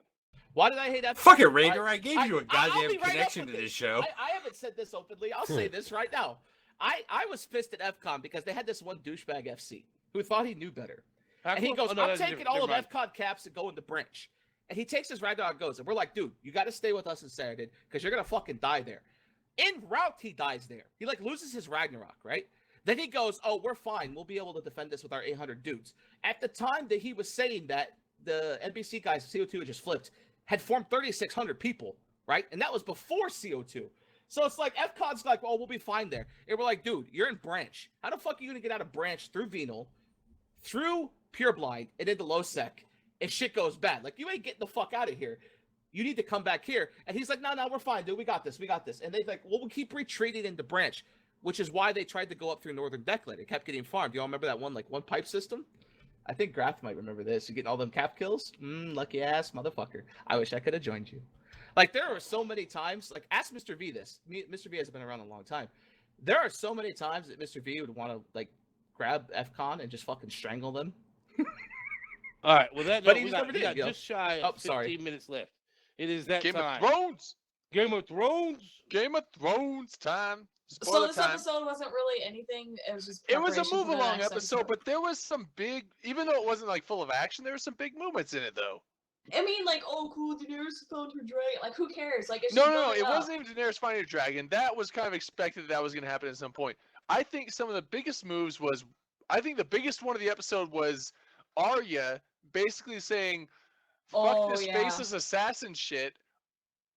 Why did I hate that? Fuck it, Raider. I gave you a I'll goddamn be right up connection with to it. this show. I haven't said this openly. I'll say this right now. I was pissed at FCON because they had this one douchebag FC who thought he knew better. And he goes, I'm taking all of FCON caps and going to branch. And he takes his Ragnarok and goes, and we're like, dude, you got to stay with us in Saturday because you're going to fucking die there. En route, he dies there. He like loses his Ragnarok, right? Then he goes, oh, we're fine. We'll be able to defend this with our 800 dudes. At the time that he was saying that, the NBC guys, CO2 had just flipped, had formed 3,600 people, right? And that was before CO2. So it's like, FCON's like, oh, we'll be fine there. And we're like, dude, you're in branch. How the fuck are you going to get out of branch through Venal, through Pureblind, and into Lowsec if shit goes bad? Like, you ain't getting the fuck out of here. You need to come back here. And he's like, no, we're fine, dude. We got this. And they're like, well, we'll keep retreating into branch, which is why they tried to go up through Northern Decklet. It kept getting farmed. You all remember that one pipe system? I think Graf might remember this. You getting all them cap kills? Lucky ass motherfucker. I wish I could have joined you. Like, there are so many times, like, ask Mr. V this. Mr. V has been around a long time. There are so many times that Mr. V would want to, like, grab FCON and just fucking strangle them. All right, well, that But no, he we just got, never we did, got yo. just shy Oh, of 15 sorry. minutes left. It is that Game time. of Thrones. Game of Thrones. Game of Thrones time. So Spoiler this time. episode wasn't really anything. It was just It was a preparation for move the along next episode, but there was some big, even though it wasn't like full of action, there were some big moments in it though. I mean, like, oh, cool, Daenerys found her dragon. Like, who cares? Like, it's No, just no, no, building it up. wasn't even Daenerys finding a dragon. That was kind of expected that was going to happen at some point. I think some of the biggest moves was, I think the biggest one of the episode was Arya basically saying, fuck Oh, this yeah. faceless assassin shit.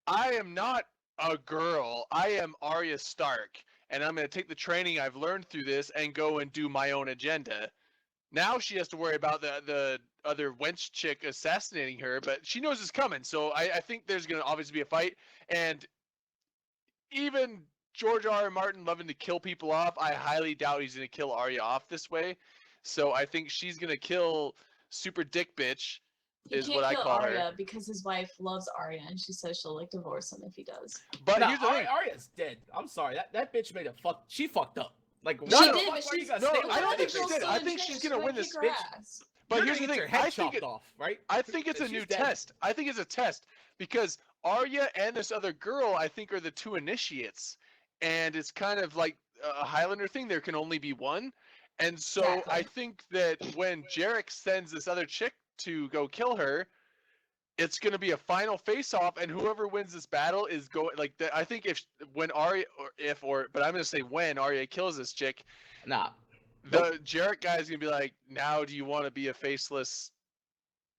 I am not a girl. I am Arya Stark. And I'm going to take the training I've learned through this and go and do my own agenda. Now she has to worry about the other wench chick assassinating her, but she knows it's coming. So I think there's going to obviously be a fight. And even George R.R. Martin loving to kill people off, I highly doubt he's going to kill Arya off this way. So I think she's going to kill Super Dick Bitch He is can't what I kill call Arya her. because his wife loves Arya, and she says she'll like divorce him if he does. But Nah, here's the thing. Arya's dead. I'm sorry. That bitch made a fuck. She fucked up. Like, No, why no, the She did, fuck but are you she's gonna no, stay I with don't that think bitch? she girl's did. still I in think train, she's she's gonna win this. kick her ass. But You're here's gonna the get thing. your head I think chopped off, right? I think it's a She's new dead. test. I think it's a test because Arya and this other girl, I think, are the two initiates, and it's kind of like a Highlander thing. There can only be one, and so I Exactly. think that when Jarek sends this other chick to go kill her, it's going to be a final face-off, and whoever wins this battle is going like. I think when Arya but I'm going to say when Arya kills this chick, Nah. the Jarek guy is going to be like, now do you want to be a faceless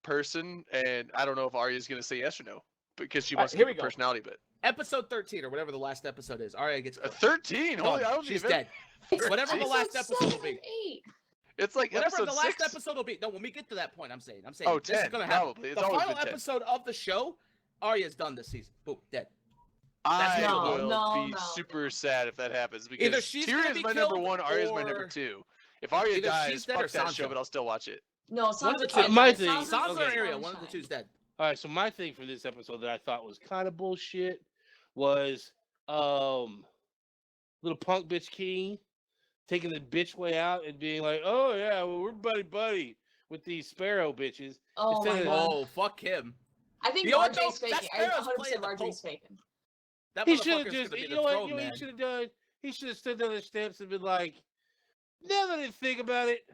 person? And I don't know if Arya's going to say yes or no because she All wants right, to here keep we her go. personality. But Episode 13 or whatever the last episode is. Arya gets killed. 13, holy, Done. I don't She's even. dead. Whatever the last Episode episode will 7 be. and 8. It's like Whatever episode the last 6. episode will be. No, when we get to that point, I'm saying Oh, this is 10, gonna happen. probably. It's The always final been 10. episode of the show, Arya's done this season. Boom, dead. I No, will no, be no, super sad if that happens because Either she's gonna Tyrion's be my number killed 1, Arya's my number or- 2. If Arya Either dies, she's dead or fuck that show, Sansa. but I'll still watch it. No, One of the Sansa two. can't My die. thing- Sansa's Sansa or okay. Arya, one of the two's dead. All right, so my thing for this episode that I thought was kind of bullshit was little punk bitch King taking the bitch way out and being like, "Oh yeah, well, we're buddy with these Sparrow bitches." Oh my Instead of- god. Oh, fuck him. I think You know what, Marjorie's though? faking. That I Sparrow's 100% playing the Marjorie's Pope. faking. That He should motherfucker's have just, gonna be you the know what? throne You know what man. he should have done? He should have stood on the steps and been like, "Now that I think about it,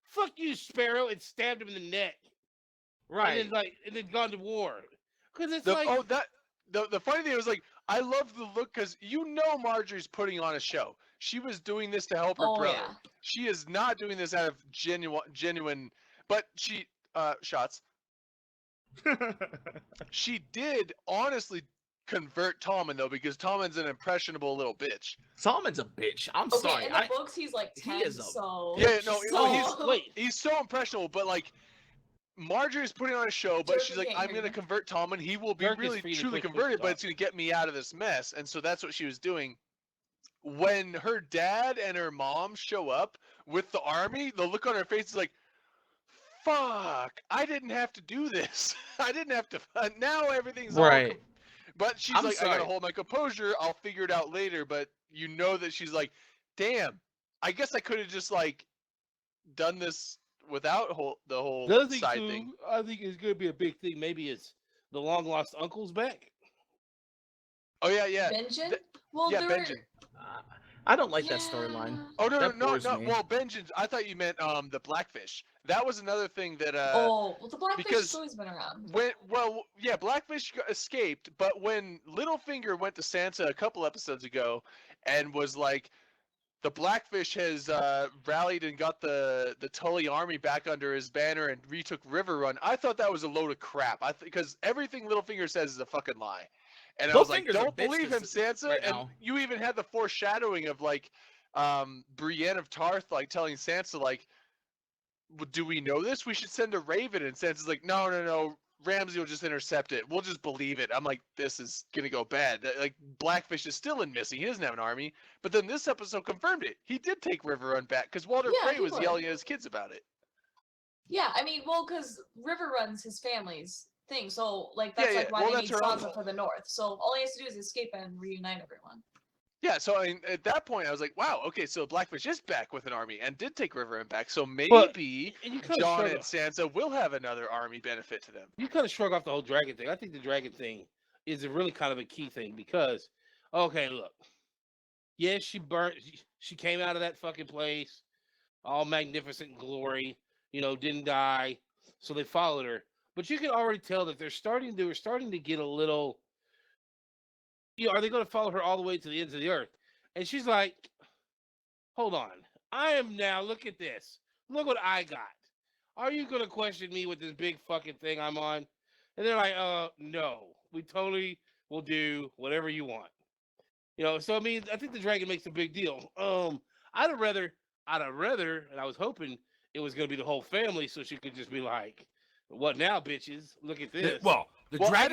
fuck you, Sparrow," and stabbed him in the neck. Right. And then gone to war. Because it's The, like, oh, that the funny thing was like I love the look because Marjorie's putting on a show. She was doing this to help her Oh brother. yeah. She is not doing this out of genuine. But she shots. She did honestly convert Tommen though because Tommen's an impressionable little bitch. Solomon's a bitch. I'm Okay, sorry. in the books he's like he 10, is a- so Yeah, no, so... he's so impressionable, but like Marjorie's putting on a show, but Jerk, she's we like, can't I'm hear gonna you. convert Tommen. He will be Jerk is really free to truly push converted, but stop. it's gonna get me out of this mess. And so that's what she was doing. When her dad and her mom show up with the army, the look on her face is like, "Fuck! I didn't have to do this. I didn't have to. Now everything's all Right. But she's I'm like, I sorry. gotta hold my composure. I'll figure it out later. But you know that she's like, damn. I guess I could have just like done this without the whole the other thing side too, thing. I think is going to be a big thing. Maybe it's the long lost uncle's back. Oh yeah, yeah, Benjen? th- Well, yeah. they're... Benjen. I don't like that storyline. Oh no, That no, bores no. me. Well, Benjen. I thought you meant the Blackfish. That was another thing that oh, well, the Blackfish because has always been around. Blackfish escaped, but when Littlefinger went to Sansa a couple episodes ago and was like, the Blackfish has rallied and got the Tully army back under his banner and retook Riverrun. I thought that was a load of crap. Because everything Littlefinger says is a fucking lie. And I was like, Littlefinger's a don't bitch believe him, this- Sansa. right and now. you even had the foreshadowing of like Brienne of Tarth like telling Sansa like, do we know this? We should send a Raven. And Sansa's like, no. Ramsay will just intercept it. We'll just believe it. I'm like, this is gonna go bad. Like Blackfish is still in missing. He doesn't have an army. But then this episode confirmed it. He did take Riverrun back because Walder Yeah, Frey he was would. yelling at his kids about it. Yeah, I mean, well, because River runs his family's thing, so like that's Yeah, like yeah. why Well, they that's need her Sansa uncle. for the North. So all he has to do is escape and reunite everyone. Yeah, so I mean, at that point, I was like, wow, okay, so Blackfish is back with an army and did take Riverrun back. So But- maybe And you kind of Jon shrug, and Sansa will have another army benefit to them. you kind of shrug off the whole dragon thing. I think the dragon thing is a really kind of a key thing because, okay, look, yes, she came out of that fucking place, all magnificent glory, didn't die, so they followed her. But you can already tell that they were starting to get a little. Are they going to follow her all the way to the ends of the earth? And she's like, hold on. I am now, look at this. Look what I got. Are you going to question me with this big fucking thing I'm on? And they're like, no. We totally will do whatever you want. So I mean, I think the dragon makes a big deal. I'd have rather, and I was hoping it was going to be the whole family so she could just be like, what now, bitches? Look at this. The Well, I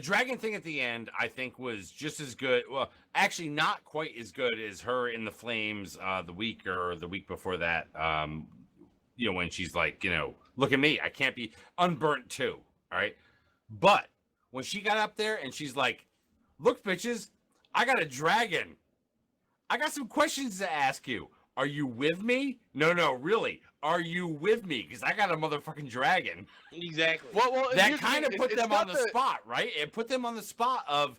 dragon thing at the end, I think, was just as good. Well, actually, not quite as good as her in the flames the week before that. when she's like, look at me, I can't be unburnt too. All right. But when she got up there and she's like, look, bitches, I got a dragon. I got some questions to ask you. Are you with me? No, really. Are you with me? Because I got a motherfucking dragon. Exactly. Well, That here's the kind of thing, put it's them not on the spot, right? It put them on the spot of,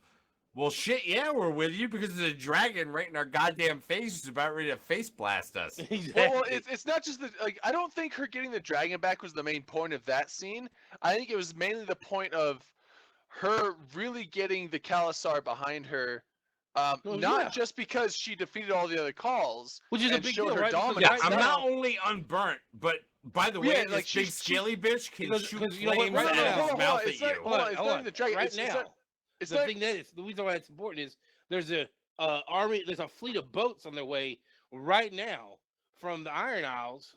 well, shit, yeah, we're with you because there's a dragon right in our goddamn face who's about ready to face blast us. Exactly. Well, it's not just the like. I don't think her getting the dragon back was the main point of that scene. I think it was mainly the point of her really getting the Kalasar behind her. Not yeah. just because she defeated all the other calls, Which is a and big showed deal, her right? Because dominance. right I'm now- not only unburnt, but by the way, Yeah, this like, big she's- scaly bitch can because- shoot because you know what, flames right out now- of hold his on, mouth it's at not- you. hold on, it's not even the dragon. Right It's now, not- it's the not- thing that is the reason why it's important is there's a army, there's a fleet of boats on their way right now from the Iron Isles.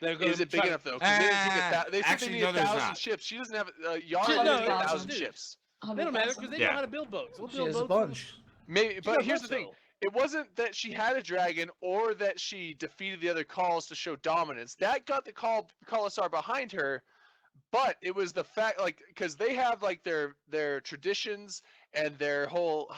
They're going Is it big enough though? 'Cause they didn't need they said Actually, they need no, there's 1,000 not. ships. She doesn't have. Yara She- doesn't no, need it's- 1,000 dude. ships. They don't matter because they Yeah. know how to build boats. They'll She build has a boats. bunch. Maybe, She but got here's the boats, thing. though. It wasn't that she had a dragon or that she defeated the other calls to show dominance. That got the Kalasar behind her, but it was the fact, like, because they have like their traditions and their whole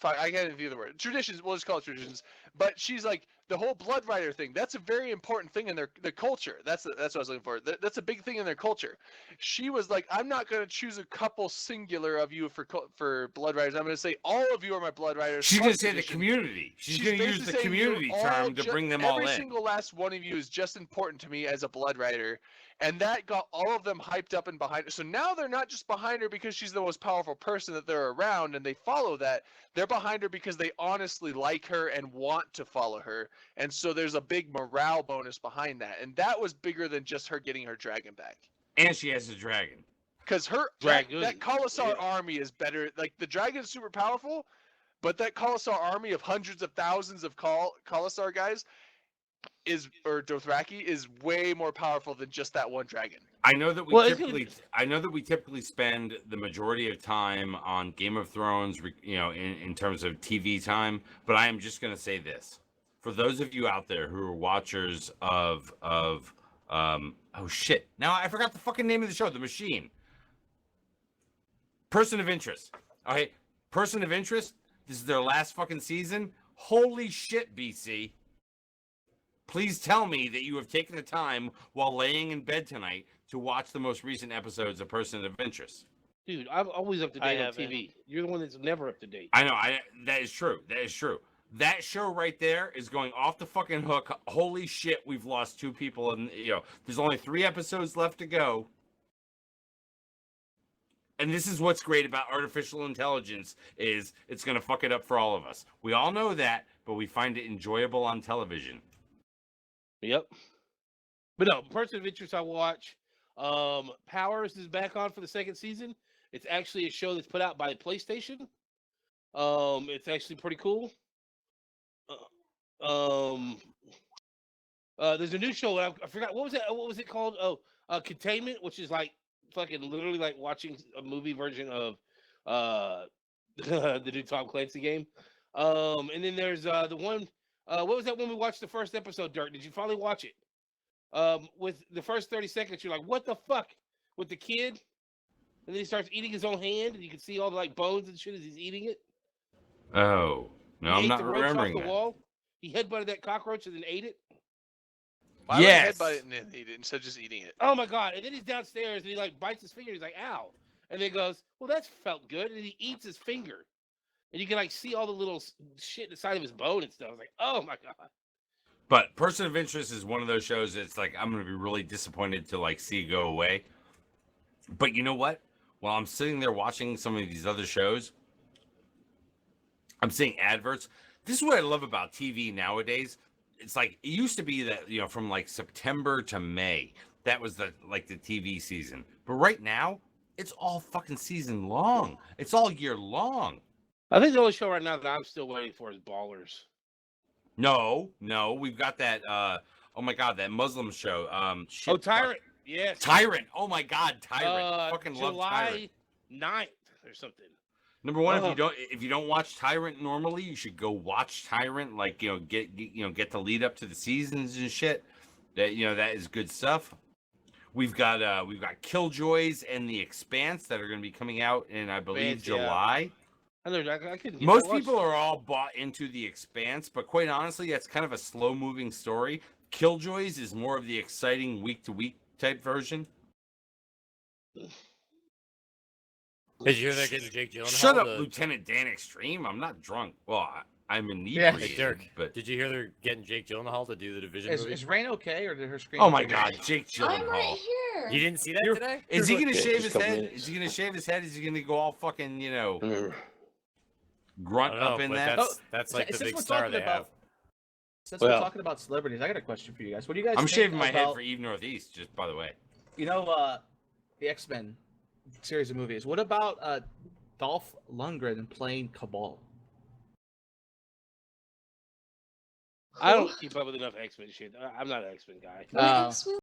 I can't even think of the word. Traditions, we'll just call it traditions. But she's like the whole Blood Rider thing. That's a very important thing in their culture. That's what I was looking for. That's a big thing in their culture. She was like, I'm not going to choose a couple singular of you for Blood Riders. I'm going to say all of you are my Blood Riders. She's plus going to say the tradition. community. She's going to use basically the saying you're community all term to bring them all in. Every single last one of you is just important to me as a Blood Rider. And that got all of them hyped up and behind her. So now they're not just behind her because she's the most powerful person that they're around and they follow that. They're behind her because they honestly like her and want to follow her. And so there's a big morale bonus behind that. And that was bigger than just her getting her dragon back. And she has a dragon. Because Dragoon, that Kalasar yeah. army is better. Like, the dragon's super powerful, but that Kalasar army of hundreds of thousands of Kalasar guys or Dothraki is way more powerful than just that one dragon. I know that Well, it's gonna- we typically spend the majority of time on Game of Thrones, in terms of TV time. But I am just going to say this: for those of you out there who are watchers of oh shit, now I forgot the fucking name of the show, The Machine. Person of Interest. Okay, Person of Interest. This is their last fucking season. Holy shit, BC. Please tell me that you have taken the time while laying in bed tonight to watch the most recent episodes of Person of Interest. Dude, I'm always up to I date on haven't. TV. You're the one that's never up to date. I know, that is true. That is true. That show right there is going off the fucking hook. Holy shit, we've lost 2 people, and there's only 3 episodes left to go. And this is what's great about artificial intelligence is it's going to fuck it up for all of us. We all know that, but we find it enjoyable on television. Yep. But no, Person of Interest I watch. Powers is back on for the 2nd season. It's actually a show that's put out by PlayStation. It's actually pretty cool. There's a new show. I forgot what was it. What was it called? Containment, which is like fucking literally like watching a movie version of the new Tom Clancy game. And then there's the one. What was that one we watched the first episode? Dirk, did you finally watch it? With the first 30 seconds, you're like, what the fuck? With the kid, and then he starts eating his own hand, and you can see all the like bones and shit as he's eating it. Oh, no, He I'm ate not the roach off remembering the that. wall. He headbutted that cockroach and then ate it. Why would Yes. he headbutt it and then eat it instead of just eating it? Oh my god! And then he's downstairs and he like bites his finger. He's like, "Ow!" And then goes, "Well, that's felt good." And he eats his finger, and you can like see all the little shit inside of his bone and stuff. I was like, "Oh my god!" But Person of Interest is one of those shows that's like I'm gonna be really disappointed to like see go away. But you know what? While I'm sitting there watching some of these other shows, I'm seeing adverts. This is what I love about TV nowadays. It's like it used to be that from like September to May, that was the TV season. But right now, it's all fucking season long. It's all year long. I think the only show right now that I'm still waiting for is Ballers. No, we've got that. Oh my god, that Muslim show. Shit, Oh, Tyrant. Yes. Tyrant. Oh my god, Tyrant. Fucking love July Tyrant. 9th or something. Number one, if you don't watch Tyrant normally, you should go watch Tyrant. Like, get the lead up to the seasons and shit. That that is good stuff. We've got Killjoys and The Expanse that are going to be coming out in, I believe, Expanse, yeah. July. I couldn't Most people are all bought into The Expanse, but quite honestly, that's kind of a slow-moving story. Killjoys is more of the exciting week-to-week type version. Did you hear they're getting Jake Gyllenhaal? Shut up, Lieutenant Dan Extreme. I'm not drunk. Well, I'm inebriated. Hey, Dirk, but did you hear they're getting Jake Gyllenhaal to do the Division Is, movie? is Rain okay, or did her screen? Oh my God, Jake I'm right Gyllenhaal. here. You didn't see that today? Is he gonna Yeah, shave just his a couple head? minutes. Is he gonna shave his head? Is he gonna go all fucking Mm. grunt I don't know, up in but that? that's like the Since big we're star talking they about- have. Since Well- we're talking about celebrities, I got a question for you guys. What do you guys? I'm think shaving my head about, for Eve Northeast, just by the way. The X-Men series of movies. What about Dolph Lundgren playing Cabal? I don't keep up with enough X-Men shit. I'm not an X-Men guy. What Uh, X-Men?